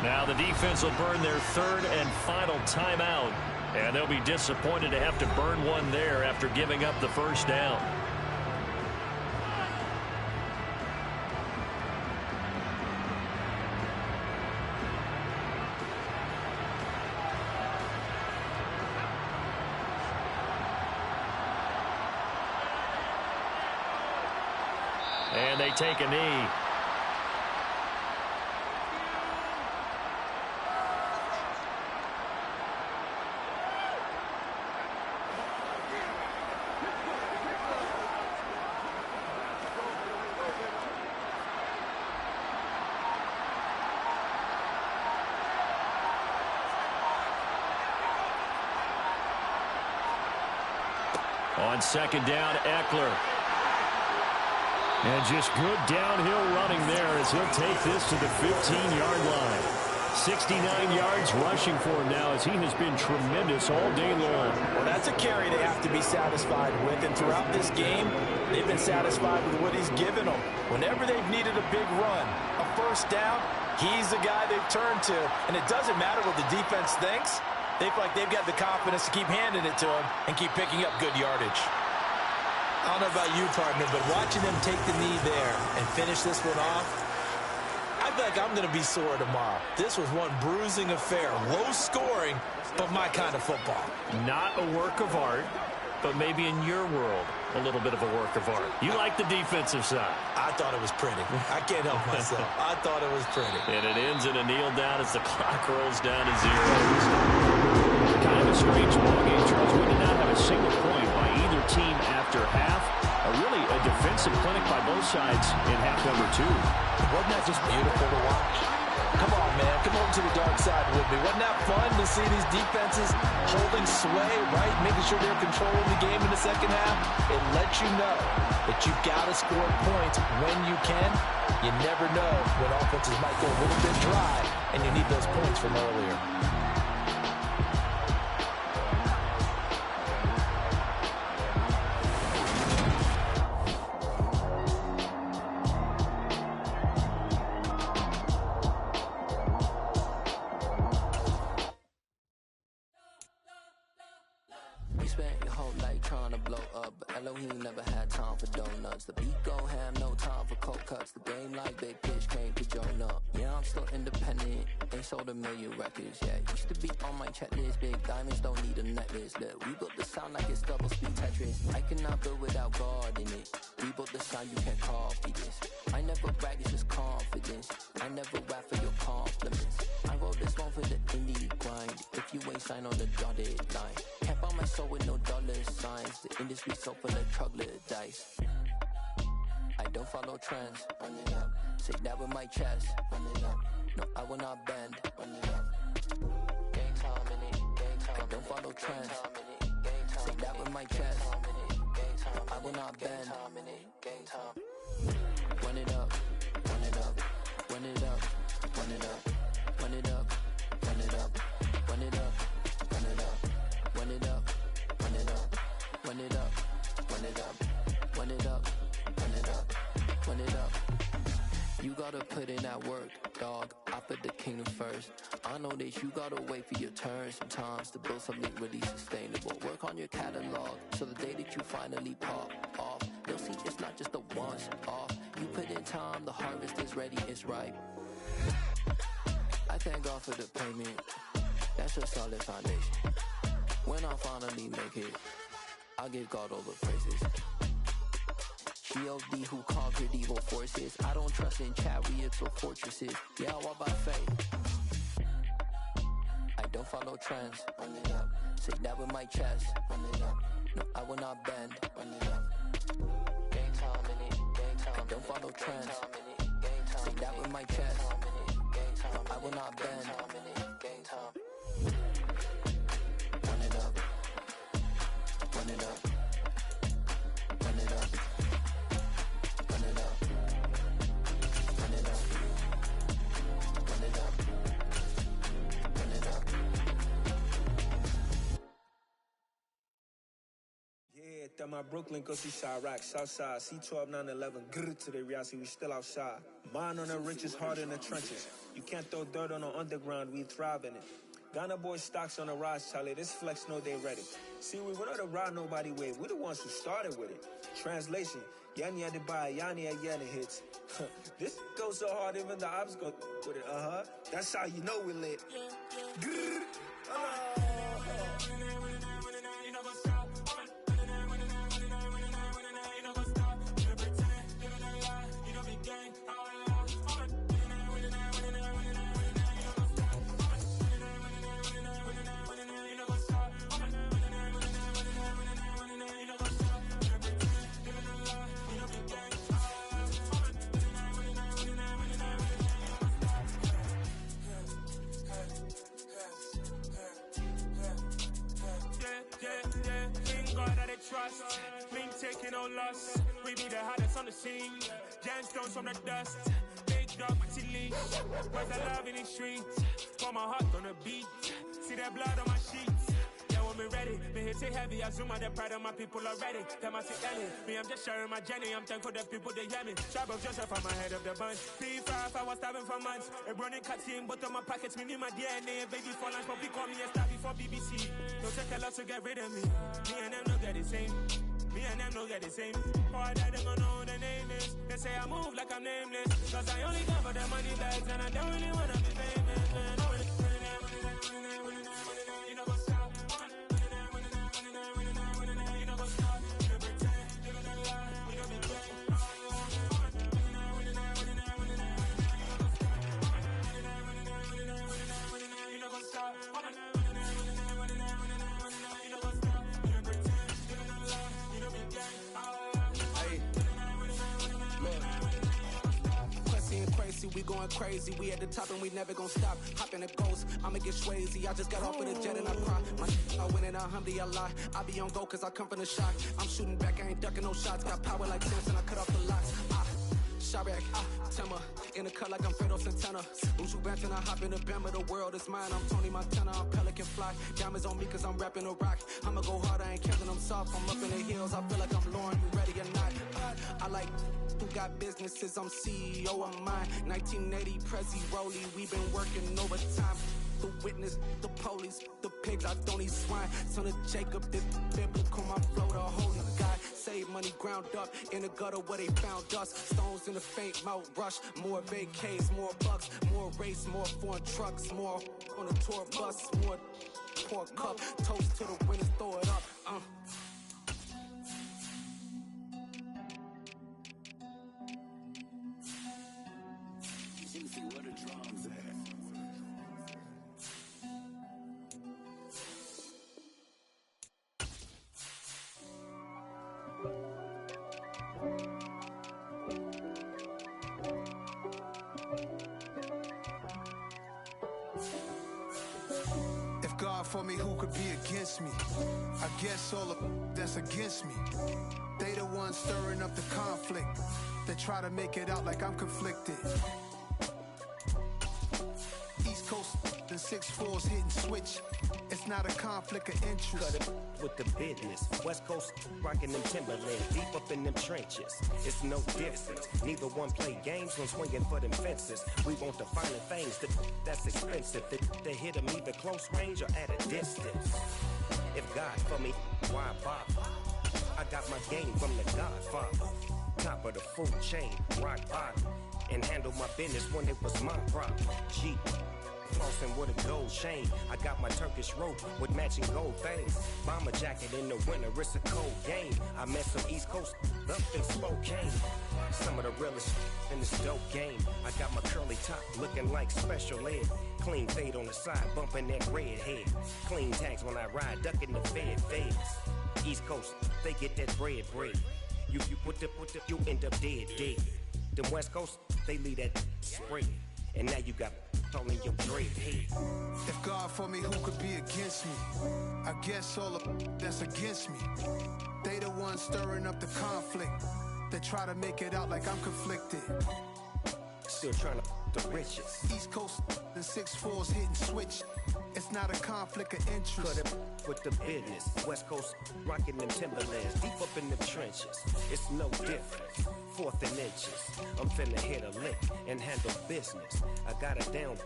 Now the defense will burn their 3rd and final timeout. And they'll be disappointed to have to burn one there after giving up the first down. And they take a knee. On second down, Eckler. And just good downhill running there as he'll take this to the 15-yard line. 69 yards rushing for him now as he has been tremendous all day long. Well, that's a carry they have to be satisfied with. And throughout this game, they've been satisfied with what he's given them. Whenever they've needed a big run, a first down, he's the guy they've turned to. And it doesn't matter what the defense thinks. They feel like they've got the confidence to keep handing it to him and keep picking up good yardage. I don't know about you, partner, but watching them take the knee there and finish this one off, I feel like I'm going to be sore tomorrow. This was one bruising affair. Low scoring, but my kind of football. Not a work of art, but maybe in your world, a little bit of a work of art. You like the defensive side. I thought it was pretty. I can't help myself. I thought it was pretty. And it ends in a kneel down as the clock rolls down to 0. Kind of a strange ball game, Charles. We did not have a single point by either team after half. Really a defensive clinic by both sides in half number 2. Wasn't that just beautiful to watch? Come on, man. Come over to the dark side with me. Wasn't that fun to see these defenses holding sway, right? Making sure they're controlling the game in the second half. It lets you know that you've got to score points when you can. You never know when offenses might go a little bit dry, and you need those points from earlier. spent your whole life trying to blow up, but Elohim never had time for donuts. The beat go ham, no time for cold cuts. The game like Big Pitch came to join up. Yeah, I'm still independent, ain't sold 1 million records yet. Used to be on my checklist, big diamonds don't need a necklace. Look, we built the sound like it's double speed Tetris. I cannot build without God in it. We built the sound, you can't copy this. I never brag, it's just confidence. I never rap for your compliments. I wrote this one for the indie grind. If you ain't signed on the dotted line, can't buy my soul with no dollar signs. The industry so full of troglodytes. I don't follow trends. Run it up. Say that with my chest. Run it up. No, I will not bend. Run it up. Gang time in it. Gang time. I don't follow trends. Say that with my chest. I will not bend. Gang time. Run it up. Run it up. Run it up. Run it up. Run it up. Run it up. Run it up. Run it up. Run it up. Run it up. Run it up. Run it up. Run it up. Run it up. Run it up. You gotta put in that work, dog. I put the kingdom first. I know that you gotta wait for your turn sometimes to build something really sustainable. Work on your catalog so the day that you finally pop off, you'll see it's not just a once off. You put in time, the harvest is ready, it's ripe. I thank God for the payment. That's a solid foundation. When I finally make it, I'll give God all the praises. G.O.D. who conquered evil forces. I don't trust in chariots or fortresses. Yeah, I walk by faith. I don't follow trends. Run it up. Say that with my chest. Run it up. No, I will not bend. Run it up. Gang time in it. Gang time. I don't follow trends. Say that with my chest. I will not bend. Gang time. Run it up. Run it up. Run it up. Run it up. Run it up. Run it up. Run it up. Yeah, that my Brooklyn, go see Chirac, Southside, C12, 911, grrr to the reality, we still outside. Mine on the riches, hard in the trenches. You can't throw dirt on the underground, we thrive in it. Ghana boys stocks on the rise, Charlie, this flex know they ready. See, we not a ride nobody wave, we the ones who started with it. Translation, Yanni had to buy, Yanni had Yanni hits. This goes so hard, even the ops go with it, That's how you know we lit. Grrr. Trust, been taking no loss. We be the hottest on the scene. Gemstones from the dust. Big dog with your leash. Where's the love in the streets? Pour my heart on the beat. See that blood on my sheets. Yeah, when we ready, me hit it heavy. I zoom out the pride of my people already. Them I see Ellie. Me, I'm just sharing my journey. I'm thankful that people they hear me. Sharp of Joseph on my head of the bunch. P5, I was starving for months. A running cut in both of my pockets. Me need my DNA. Baby for lunch, but we call me a star before BBC. Don't take a lot to get rid of me. Me and them don't get the same. Me and them don't get the same. Boy, that they gonna know the name is. They say I move like I'm nameless. Cause I only cover the money bags and I don't really wanna be famous, man. You know what's up? You know what's up? You know pretend, you know the lie, you know be great. You know what's up? We going crazy, we at the top and we never gonna stop. Hop in the ghost, I'ma get swayzy. I just got off with a jet and I cry. I win and alhamdulillah. I be on go cause I come from the shot. I'm shooting back, I ain't ducking no shots. Got power like Samson, I cut off the locks. Chirac, Tema, in the cut like I'm Fredo Santana. Uju Banton, I hop in the Bama, the world is mine. I'm Tony Montana, I'm Pelican Fly. Diamonds on me cause I'm rapping a rock. I'ma go hard, I ain't killing them soft. I'm up in the hills, I feel like I'm Lauren, you ready or not? I like who got businesses, I'm CEO of mine. 1980 Prezi Rollie, we been working overtime. the witness, the police, the pigs, I don't eat swine. Son of Jacob, this biblical, my flow, the holy guy. Save money ground up in the gutter where they found us. Stones in the faint mouth rush. More vacays, more bucks, more race, more foreign trucks, more on a tour bus, more pour cup. Toast to the winners, throw it up. Where the drums at? If God for me, who could be against me? I guess all of that's against me. They the ones stirring up the conflict. They try to make it out like I'm conflicted. East Coast, the 6'4's hitting switch. It's not a conflict of interest. Cut it with the business. West Coast rocking them Timberlands, deep up in them trenches. It's no difference. Neither one play games when swinging for them fences. We want the finer things that's expensive. They hit them either close range or at a distance. If God for me, why bother? I got my game from the Godfather. Top of the food chain, rock bottom. And handle my business when it was my problem. G. Flossing with a gold chain. I got my Turkish rope with matching gold things. Bomber jacket in the winter, it's a cold game. I met some East Coast up in Spokane. Some of the realest in this dope game. I got my curly top looking like special ed. Clean fade on the side, bumping that red head. Clean tags when I ride, ducking the feds. East Coast, they get that bread. You you end up dead. Them West Coast, they leave that spread. And now you got all in your dread head. If God for me, who could be against me? I guess all of that's against me. They the ones stirring up the conflict. They try to make it out like I'm conflicted. Still trying to the riches. East Coast, the 6'4's hitting switch. It's not a conflict of interest. Cut it with the business. West Coast rocking them Timberlands, deep up in them trenches. It's no different. 4th and inches. I'm finna hit a lick and handle business. I got her down,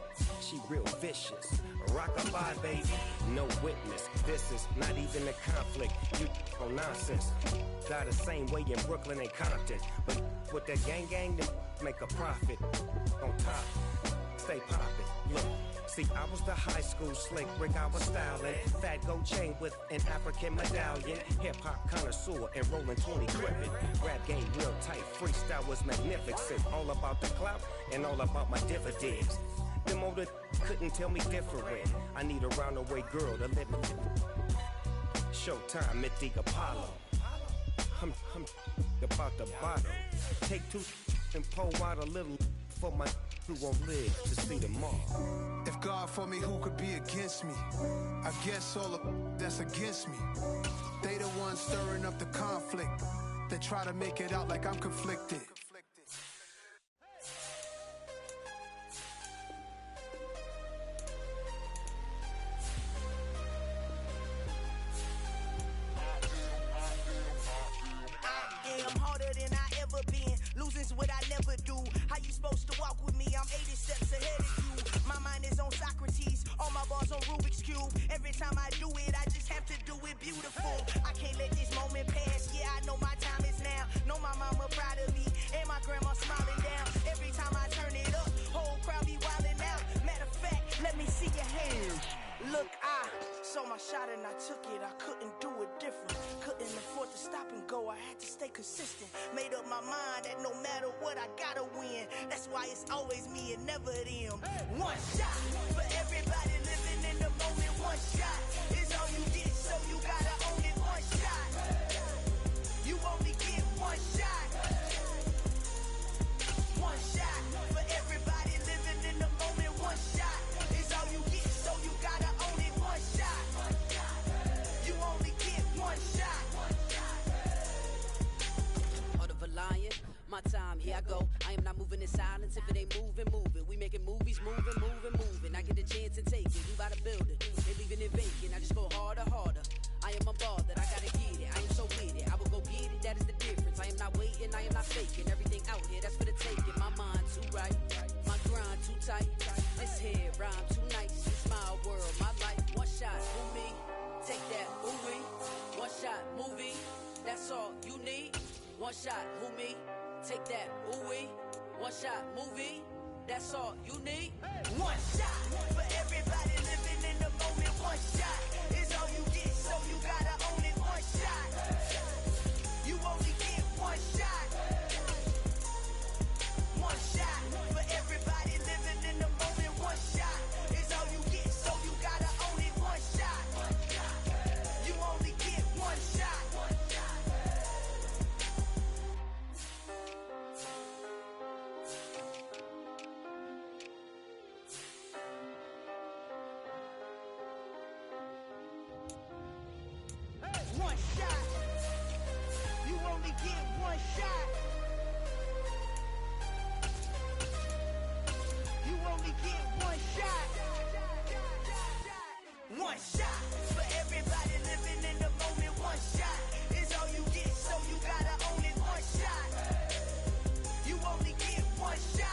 she real vicious. Rockabye, baby, no witness. This is not even a conflict. You on nonsense. Got the same way in Brooklyn and Compton, but with that gang, then make a profit. On top, stay poppin'. Look. See, I was the high school slick Rick, I was styling. Fat gold chain with an African medallion. Hip-hop connoisseur and rolling 20 cribbin'. Rap game real tight, freestyle was magnificent. All about the clout and all about my dividends. Them older couldn't tell me different. I need a roundaway girl to live with. Showtime at the Apollo. I'm about the bottom. Take 2 and pour out a little for my who won't live to see tomorrow. If God for me, who could be against me? I guess all of that's against me. They the ones stirring up the conflict. They try to make it out like I'm conflicted. I'm harder than I ever been. Losing's what I never do. How you supposed to walk with me? I'm 80 steps ahead of you. My mind is on Socrates. All my bars on Rubik's Cube. Every time I do it, I just have to do it beautiful. I can't let this moment pass. Yeah, I know my time is now. Know my mama proud of me. And my grandma smiling down. Every time I turn it up, whole crowd be wildin' out. Matter of fact, let me see your hands. Look, I saw my shot and I took it. I couldn't do it different. Couldn't afford to stop and go. I had to stay consistent. Made up my mind that no matter what, I gotta win. That's why it's always me and never them. One shot for everybody living in the moment. One shot is all you get, so you gotta own it. One shot. You only get one shot. One shot for everybody living in the moment. One shot is all you get, so you gotta own it. One shot. You only get one shot. Heart of a lion, my time, here I go. I am not moving in silence. If it ain't moving, moving. We making movies, moving. I get a chance and take it. We bout to build it. They leaving it vacant. I just go harder. I am a ball that I gotta get it. I am so with it. I will go get it. That is the difference. I am not waiting. I am not faking. Everything out here, that's for the taking. My mind too right. My grind too tight. This head rhyme too nice. This smile One shot, who me? Take that, ooh-wee. One shot, movie. That's all you need. One shot for everybody living in the moment. One shot is all you get, so you gotta own it. One shot. You only get one shot. One shot for everybody living in the moment. One shot is all you get, so you gotta own it. One shot. You only get one shot. One shot. You only get one shot. You only get one shot. One shot for everybody living in the moment. One shot is all you get, so you gotta own it. One shot. You only get one shot.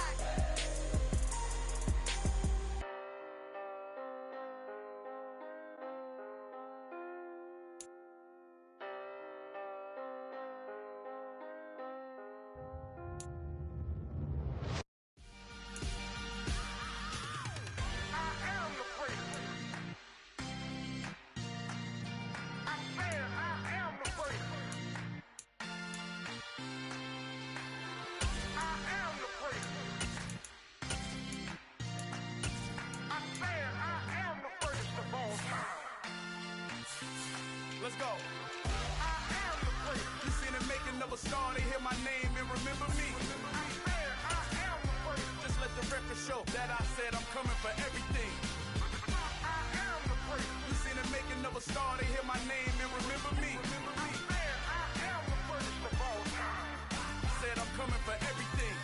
Let's go. You seen the making of a star, they hear my name and remember me. Just let the record show that I said I'm coming for everything. You seen the making of a star, they hear my name and remember me. Said I'm coming for everything.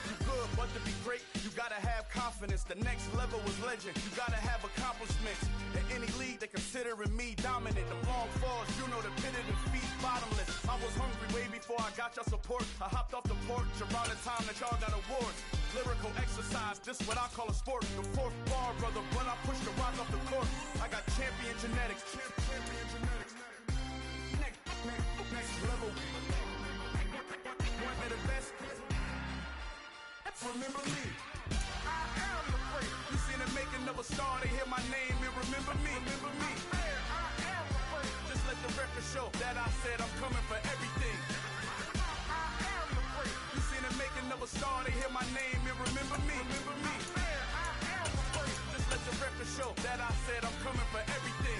You good, but to be great, you gotta have confidence. The next level was legend. You gotta have accomplishments. In any league, they considering me dominant. The long falls, you know the pit of defeat, bottomless. I was hungry way before I got your support. I hopped off the porch around the time that y'all got awards. Lyrical exercise, this what I call a sport. The fourth bar, brother, when I push the rock off the court. I got champion genetics. Next level. One of the best. Remember me. I am the great. You seen the making of a star, they hear my name and remember me. Remember me. I am the great. Just let the record show that I said I'm coming for everything. I am the great. You seen the making of a star, they hear my name and remember me. Remember me. I am the great. Just let the record show that I said I'm coming for everything.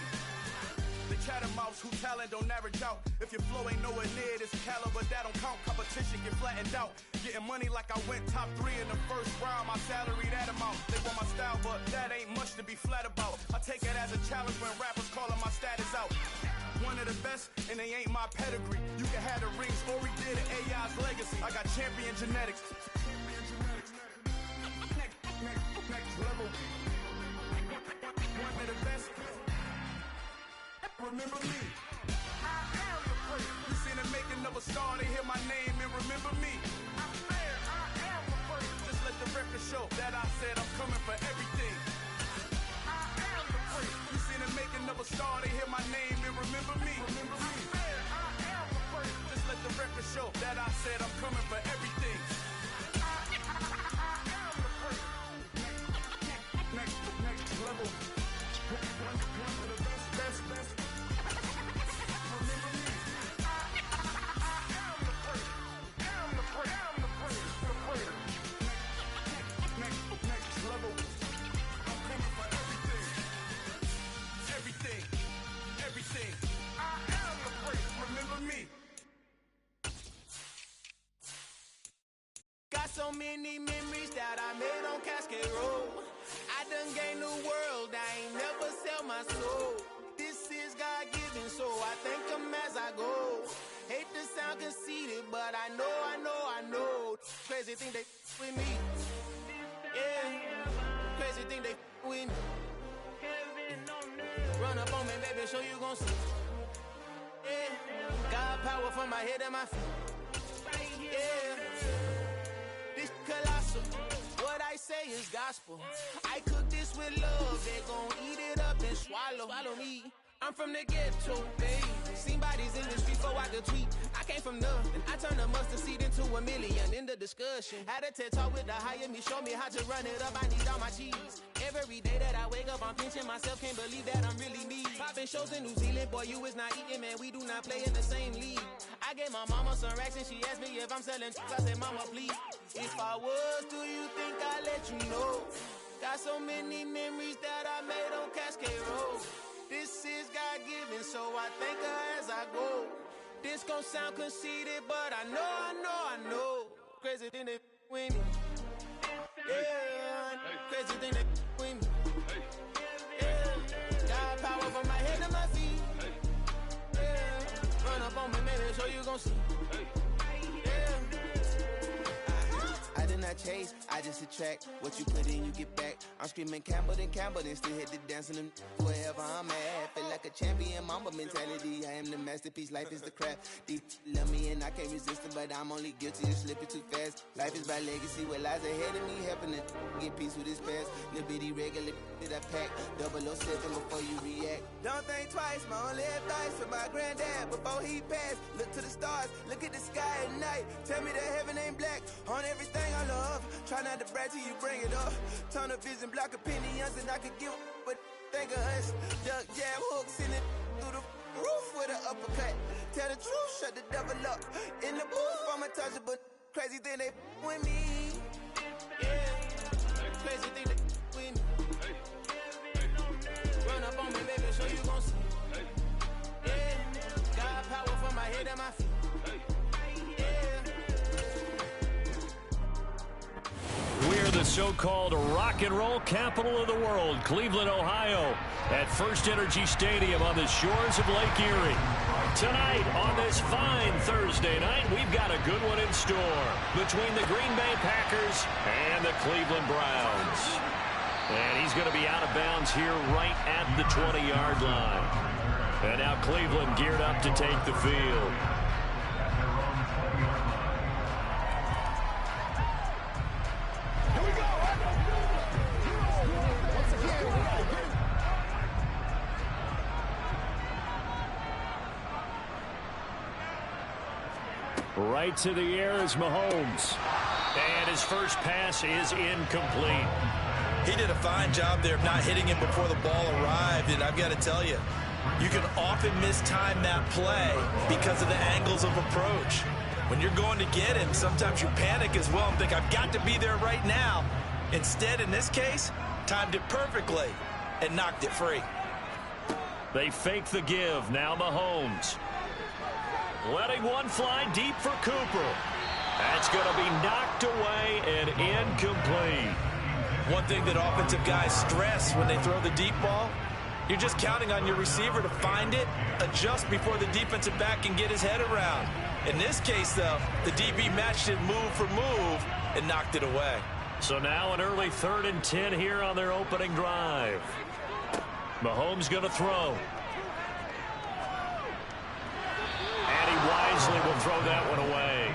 The catamounts who talent don't average out. If your flow ain't nowhere near this caliber, that don't count. Competition get flattened out. Getting money like I went top 3 in the first round. My salary that amount. They want my style, but that ain't much to be flat about. I take it as a challenge when rappers calling my status out. One of the best, and they ain't my pedigree. You can have the rings, or we did it, AI's legacy. I got champion genetics. Next level. One of the best. Remember me. I am the great. You seen the making of a star, they hear my name and remember me. I am the great. Just let the record show that I said I'm coming for everything. I am the great. You seen the making of a star, they hear my name and remember me. Remember me. I am the great. Just let the record show that I said I'm coming for everything. I am the great. Next level. One of the best. Everything. I am the great. Remember me. Got so many memories that I made on Cascade Road. I done gained the world. I ain't never sell my soul. This is God-given, so I thank him as I go. Hate to sound conceited, but I know. Crazy thing they with me. Yeah. Crazy thing they with me. Run up on me, baby, show you gon' see. Yeah. God power from my head and my feet. Yeah. This colossal. What I say is gospel. I cook this with love. They gon' eat it up and swallow me. I'm from the ghetto, baby. Seen bodies in the street before I could tweet. I came from nothing. I turned a mustard seed into $1 million. In the discussion, had a TED talk with the higher me. Show me how to run it up. I need all my cheese. Every day that I wake up, I'm pinching myself. Can't believe that I'm really me. Popping shows in New Zealand, boy, you is not eating, man. We do not play in the same league. I gave my mama some racks and she asked me if I'm selling. I said, mama, please. If I was, do you think I'd let you know? Got so many memories that I made on Cascade Road. This is God-given, so I thank her as I go. This gon' sound conceited, but I know. Crazy thing that with me. Yeah, crazy thing that with me. Yeah, got power from my head to my feet. Yeah, run up on me, maybe, so you gon' see. I did not chase, I just attract. What you put in, you get back. I'm screaming Campbell, then still hit the dancing and wherever I'm at. Feel like a champion, mamba mentality. I am the masterpiece, life is the craft. Deep love me and I can't resist it, but I'm only guilty of slipping too fast. Life is by legacy, what lies ahead of me, helping to get peace with this past. Little bitty regular that I pack, 007 before you react. Don't think twice, my only advice for my granddad before he passed. Look to the stars, look at the sky at night. Tell me that heaven ain't black on everything I love. Try not to brag till you bring it up. Tunnel vision, block opinions, and I could give but think of us. Duck jab hooks in it through the roof with an uppercut. Tell the truth, shut the devil up. In the booth, I'm untouchable. Crazy thing they with me. Yeah, crazy thing they with me. Run up on me, baby, so you gon' see. Yeah, got power from my head and my feet. We're the so-called rock and roll capital of the world, Cleveland, Ohio, at First Energy Stadium on the shores of Lake Erie. Tonight, on this fine Thursday night, we've got a good one in store between the Green Bay Packers and the Cleveland Browns. And he's going to be out of bounds here right at the 20-yard line. And now Cleveland geared up to take the field. Right to the air is Mahomes. And his first pass is incomplete. He did a fine job there of not hitting him before the ball arrived, and I've got to tell you, you can often mistime that play because of the angles of approach. When you're going to get him, sometimes you panic as well and think, I've got to be there right now. Instead, in this case, timed it perfectly and knocked it free. They fake the give. Now Mahomes. Letting one fly deep for Cooper. That's going to be knocked away and incomplete. One thing that offensive guys stress when they throw the deep ball, you're just counting on your receiver to find it, adjust before the defensive back can get his head around. In this case, though, the DB matched it move for move and knocked it away. So now an early 3rd and 10 here on their opening drive. Mahomes going to throw. And he wisely will throw that one away.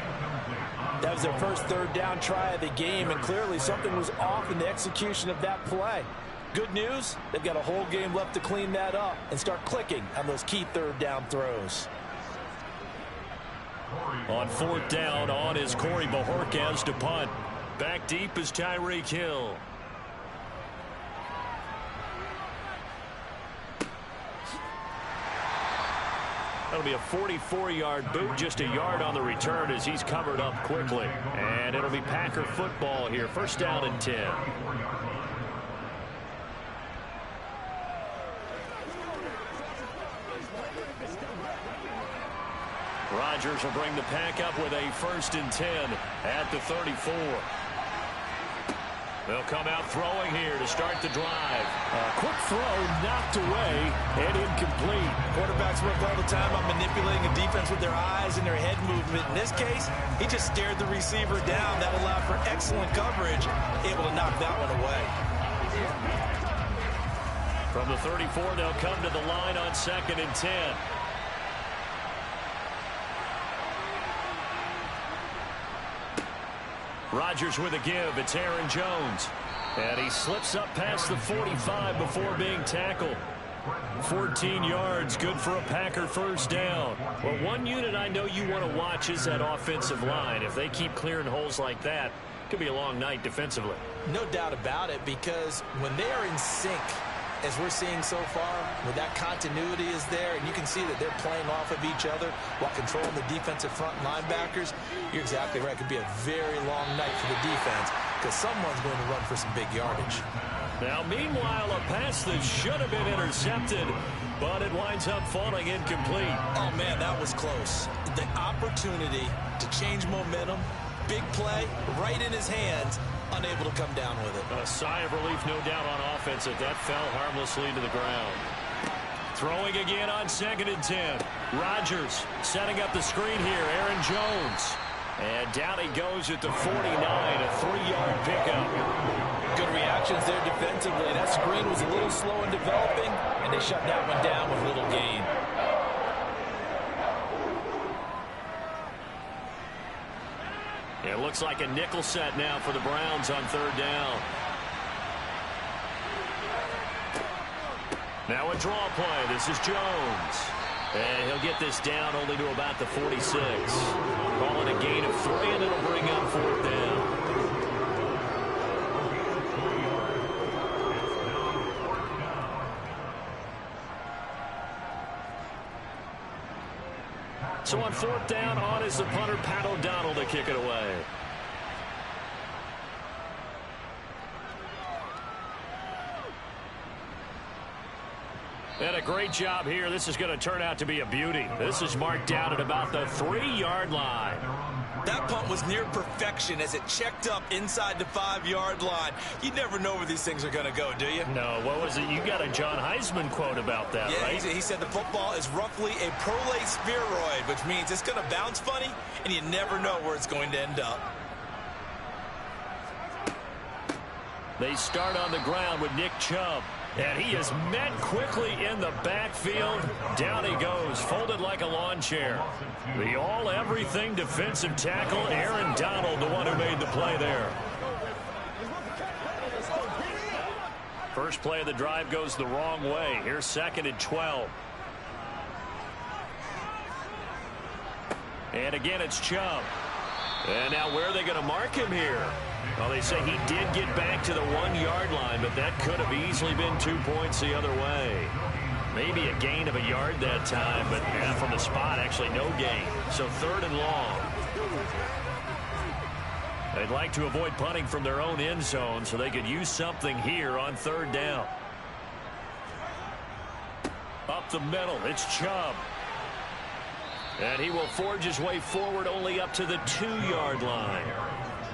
That was their first 3rd down try of the game, and clearly something was off in the execution of that play. Good news, they've got a whole game left to clean that up and start clicking on those key 3rd down throws. On 4th down, on is Corey Bojorquez to punt. Back deep is Tyreek Hill. That'll be a 44-yard boot, just a yard on the return as he's covered up quickly. And it'll be Packer football here. 1st down and 10. Rodgers will bring the pack up with a 1st and 10 at the 34. They'll come out throwing here to start the drive. Quick throw knocked away and incomplete. Quarterbacks work all the time on manipulating a defense with their eyes and their head movement. In this case, he just stared the receiver down. That allowed for excellent coverage, able to knock that one away. From the 34, they'll come to the line on 2nd and 10. Rodgers with a give. It's Aaron Jones. And he slips up past the 45 before being tackled. 14 yards, good for a Packer first down. Well, one unit I know you want to watch is that offensive line. If they keep clearing holes like that, it could be a long night defensively. No doubt about it, because when they are in sync, as we're seeing so far, when that continuity is there, and you can see that they're playing off of each other while controlling the defensive front linebackers, you're exactly right. It could be a very long night for the defense because someone's going to run for some big yardage. Now, meanwhile, a pass that should have been intercepted, but it winds up falling incomplete. Oh, man, that was close. The opportunity to change momentum, big play, right in his hands, unable to come down with it. A sigh of relief, no doubt, on offense that fell harmlessly to the ground. Throwing again on 2nd and 10. Rodgers setting up the screen here. Aaron Jones. And down he goes at the 49, a 3-yard pickup. Good reactions there defensively. That screen was a little slow in developing, and they shut that one down with little gain. It looks like a nickel set now for the Browns on 3rd down. Now a draw play. This is Jones. And he'll get this down only to about the 46. Calling a gain of 3, and it'll bring up 4th down. So on 4th down, on is the punter, Pat O'Donnell, to kick it away. And a great job here. This is going to turn out to be a beauty. This is marked down at about the 3-yard line. That punt was near perfection as it checked up inside the 5-yard line. You never know where these things are going to go, do you? No, what was it? You got a John Heisman quote about that, yeah, right? He said the football is roughly a prolate spheroid, which means it's going to bounce funny, and you never know where it's going to end up. They start on the ground with Nick Chubb. And he is met quickly in the backfield. Down he goes, folded like a lawn chair. The all-everything defensive tackle, Aaron Donald, the one who made the play there. First play of the drive goes the wrong way. Here's 2nd and 12. And again, it's Chubb. And now where are they going to mark him here? Well, they say he did get back to the 1-yard line, but that could have easily been 2 points the other way. Maybe a gain of a yard that time, but from the spot, actually no gain. So 3rd and long. They'd like to avoid punting from their own end zone so they could use something here on 3rd down. Up the middle, it's Chubb. And he will forge his way forward only up to the 2-yard line.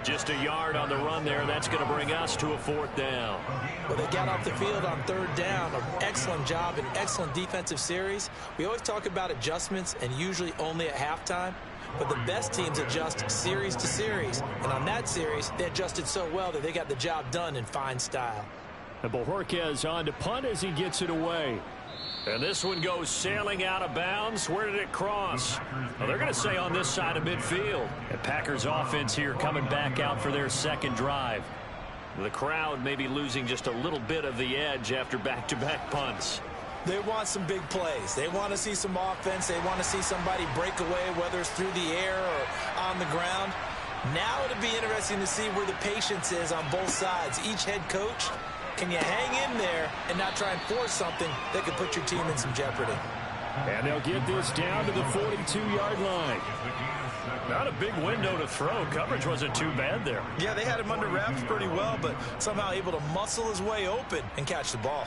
Just a yard on the run there. That's going to bring us to a 4th down. Well, they got off the field on 3rd down. An excellent job, an excellent defensive series. We always talk about adjustments, and usually only at halftime. But the best teams adjust series to series. And on that series, they adjusted so well that they got the job done in fine style. And Bojorquez on to punt as he gets it away. And this one goes sailing out of bounds. Where did it cross? Well, they're going to say on this side of midfield. And Packers offense here coming back out for their 2nd drive. The crowd may be losing just a little bit of the edge after back-to-back punts. They want some big plays. They want to see some offense. They want to see somebody break away, whether it's through the air or on the ground. Now it'll be interesting to see where the patience is on both sides. Each head coach, can you hang in there and not try and force something that could put your team in some jeopardy? And they'll get this down to the 42-yard line. Not a big window to throw. Coverage wasn't too bad there. Yeah, they had him under wraps pretty well, but somehow able to muscle his way open and catch the ball.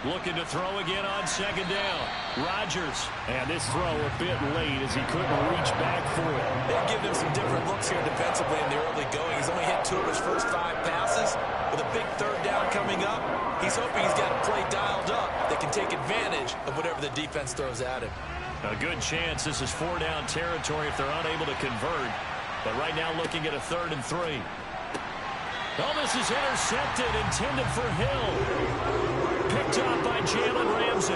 Looking to throw again on 2nd down. Rodgers. And this throw a bit late as he couldn't reach back for it. They've given him some different looks here defensively in the early going. He's only hit 2 of his first 5 passes. With a big 3rd down coming up, he's hoping he's got a play dialed up that can take advantage of whatever the defense throws at him. A good chance this is 4-down territory if they're unable to convert. But right now looking at a 3rd and 3. Oh, this is intercepted, intended for Hill. Picked up by Jalen Ramsey.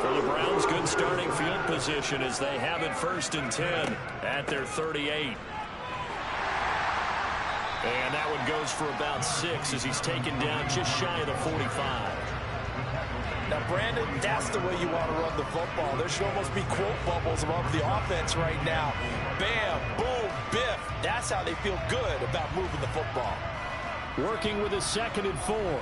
For the Browns, good starting field position as they have it 1st and 10 at their 38. And that one goes for about 6 as he's taken down just shy of the 45. Now, Brandon, that's the way you want to run the football. There should almost be quote bubbles above the offense right now. Bam, boom, biff. That's how they feel good about moving the football. Working with a 2nd and 4.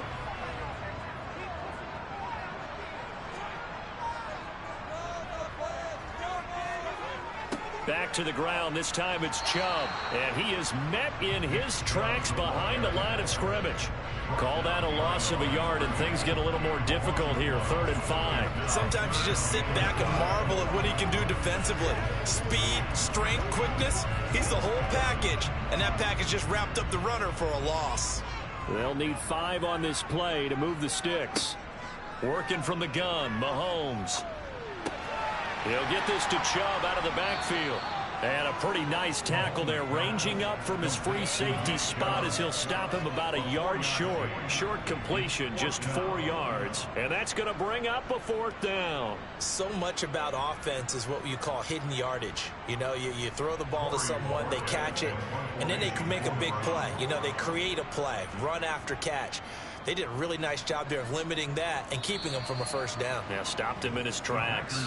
Back to the ground. This time it's Chubb. And he is met in his tracks behind the line of scrimmage. Call that a loss of a yard, and things get a little more difficult here. 3rd and 5. Sometimes you just sit back and marvel at what he can do defensively. Speed, strength, quickness. He's the whole package. And that package just wrapped up the runner for a loss. They'll need 5 on this play to move the sticks. Working from the gun, Mahomes. He'll get this to Chubb out of the backfield. And a pretty nice tackle there, ranging up from his free safety spot as he'll stop him about a yard short. Short completion, just 4 yards. And that's going to bring up a 4th down. So much about offense is what you call hidden yardage. You know, you throw the ball to someone, they catch it, and then they can make a big play. You know, they create a play, run after catch. They did a really nice job there of limiting that and keeping him from a 1st down. Yeah, stopped him in his tracks.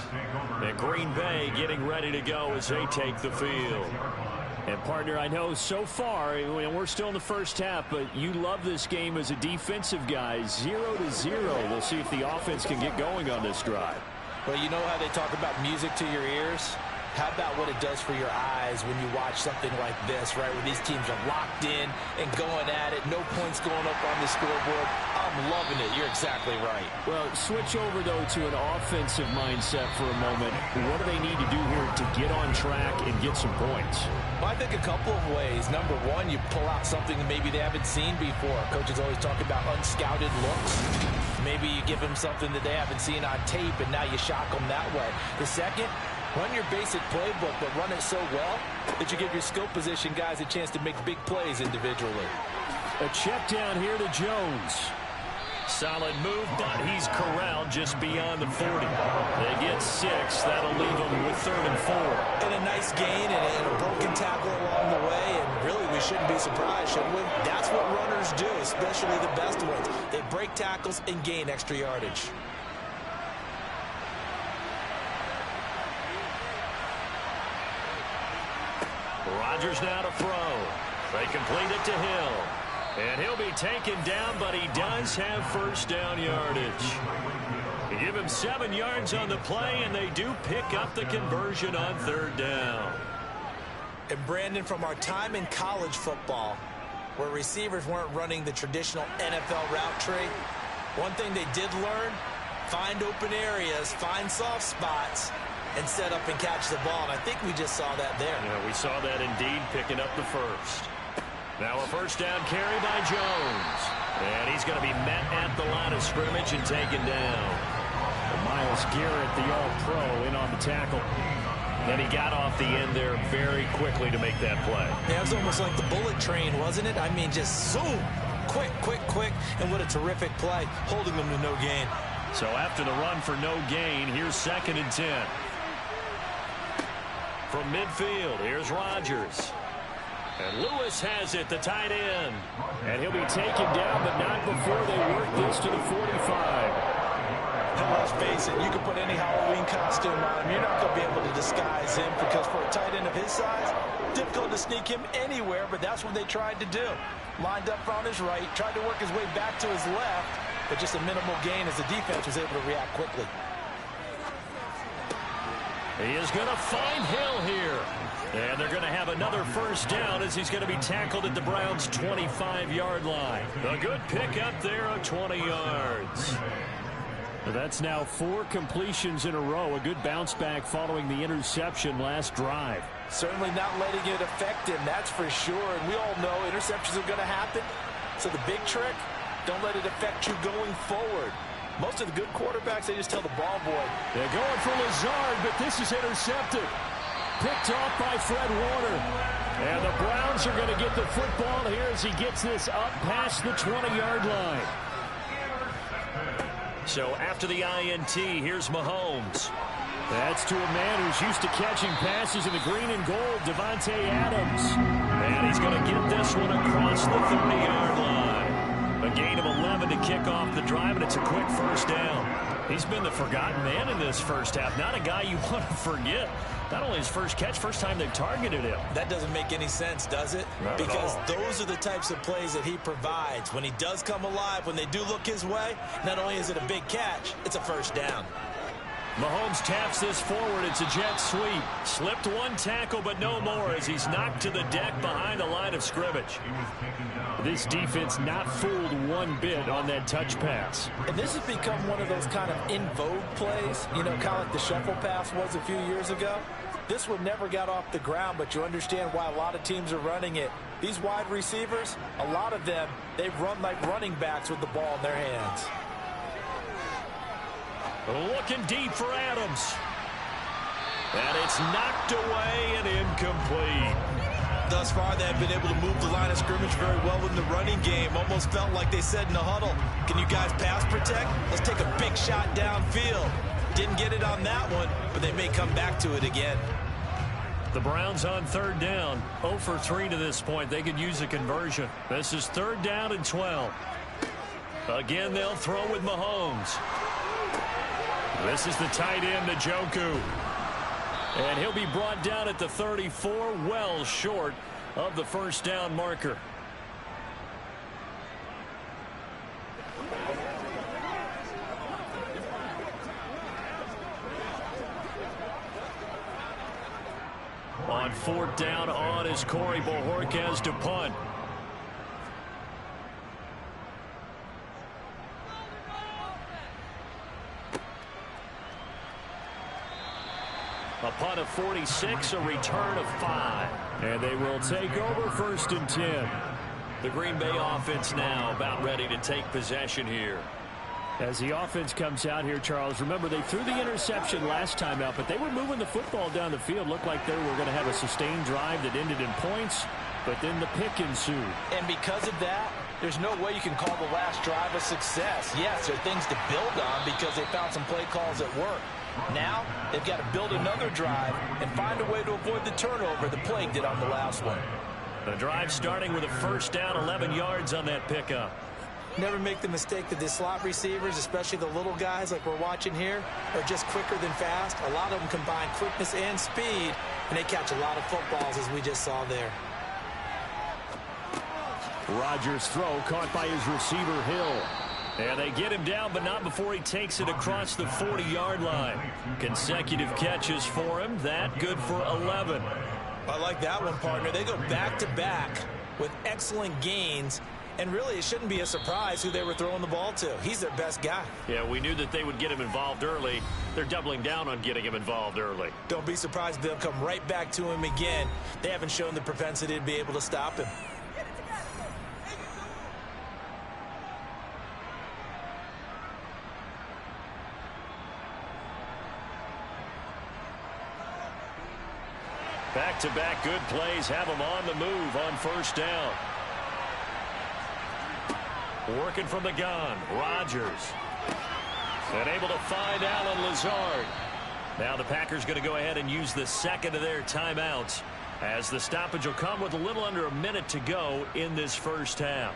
And Green Bay getting ready to go as they take the field. And, partner, I know so far, we're still in the 1st half, but you love this game as a defensive guy. 0-0. We'll see if the offense can get going on this drive. Well, you know how they talk about music to your ears? How about what it does for your eyes when you watch something like this, right, where these teams are locked in and going at it, no points going up on the scoreboard? I'm loving it. You're exactly right. Well, switch over, though, to an offensive mindset for a moment. What do they need to do here to get on track and get some points? Well, I think a couple of ways. Number one, you pull out something that maybe they haven't seen before. Coaches always talk about unscouted looks. Maybe you give them something that they haven't seen on tape, and now you shock them that way. The second, run your basic playbook, but run it so well that you give your skill position guys a chance to make big plays individually. A check down here to Jones. Solid move, but he's corralled just beyond the 40. They get 6. That'll leave them with 3rd and 4. And a nice gain and a broken tackle along the way, and really we shouldn't be surprised, should we? That's what runners do, especially the best ones. They break tackles and gain extra yardage. Rodgers now to throw. They complete it to Hill. And he'll be taken down, but he does have 1st down yardage. They give him 7 yards on the play, and they do pick up the conversion on 3rd down. And Brandon, from our time in college football, where receivers weren't running the traditional NFL route tree, one thing they did learn, find open areas, find soft spots, and set up and catch the ball. And I think we just saw that there. Yeah, we saw that indeed, picking up the 1st. Now a 1st down carry by Jones. And he's going to be met at the line of scrimmage and taken down. Myles Garrett, the all-pro, in on the tackle. And he got off the end there very quickly to make that play. Yeah, it was almost like the bullet train, wasn't it? I mean, just zoom. Quick, quick, quick. And what a terrific play, holding them to no gain. So after the run for no gain, here's 2nd and 10. From midfield, here's Rodgers. And Lewis has it, the tight end. And he'll be taken down, but not before they work this to the 45. And let's face it, you can put any Halloween costume on him. You're not going to be able to disguise him because for a tight end of his size, difficult to sneak him anywhere, but that's what they tried to do. Lined up on his right, tried to work his way back to his left, but just a minimal gain as the defense was able to react quickly. He is going to find Hill here. And they're going to have another 1st down as he's going to be tackled at the Browns' 25-yard line. A good pickup there of 20 yards. That's now 4 completions in a row. A good bounce back following the interception last drive. Certainly not letting it affect him, that's for sure. And we all know interceptions are going to happen. So the big trick, don't let it affect you going forward. Most of the good quarterbacks, they just tell the ball boy. They're going for Lazard, but this is intercepted. Picked off by Fred Warner. And the Browns are going to get the football here as he gets this up past the 20-yard line. So after the INT, here's Mahomes. That's to a man who's used to catching passes in the green and gold, Davante Adams. And he's going to get this one across the 30-yard line. A gain of 11 to kick off the drive, and it's a quick first down. He's been the forgotten man in this first half. Not a guy you want to forget. Not only his first catch, first time they've targeted him. That doesn't make any sense, does it? Because those are the types of plays that he provides. When he does come alive, when they do look his way, not only is it a big catch, it's a first down. Mahomes taps this forward. It's a jet sweep. Slipped one tackle, but no more as he's knocked to the deck behind the line of scrimmage. This defense not fooled one bit on that touch pass. And this has become one of those kind of in vogue plays, you know, kind of like the shuffle pass was a few years ago. This one never got off the ground, but you understand why a lot of teams are running it. These wide receivers, a lot of them, they run like running backs with the ball in their hands. Looking deep for Adams. And it's knocked away and incomplete. Thus far, they've been able to move the line of scrimmage very well in the running game. Almost felt like they said in the huddle, can you guys pass protect? Let's take a big shot downfield. Didn't get it on that one, but they may come back to it again. The Browns on third down. 0 for 3 to this point. They could use a conversion. This is third down and 12. Again, they'll throw with Mahomes. This is the tight end, Njoku. And he'll be brought down at the 34, well short of the first down marker. On fourth down on is Corey Bojorquez to punt. A punt of 46, a return of 5. And they will take over first and 10. The Green Bay offense now about ready to take possession here. As the offense comes out here, Charles, remember they threw the interception last time out, but they were moving the football down the field. Looked like they were going to have a sustained drive that ended in points, but then the pick ensued. And because of that, there's no way you can call the last drive a success. Yes, there are things to build on because they found some play calls that work. Now, they've got to build another drive and find a way to avoid the turnover the plague did on the last one. The drive starting with a first down, 11 yards on that pickup. Never make the mistake that the slot receivers, especially the little guys like we're watching here, are just quicker than fast. A lot of them combine quickness and speed, and they catch a lot of footballs, as we just saw there. Rodgers' throw caught by his receiver, Hill. And they get him down, but not before he takes it across the 40-yard line. Consecutive catches for him. That good for 11. I like that one, partner. They go back-to-back with excellent gains. And really, it shouldn't be a surprise who they were throwing the ball to. He's their best guy. Yeah, we knew that they would get him involved early. They're doubling down on getting him involved early. Don't be surprised if they'll come right back to him again. They haven't shown the propensity to be able to stop him. Back-to-back good plays have them on the move on first down. Working from the gun, Rodgers. And able to find Allen Lazard. Now the Packers going to go ahead and use the second of their timeouts, as the stoppage will come with a little under a minute to go in this first half.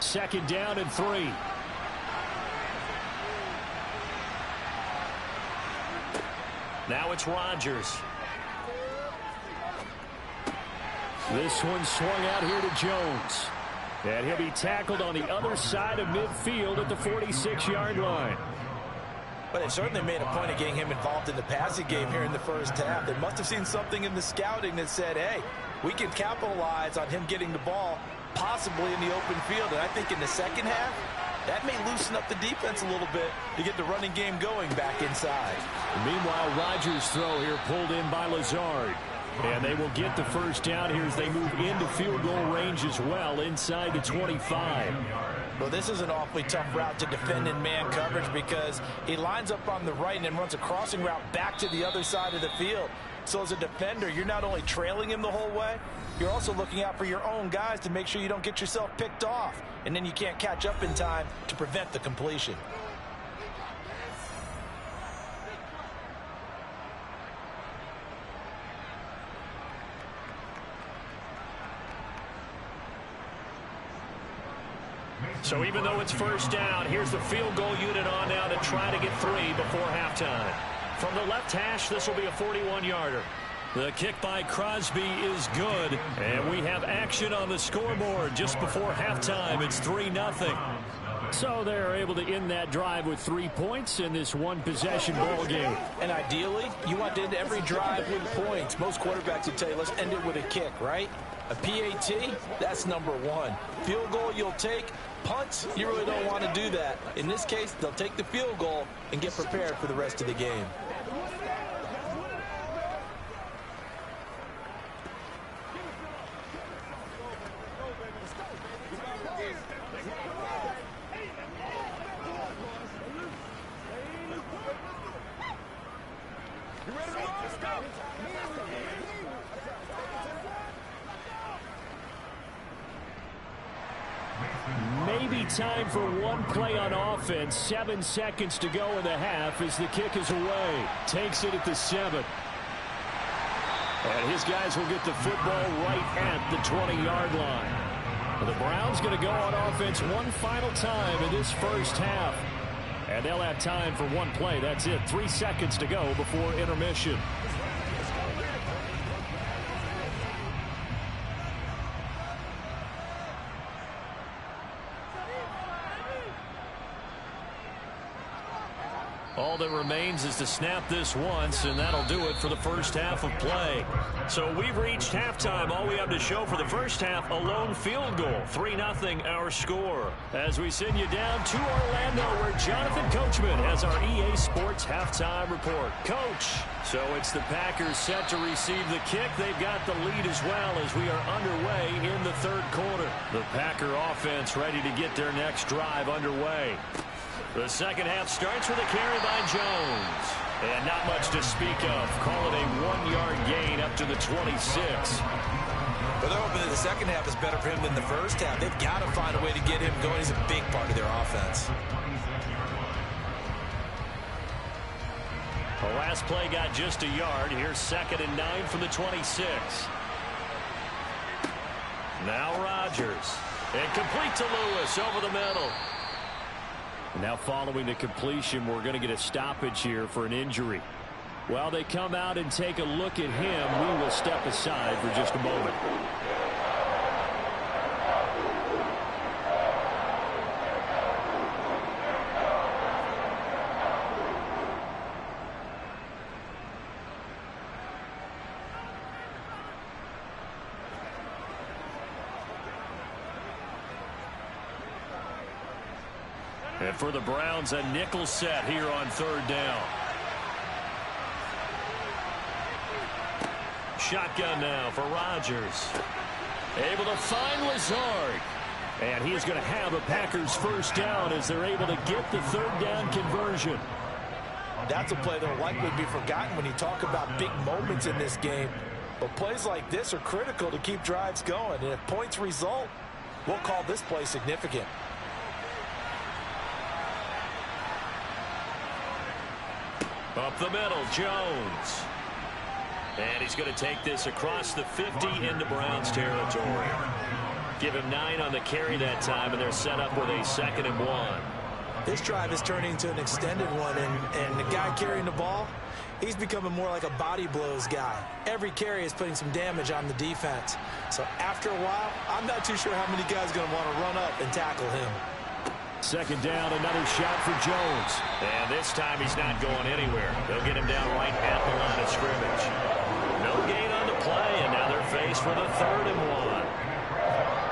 Second down and 3. Now it's Rodgers. This one swung out here to Jones. And he'll be tackled on the other side of midfield at the 46-yard line. But they certainly made a point of getting him involved in the passing game here in the first half. They must have seen something in the scouting that said, hey, we can capitalize on him getting the ball possibly in the open field. And I think in the second half, that may loosen up the defense a little bit to get the running game going back inside. Meanwhile, Rodgers' throw here pulled in by Lazard. And they will get the first down here as they move into field goal range as well, inside the 25. Well, this is an awfully tough route to defend in man coverage because he lines up on the right and then runs a crossing route back to the other side of the field. So as a defender, you're not only trailing him the whole way, you're also looking out for your own guys to make sure you don't get yourself picked off. And then you can't catch up in time to prevent the completion. So even though it's first down, here's the field goal unit on now to try to get 3 before halftime. From the left hash, this will be a 41-yarder. The kick by Crosby is good, and we have action on the scoreboard just before halftime. It's 3-0. So they're able to end that drive with 3 points in this one-possession ball game. And ideally, you want to end every drive with points. Most quarterbacks would tell you, let's end it with a kick, right? A PAT, that's number 1. Field goal you'll take. Punts, you really don't want to do that. In this case, they'll take the field goal and get prepared for the rest of the game. Maybe time for one play on offense. 7 seconds to go in the half as the kick is away. Takes it at the 7. And his guys will get the football right at the 20-yard line. The Browns going to go on offense one final time in this first half. And they'll have time for one play. That's it. 3 seconds to go before intermission. All that remains is to snap this once, and that'll do it for the first half of play. So we've reached halftime. All we have to show for the first half, a lone field goal. 3-0 our score. As we send you down to Orlando, where Jonathan Coachman has our EA Sports halftime report. Coach, so it's the Packers set to receive the kick. They've got the lead as well as we are underway in the third quarter. The Packer offense ready to get their next drive underway. The second half starts with a carry by Jones. And not much to speak of. Call it a 1-yard gain up to the 26. But they're hoping that the second half is better for him than the first half. They've got to find a way to get him going. He's a big part of their offense. The last play got just a yard. Here's 2nd and 9 from the 26. Now Rodgers. And complete to Lewis over the middle. Now following the completion, we're going to get a stoppage here for an injury. While they come out and take a look at him, we will step aside for just a moment. And for the Browns, a nickel set here on 3rd down. Shotgun now for Rodgers. Able to find Lazard. And he's going to have a Packers first down as they're able to get the 3rd down conversion. That's a play that will likely be forgotten when you talk about big moments in this game. But plays like this are critical to keep drives going. And if points result, we'll call this play significant. Up the middle, Jones. And he's going to take this across the 50 into Browns territory. Give him 9 on the carry that time, and they're set up with a 2nd and 1. This drive is turning into an extended one, and the guy carrying the ball, he's becoming more like a body blows guy. Every carry is putting some damage on the defense. So after a while, I'm not too sure how many guys are going to want to run up and tackle him. 2nd down, another shot for Jones. And this time he's not going anywhere. They'll get him down right at the line of scrimmage. No gain on the play, and now they're faced with a 3rd and 1.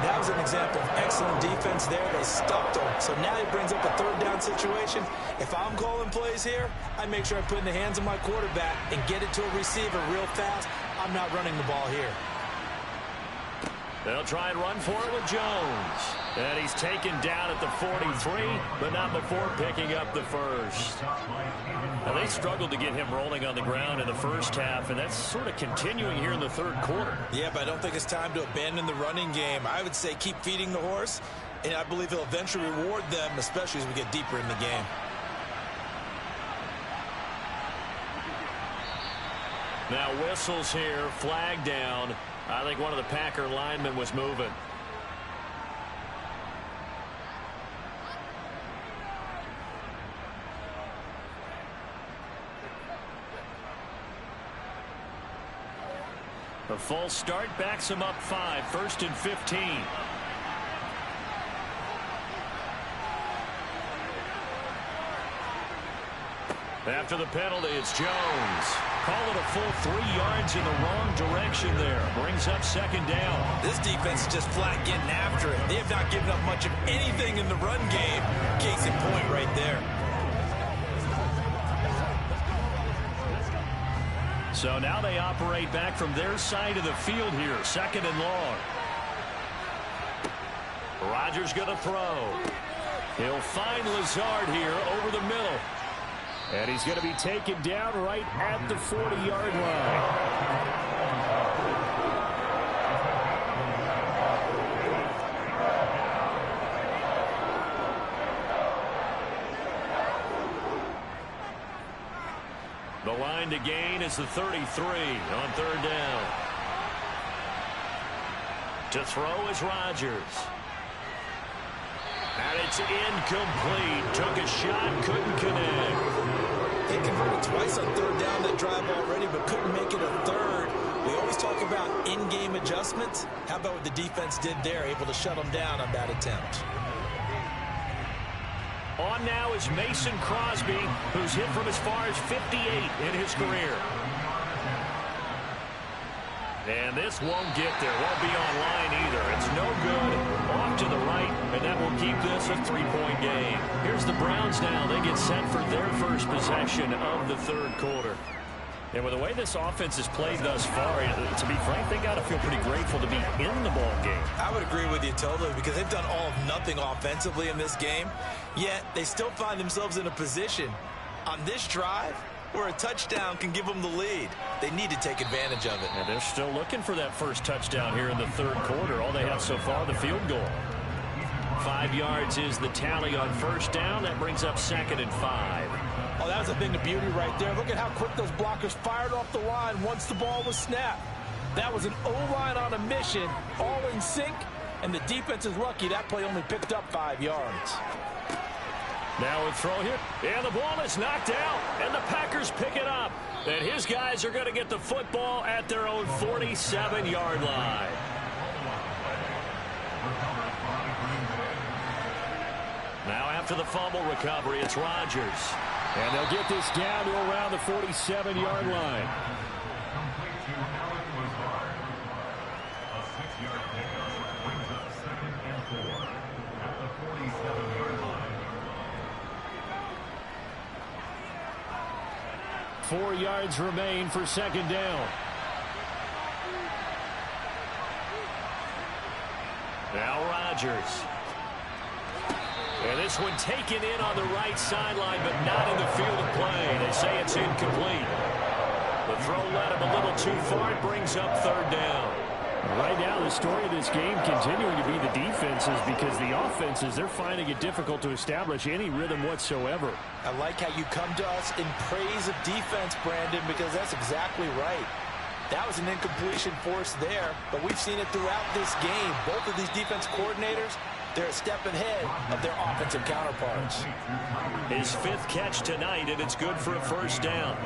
That was an example of excellent defense there. They stopped him. So now he brings up a 3rd down situation. If I'm calling plays here, I make sure I put it in the hands of my quarterback and get it to a receiver real fast. I'm not running the ball here. They'll try and run for it with Jones. And he's taken down at the 43, but not before picking up the first. Now, they struggled to get him rolling on the ground in the first half, and that's sort of continuing here in the third quarter. Yeah, but I don't think it's time to abandon the running game. I would say keep feeding the horse, and I believe he'll eventually reward them, especially as we get deeper in the game. Now whistles here, flag down. I think one of the Packer linemen was moving. A full start backs him up 5, 1st and 15. After the penalty, it's Jones. Call it a full 3 yards in the wrong direction there. Brings up 2nd down. This defense is just flat getting after it. They have not given up much of anything in the run game. Case in point right there. So now they operate back from their side of the field here. 2nd and long. Rodgers going to throw. He'll find Lazard here over the middle. And he's going to be taken down right at the 40-yard line. The line to gain is the 33 on 3rd down. To throw is Rodgers. And it's incomplete. Took a shot, couldn't connect. They converted twice on 3rd down that drive already, but couldn't make it a 3rd. We always talk about in-game adjustments. How about what the defense did there, able to shut them down on that attempt. On now is Mason Crosby, who's hit from as far as 58 in his career. And this won't get there. Won't be online either. It's no good. Off to the right, and that will keep this a 3-point game. Here's the Browns now. They get set for their first possession of the 3rd quarter. And with the way this offense has played thus far, to be frank, they got to feel pretty grateful to be in the ball game. I would agree with you totally, because they've done all of nothing offensively in this game, yet they still find themselves in a position on this drive where a touchdown can give them the lead. They need to take advantage of it. And they're still looking for that first touchdown here in the 3rd quarter. All they have so far, the field goal. 5 yards is the tally on 1st down. That brings up 2nd and 5. Oh, that was a thing of beauty right there. Look at how quick those blockers fired off the line once the ball was snapped. That was an O-line on a mission, all in sync, and the defense is lucky that play only picked up 5 yards. Now a throw here, and the ball is knocked out, and the Packers pick it up. And his guys are going to get the football at their own 47-yard line. Now after the fumble recovery, it's Rodgers. And they'll get this down to around the 47-yard line. 4 yards remain for 2nd down. Now Rodgers. And this one taken in on the right sideline, but not in the field of play. They say it's incomplete. The throw led him a little too far. It brings up 3rd down. Right now, the story of this game continuing to be the defenses, because the offenses, they're finding it difficult to establish any rhythm whatsoever. I like how you come to us in praise of defense, Brandon, because that's exactly right. That was an incompletion force there, but we've seen it throughout this game. Both of these defense coordinators, they're a step ahead of their offensive counterparts. His 5th catch tonight, and it's good for a 1st down.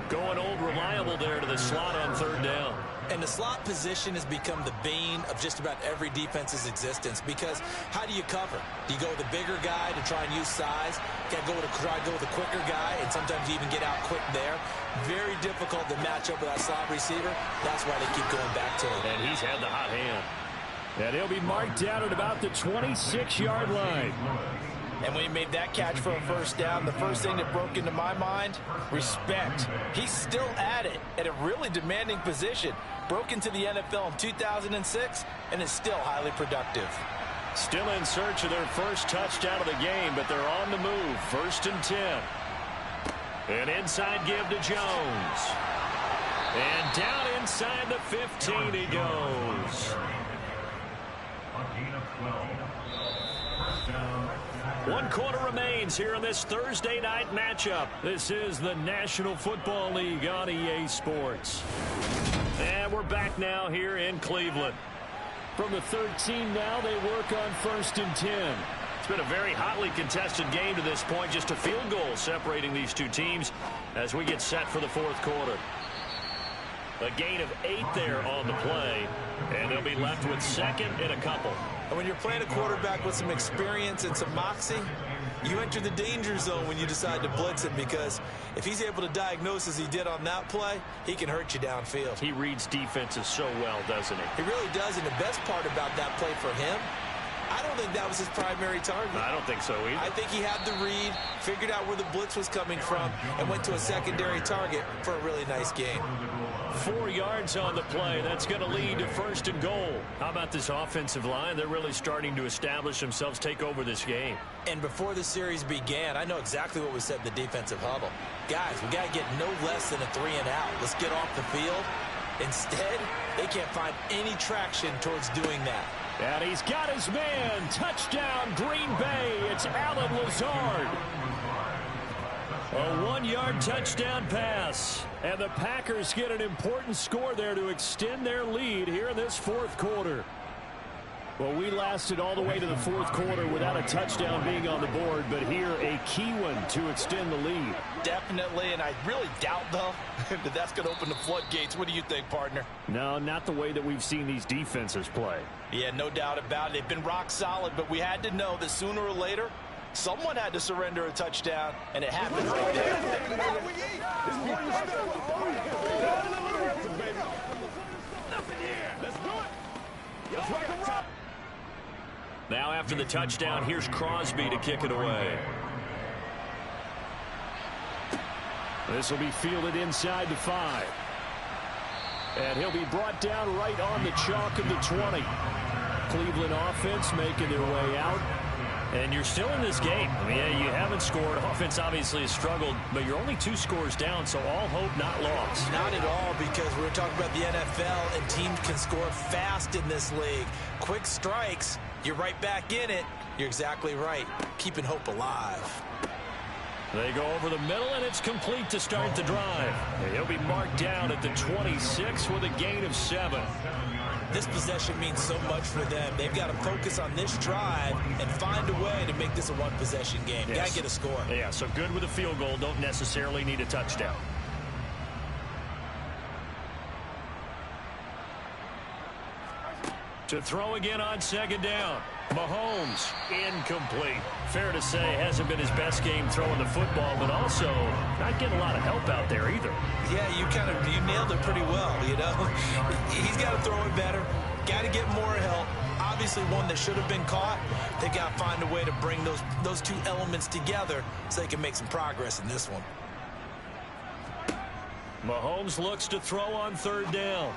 Going old reliable there to the slot on 3rd down. And the slot position has become the bane of just about every defense's existence, because how do you cover? Do you go with a bigger guy to try and use size? You got to try to go with a quicker guy, and sometimes you even get out quick there. Very difficult to match up with that slot receiver. That's why they keep going back to him. And he's had the hot hand. And he'll be marked down at about the 26-yard line. And when he made that catch for a first down, the first thing that broke into my mind, respect. He's still at it at a really demanding position. Broke into the NFL in 2006 and is still highly productive. Still in search of their first touchdown of the game, but they're on the move. 1st and 10. An inside give to Jones. And down inside the 15 he goes. One quarter remains here in this Thursday night matchup. This is the National Football League on EA Sports. And we're back now here in Cleveland. From the 13 now, they work on 1st and 10. It's been a very hotly contested game to this point. Just a field goal separating these two teams as we get set for the fourth quarter. A gain of 8 there on the play, and they'll be left with 2nd and a couple. And when you're playing a quarterback with some experience and some moxie, you enter the danger zone when you decide to blitz him, because if he's able to diagnose as he did on that play, he can hurt you downfield. He reads defenses so well, doesn't he? He really does, and the best part about that play for him, I don't think that was his primary target. I don't think so either. I think he had the read, figured out where the blitz was coming from, and went to a secondary target for a really nice game. 4 yards on the play. That's going to lead to 1st and goal. How about this offensive line? They're really starting to establish themselves, take over this game. And before the series began, I know exactly what we said in the defensive huddle. Guys, we got to get no less than a 3-and-out. Let's get off the field. Instead, they can't find any traction towards doing that. And he's got his man. Touchdown, Green Bay. It's Allen Lazard. A 1-yard touchdown pass. And the Packers get an important score there to extend their lead here in this fourth quarter. Well, we lasted all the way to the fourth quarter without a touchdown being on the board, but here a key one to extend the lead. Definitely, and I really doubt, though, that that's going to open the floodgates. What do you think, partner? No, not the way that we've seen these defenses play. Yeah, no doubt about it. They've been rock solid, but we had to know that sooner or later, someone had to surrender a touchdown, and it happened right there. Now after the touchdown, here's Crosby to kick it away. This will be fielded inside the 5. And he'll be brought down right on the chalk of the 20. Cleveland offense making their way out. And you're still in this game. I mean, yeah, you haven't scored. Offense obviously has struggled, but you're only 2 scores down, so all hope not lost. Not at all, because we're talking about the NFL, and teams can score fast in this league. Quick strikes, you're right back in it. You're exactly right. Keeping hope alive. They go over the middle, and it's complete to start the drive. And he'll be marked down at the 26 with a gain of 7. This possession means so much for them. They've got to focus on this drive and find a way to make this a one-possession game. Yes. Got to get a score. Yeah, so good with a field goal. Don't necessarily need a touchdown. To throw again on 2nd down. Mahomes, incomplete. Fair to say, hasn't been his best game throwing the football, but also not getting a lot of help out there either. Yeah, you nailed it pretty well, you know. He's got to throw it better. Got to get more help. Obviously one that should have been caught. They've got to find a way to bring those two elements together so they can make some progress in this one. Mahomes looks to throw on 3rd down.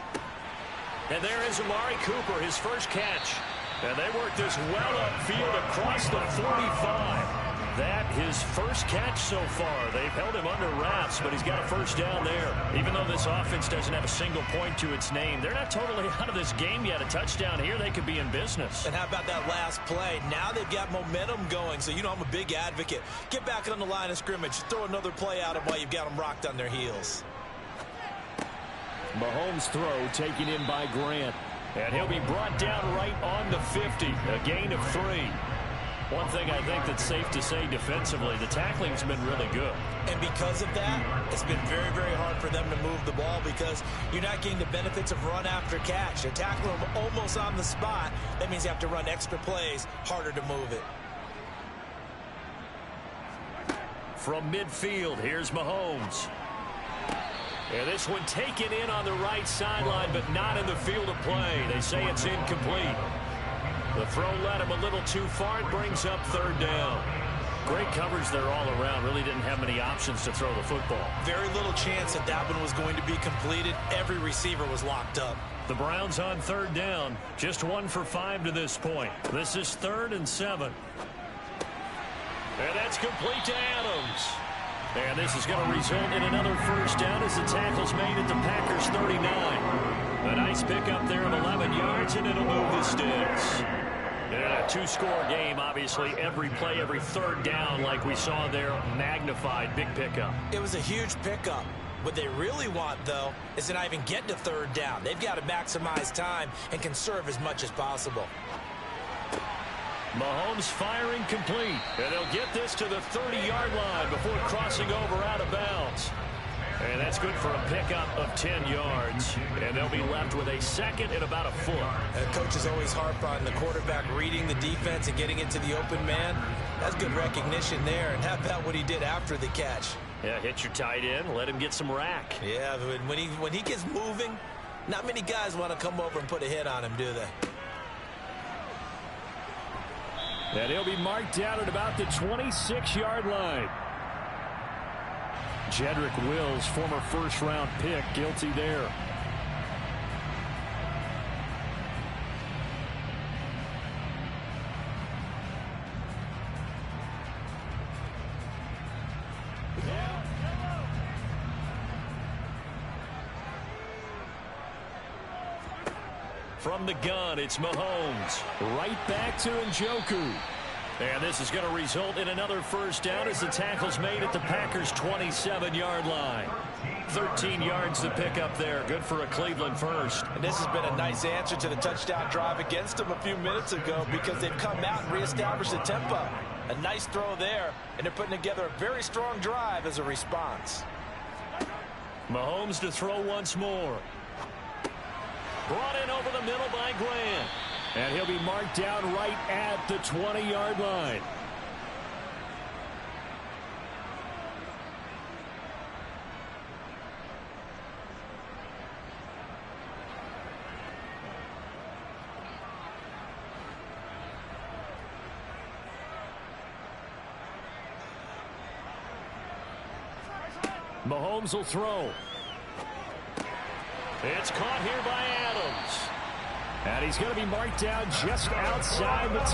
And there is Amari Cooper, his first catch. And they work this well upfield across the 45. That his first catch so far. They've held him under wraps, but he's got a first down there. Even though this offense doesn't have a single point to its name, they're not totally out of this game yet. A touchdown here, they could be in business. And how about that last play? Now they've got momentum going, so you know I'm a big advocate. Get back on the line of scrimmage. Throw another play at them while you've got them rocked on their heels. Mahomes' throw taken in by Grant. And he'll be brought down right on the 50. A gain of 3. One thing I think that's safe to say defensively, the tackling's been really good. And because of that, it's been very, very hard for them to move the ball because you're not getting the benefits of run after catch. You're tackling them almost on the spot. That means you have to run extra plays, harder to move it. From midfield, here's Mahomes. And this one taken in on the right sideline, but not in the field of play. They say it's incomplete. The throw led him a little too far. It brings up 3rd down. Great coverage there all around. Really didn't have many options to throw the football. Very little chance that that one was going to be completed. Every receiver was locked up. The Browns on third down. Just 1 for 5 to this point. This is 3rd and 7. And that's complete to Adams. And this is going to result in another first down as the tackle's made at the Packers 39. A nice pickup there of 11 yards, and it'll move the sticks. In a 2-score game, obviously, every play, every third down, like we saw there, magnified. Big pickup. It was a huge pickup. What they really want, though, is to not even get to third down. They've got to maximize time and conserve as much as possible. Mahomes firing complete. And they'll get this to the 30-yard line before crossing over out of bounds. And that's good for a pickup of 10 yards. And they'll be left with a second and about a foot. Coaches always harp on the quarterback reading the defense and getting into the open man. That's good recognition there. And how about what he did after the catch? Yeah, hit your tight end, let him get some rack. Yeah, but when he gets moving, not many guys want to come over and put a hit on him, do they? And he'll be marked down at about the 26-yard line. Jedrick Wills, former first-round pick, guilty there. From the gun, it's Mahomes. Right back to Njoku. And this is going to result in another first down as the tackle's made at the Packers' 27-yard line. 13 yards to pick up there. Good for a Cleveland first. And this has been a nice answer to the touchdown drive against them a few minutes ago because they've come out and reestablished the tempo. A nice throw there, and they're putting together a very strong drive as a response. Mahomes to throw once more. Brought in over the middle by Grant. And he'll be marked down right at the 20-yard line. Mahomes will throw. It's caught here by Adams. And he's going to be marked down just outside the 10.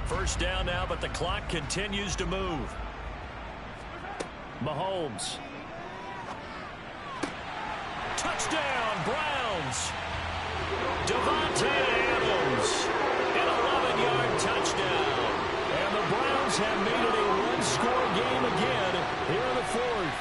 First down now, but the clock continues to move. Mahomes. Touchdown, Browns. Davante Adams. An 11-yard touchdown. And the Browns have made it a one-score game again here in the fourth.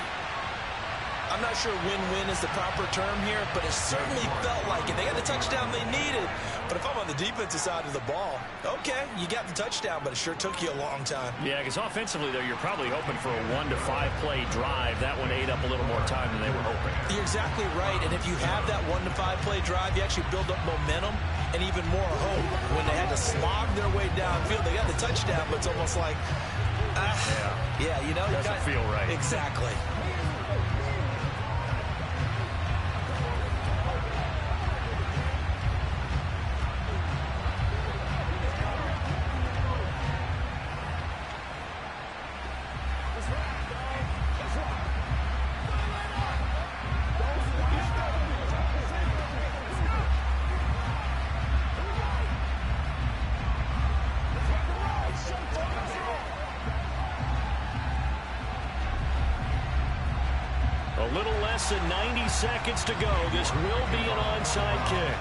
I'm not sure win-win is the proper term here, but it certainly felt like it. They got the touchdown they needed. But if I'm on the defensive side of the ball, okay, you got the touchdown, but it sure took you a long time. Yeah, because offensively, though, you're probably hoping for a 1 to 5 play drive. That one ate up a little more time than they were hoping. You're exactly right, and if you have that 1 to 5 play drive, you actually build up momentum and even more hope. When they had to slog their way downfield, they got the touchdown, but it's almost like, yeah, you know. Doesn't feel right. Exactly. A little less than 90 seconds to go. This will be an onside kick.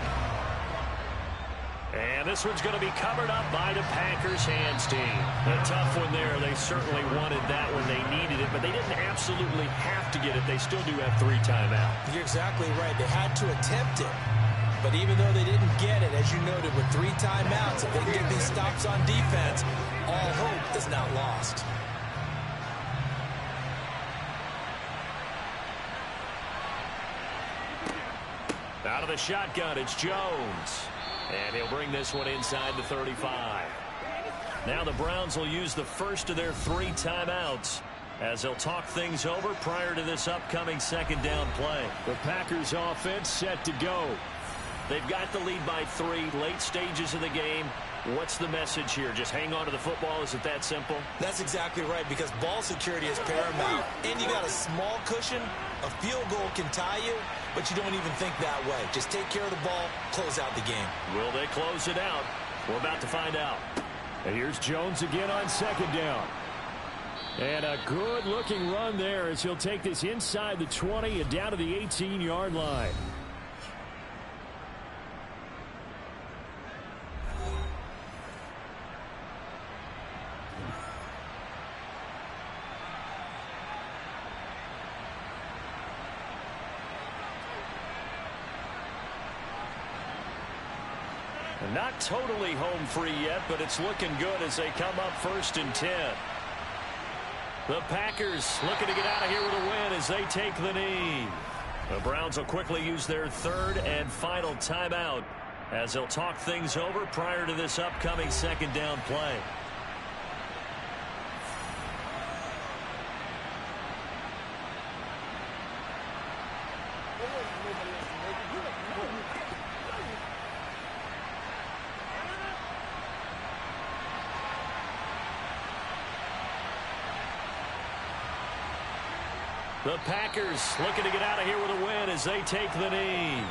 And this one's going to be covered up by the Packers hands team. A tough one there. They certainly wanted that when they needed it, but they didn't absolutely have to get it. They still do have 3 timeouts. You're exactly right. They had to attempt it. But even though they didn't get it, as you noted, with 3 timeouts, if they can get these stops on defense, all hope is not lost. Out of the shotgun, it's Jones. And he'll bring this one inside the 35. Now the Browns will use the first of their 3 timeouts as they'll talk things over prior to this upcoming second down play. The Packers offense set to go. They've got the lead by 3, late stages of the game. What's the message here? Just hang on to the football? Is it that simple? That's exactly right, because ball security is paramount. And you got a small cushion. A field goal can tie you, but you don't even think that way. Just take care of the ball, close out the game. Will they close it out? We're about to find out. And here's Jones again on second down. And a good-looking run there as he'll take this inside the 20 and down to the 18-yard line. Not totally home free yet, but it's looking good as they come up 1st and 10. The Packers looking to get out of here with a win as they take the knee. The Browns will quickly use their 3rd and final timeout as they'll talk things over prior to this upcoming second down play. The Packers looking to get out of here with a win as they take the knee.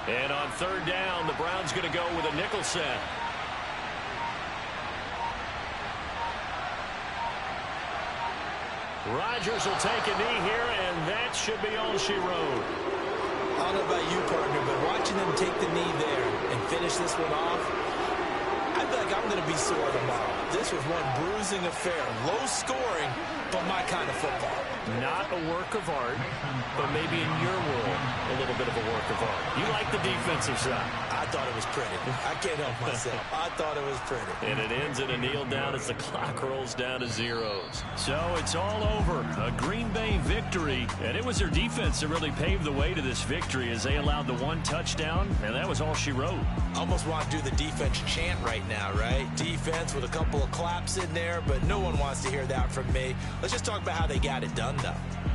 And on 3rd down, the Browns going to go with a nickel set. Rodgers will take a knee here, and that should be all she wrote. I don't know about you, partner, but watching them take the knee there and finish this one off, I feel like I'm going to be sore tomorrow. This was one bruising affair. Low scoring, but my kind of football. Not a work of art, but maybe in your world, a little bit of a work of art. You like the defensive side. I thought it was pretty. I can't help myself. I thought it was pretty. And it ends in a kneel down as the clock rolls down to zeros. So it's all over. A Green Bay victory. And it was their defense that really paved the way to this victory as they allowed the 1 touchdown, and that was all she wrote. Almost want to do the defense chant right now, right? Defense with a couple of claps in there, but no one wants to hear that from me. Let's just talk about how they got it done, though.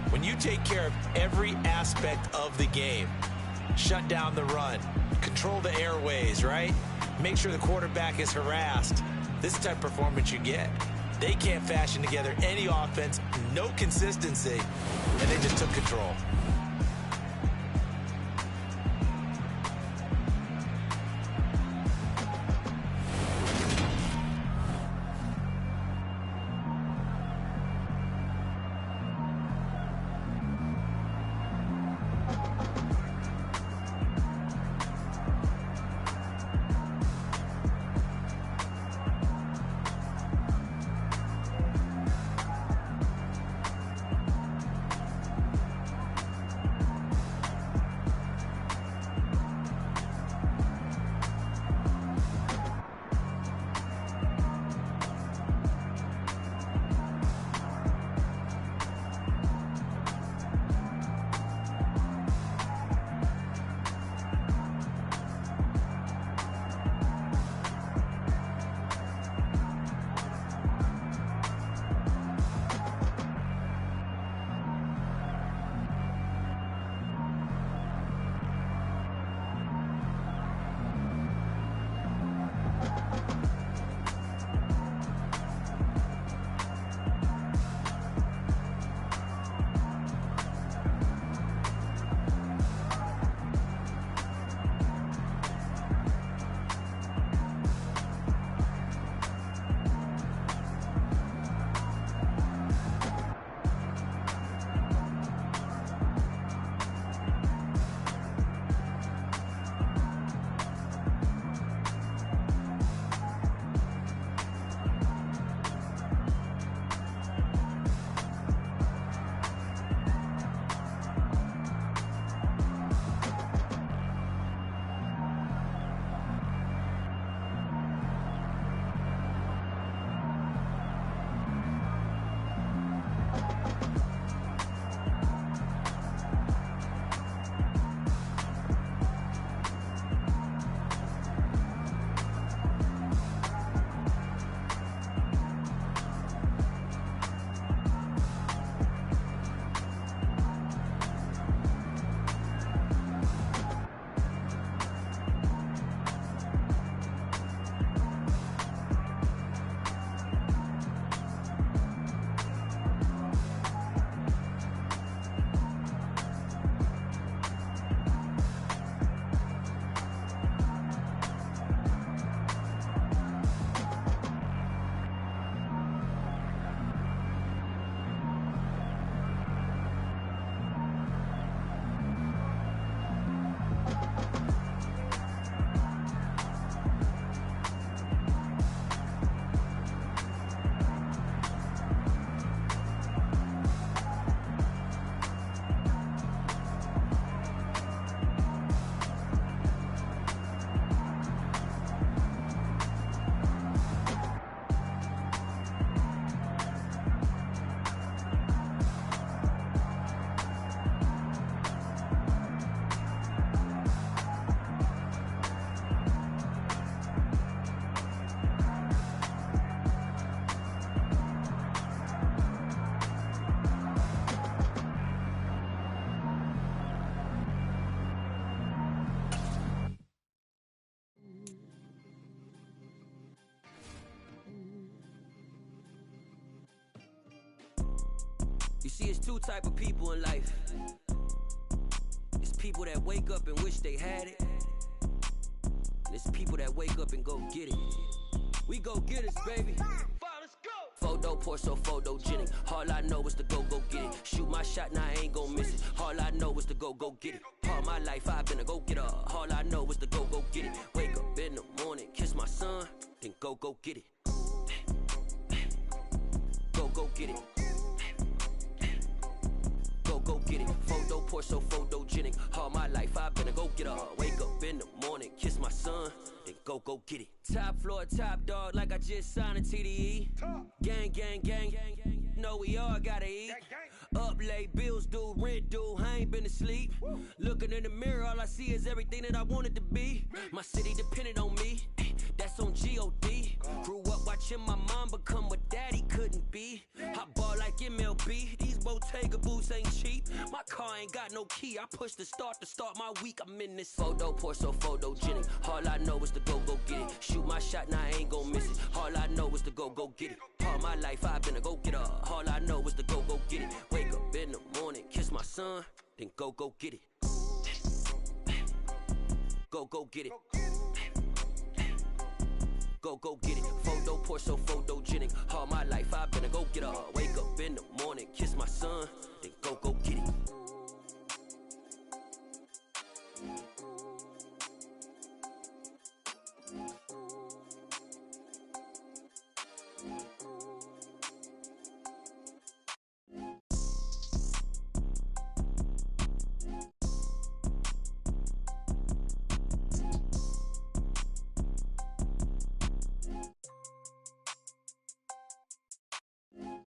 When you take care of every aspect of the game, shut down the run, control the airways, right? Make sure the quarterback is harassed. This is the type of performance you get. They can't fashion together any offense, no consistency, and they just took control. it's two type of people in life. It's people that wake up and wish they had it. And it's people that wake up and go get it. We go get it, baby. Photo pour so photogenic. All I know is to go get it. Shoot my shot, now I ain't gon' miss it. All I know is to go get it. All my life I've been a go-getter. All I know is to go get it. Wake up in the morning, kiss my son, then go get it. Go get it. Go get it. Photo pour so photogenic. All my life I've been a go-getter. Wake up in the morning, kiss my son, then go get it. Top floor, top dog, like I just signed a TDE. Gang, gang, gang. Know we all gotta eat. Up late, bills due, rent due, I ain't been asleep. Looking in the mirror, all I see is everything that I wanted to be. My city depended on me, that's on G.O.D. Grew up watching my mom become what daddy couldn't be. I ball like MLB, these Bottega boots ain't cheap. My car ain't got no key, I push the start to start my week. I'm in this photo pour so photogenic. All I know is to go get it. Shoot my shot, now I ain't gon' miss it. All I know is to go get it. All my life I've been a go-getter. All I know is to go get it. Wake up in the morning, kiss my son, then go get it. Go get it. Go get it. Photo pour so photogenic. All my life I've been a go-getter. Wake up in the morning, kiss my son, then go get it.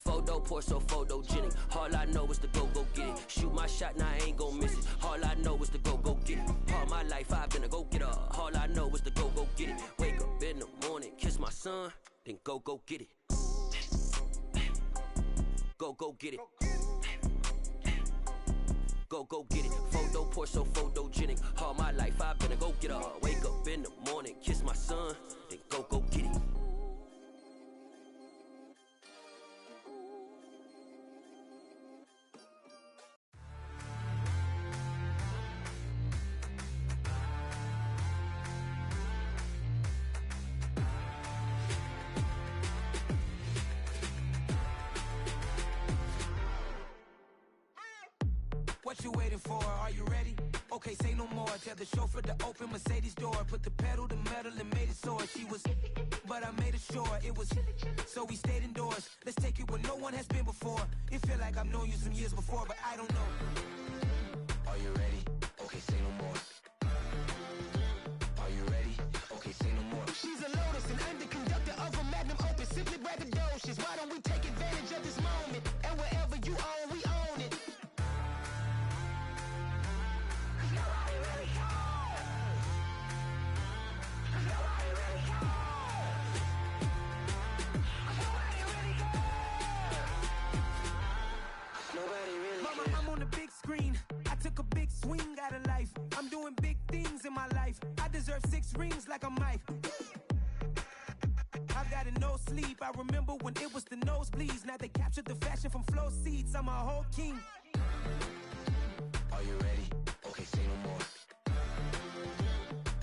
Photo pour so photogenic. All I know is to go get it. Shoot my shot, now I ain't gon' miss it. All I know is to go get it. All my life I've been a go-getter. All I know is to go get it. Wake up in the morning, kiss my son, then go get it. Go get it. Go get it. Photo pour so photogenic. All my life I've been a go-getter. Wake up in the morning, kiss my son, then go get it. What you waiting for? Are you ready? Okay, say no more. Tell the chauffeur to open Mercedes door. Put the pedal to metal and made it soar. She was, but I made it sure it was. So we stayed indoors. Let's take it where no one has been before. It feel like I've known you some years before, but I don't know. Are you ready? Okay, say no more. Are you ready? Okay, say no more. She's a Lotus and I'm the conductor of a Magnum Opus. Simply braggadocious. Why don't we take advantage of this moment? And wherever you own, we own it. Mama, I'm on the big screen. I took a big swing out of life. I'm doing big things in my life. I deserve 6 rings like a Mike. I've got no sleep. I remember when it was the nosebleeds. Now they captured the fashion from flow seats. I'm a whole king. Are you ready? Okay, say no more.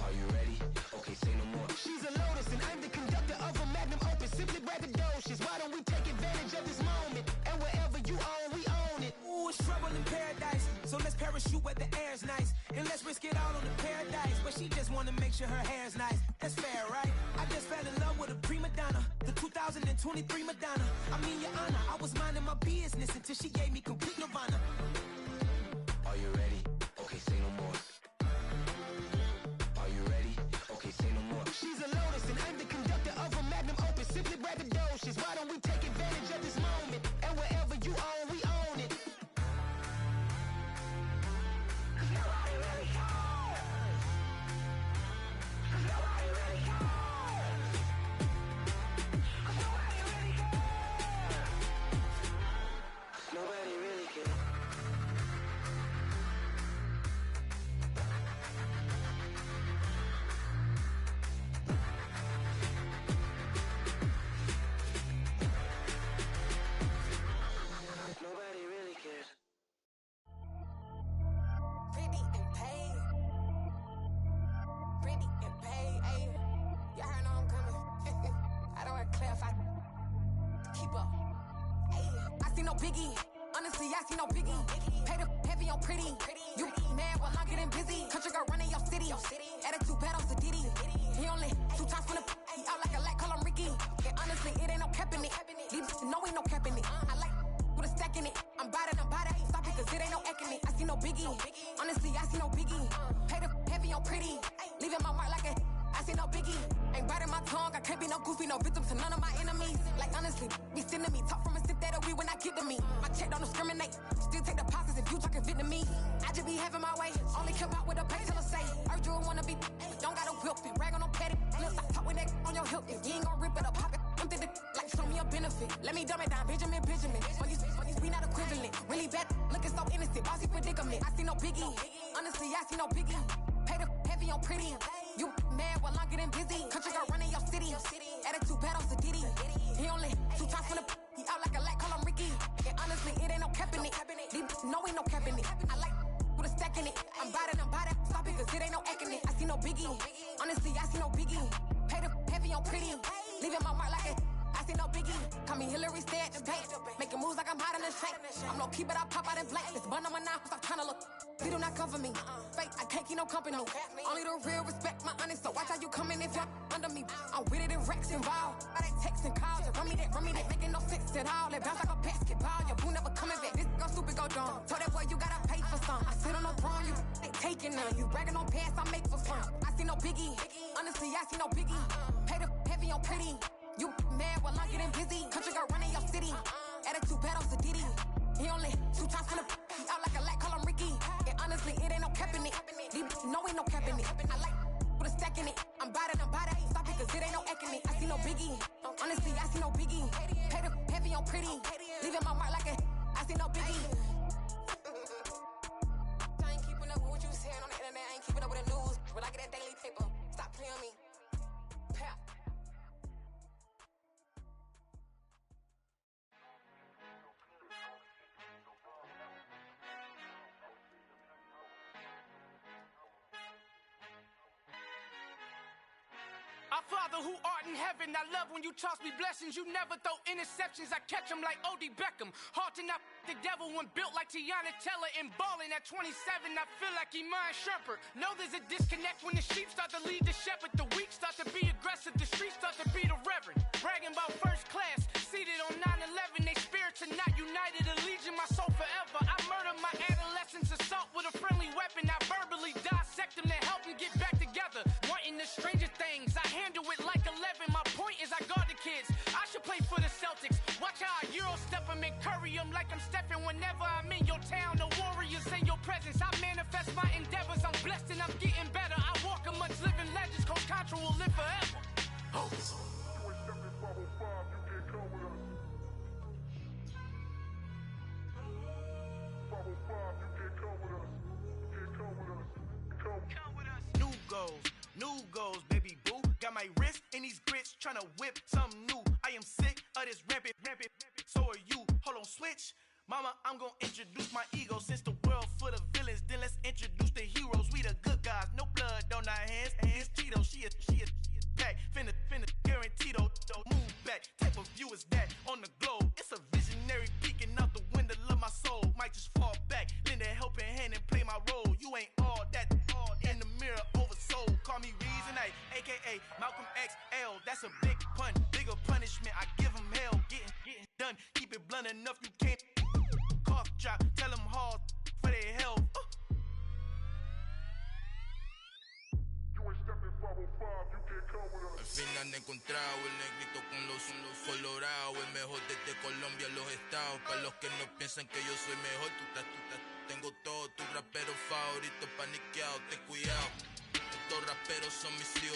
Are you ready? Okay, say no more. She's a Lotus and I'm the conductor of a Magnum Opus. Simply braggadocious. Why don't we take advantage of this moment? And wherever you own, we own it. Ooh, it's trouble in paradise. So let's parachute where the air's nice. And let's risk it all on the paradise. But she just wanna make sure her hair's nice. That's fair, right? I just fell in love with a prima donna. The 2023 Madonna. I mean, your honor, I was minding my business until she gave me complete nirvana. Are you ready? Okay, say no more. Are you ready? Okay, say no more. She's a Lotus and I'm the conductor of a Magnum Opus. Simply braggadocious. Why don't we take advantage of this moment? And wherever you own, we own it. Nobody really cares. Nobody really cares. Nobody really cares. Nobody really cares. see no biggie. Honestly, I see no biggie. Pay the heavy on pretty. You mad while I'm getting busy. Country girl running your city. Attitude bad on Diddy. He only 2 times from the he out like a light, call him Ricky. And honestly, it ain't no cap in it. Leave no ain't no cap in it. I like with a stack in it. I'm bad. Stop it, cause it ain't no eck in it. I see no biggie. Honestly, I see no biggie. Pay the heavy on pretty. Leaving my mark like a I see no biggie. Ain't biting my tongue. I can't be no goofy, no victim to none of my enemies. Like honestly, be sending me talk from a sip that we when I get to me. My check don't discriminate. Still take deposits if you talking Vietnamese. I just be having my way. Only come out with a pay till I say. Urge you wanna be, don't gotta whip it. Rag on no petty. Look, I talk with that on your hip. If you ain't gon' rip it up, pop it. I'm thinking like show me a benefit. Let me dumb it down, Benjamin. We not equivalent. Really bad, looking so innocent. Bossy predicament. I see no biggie. Honestly, I see no biggie. Pay the heavy on pretty. You mad while I'm getting busy. Country girl running your city. Attitude bad on Diddy. He only 2 times from the he out like a light, call him Ricky. And honestly, it ain't no cap in it. No ain't no cap in it. I like with a stack in it. I'm bad. Stop it, cause it ain't no eck in it. I see no biggie. Honestly, I see no biggie. Pay the heavy on pretty. Leaving my mark like it. I see no biggie. Call me Hillary, stay at the bank. Making moves like I'm hot in the shank. I'm low key, but I pop out in blank. This bun on my knife, stop trying to look. They do not cover me. Fake, I can't keep no company. Only the real respect my honest. So watch how you coming if you're under me. I'm with it and Rex involved. I they text and calls. Run me that, making no sense at all. They bounce like a basketball. Your boo never coming back. This go stupid, go dumb. Told that boy you gotta pay for some. I sit on the throne, you they taking none. You bragging on past, I make for fun. I see no biggie. Honestly, I see no biggie. Pay the heavy on pretty. You mad while I'm getting busy. Country girl running your city. Attitude bad on Diddy. He only 2 times from the he out like a light, call him Ricky. And honestly, it ain't no cap in it. No ain't no cap in it. I like with a stack in it. I'm bad. Stop it, cause it ain't no eck in it. I see no biggie. Honestly, I see no biggie. Pay the heavy on pretty. Leaving my mark like a I see no biggie. I ain't keeping up with what you saying on the internet. I ain't keeping up with the news. But I get that daily paper. Stop playing me. Pap. Our Father who art in heaven, I love when you toss me blessings. You never throw interceptions, I catch them like O.D. Beckham. Hard to not the devil when built like Tiana Teller and balling at 27, I feel like Iman Shumpert. Know there's a disconnect when the sheep start to lead the shepherd. The weak start to be aggressive, the streets start to be the reverend. Bragging about first class, seated on 9/11. They spirits are not united, allegiance my soul forever. I murder my adolescence, assault with a friendly weapon. I verbally dissect them to help them get back together. Wanting the stranger things, I handle it like 11. My point is I guard the kids. I should play for the Celtics. Watch how I Euro step them and curry them like I'm stepping. Whenever I'm in your town, the warriors in your presence. I manifest my endeavors. I'm blessed and I'm getting better. I walk amongst living legends. Coach Contra will live forever. Oh. New goals, baby boo. Got my wrist in these grits, tryna whip something new. I am sick of this rampant. So are you. Hold on, switch. Mama, I'm gonna introduce my ego. Since the world full of villains, then let's introduce the heroes. We the good guys, no blood on our hands. Hands Tito, she a pack. Finna guaranteed. Move back. Type of view is that on the globe? It's a visionary peeking out the window of my soul. Might just fall back, lend a helping hand and play my role. You ain't all that in the mirror oversold. Call me Reason A, aka Malcolm XL. That's a big pun, bigger punishment. I give him hell, getting done. Keep it blunt enough, you can't cough drop. Tell them hard for their health. Al fin han encontrado el negrito con los colorados, el mejor desde Colombia, los estados. Para los que no piensan que yo soy mejor, tengo todo, tu rapero favorito paniqueado, ten cuidado. Estos raperos son mis hijos.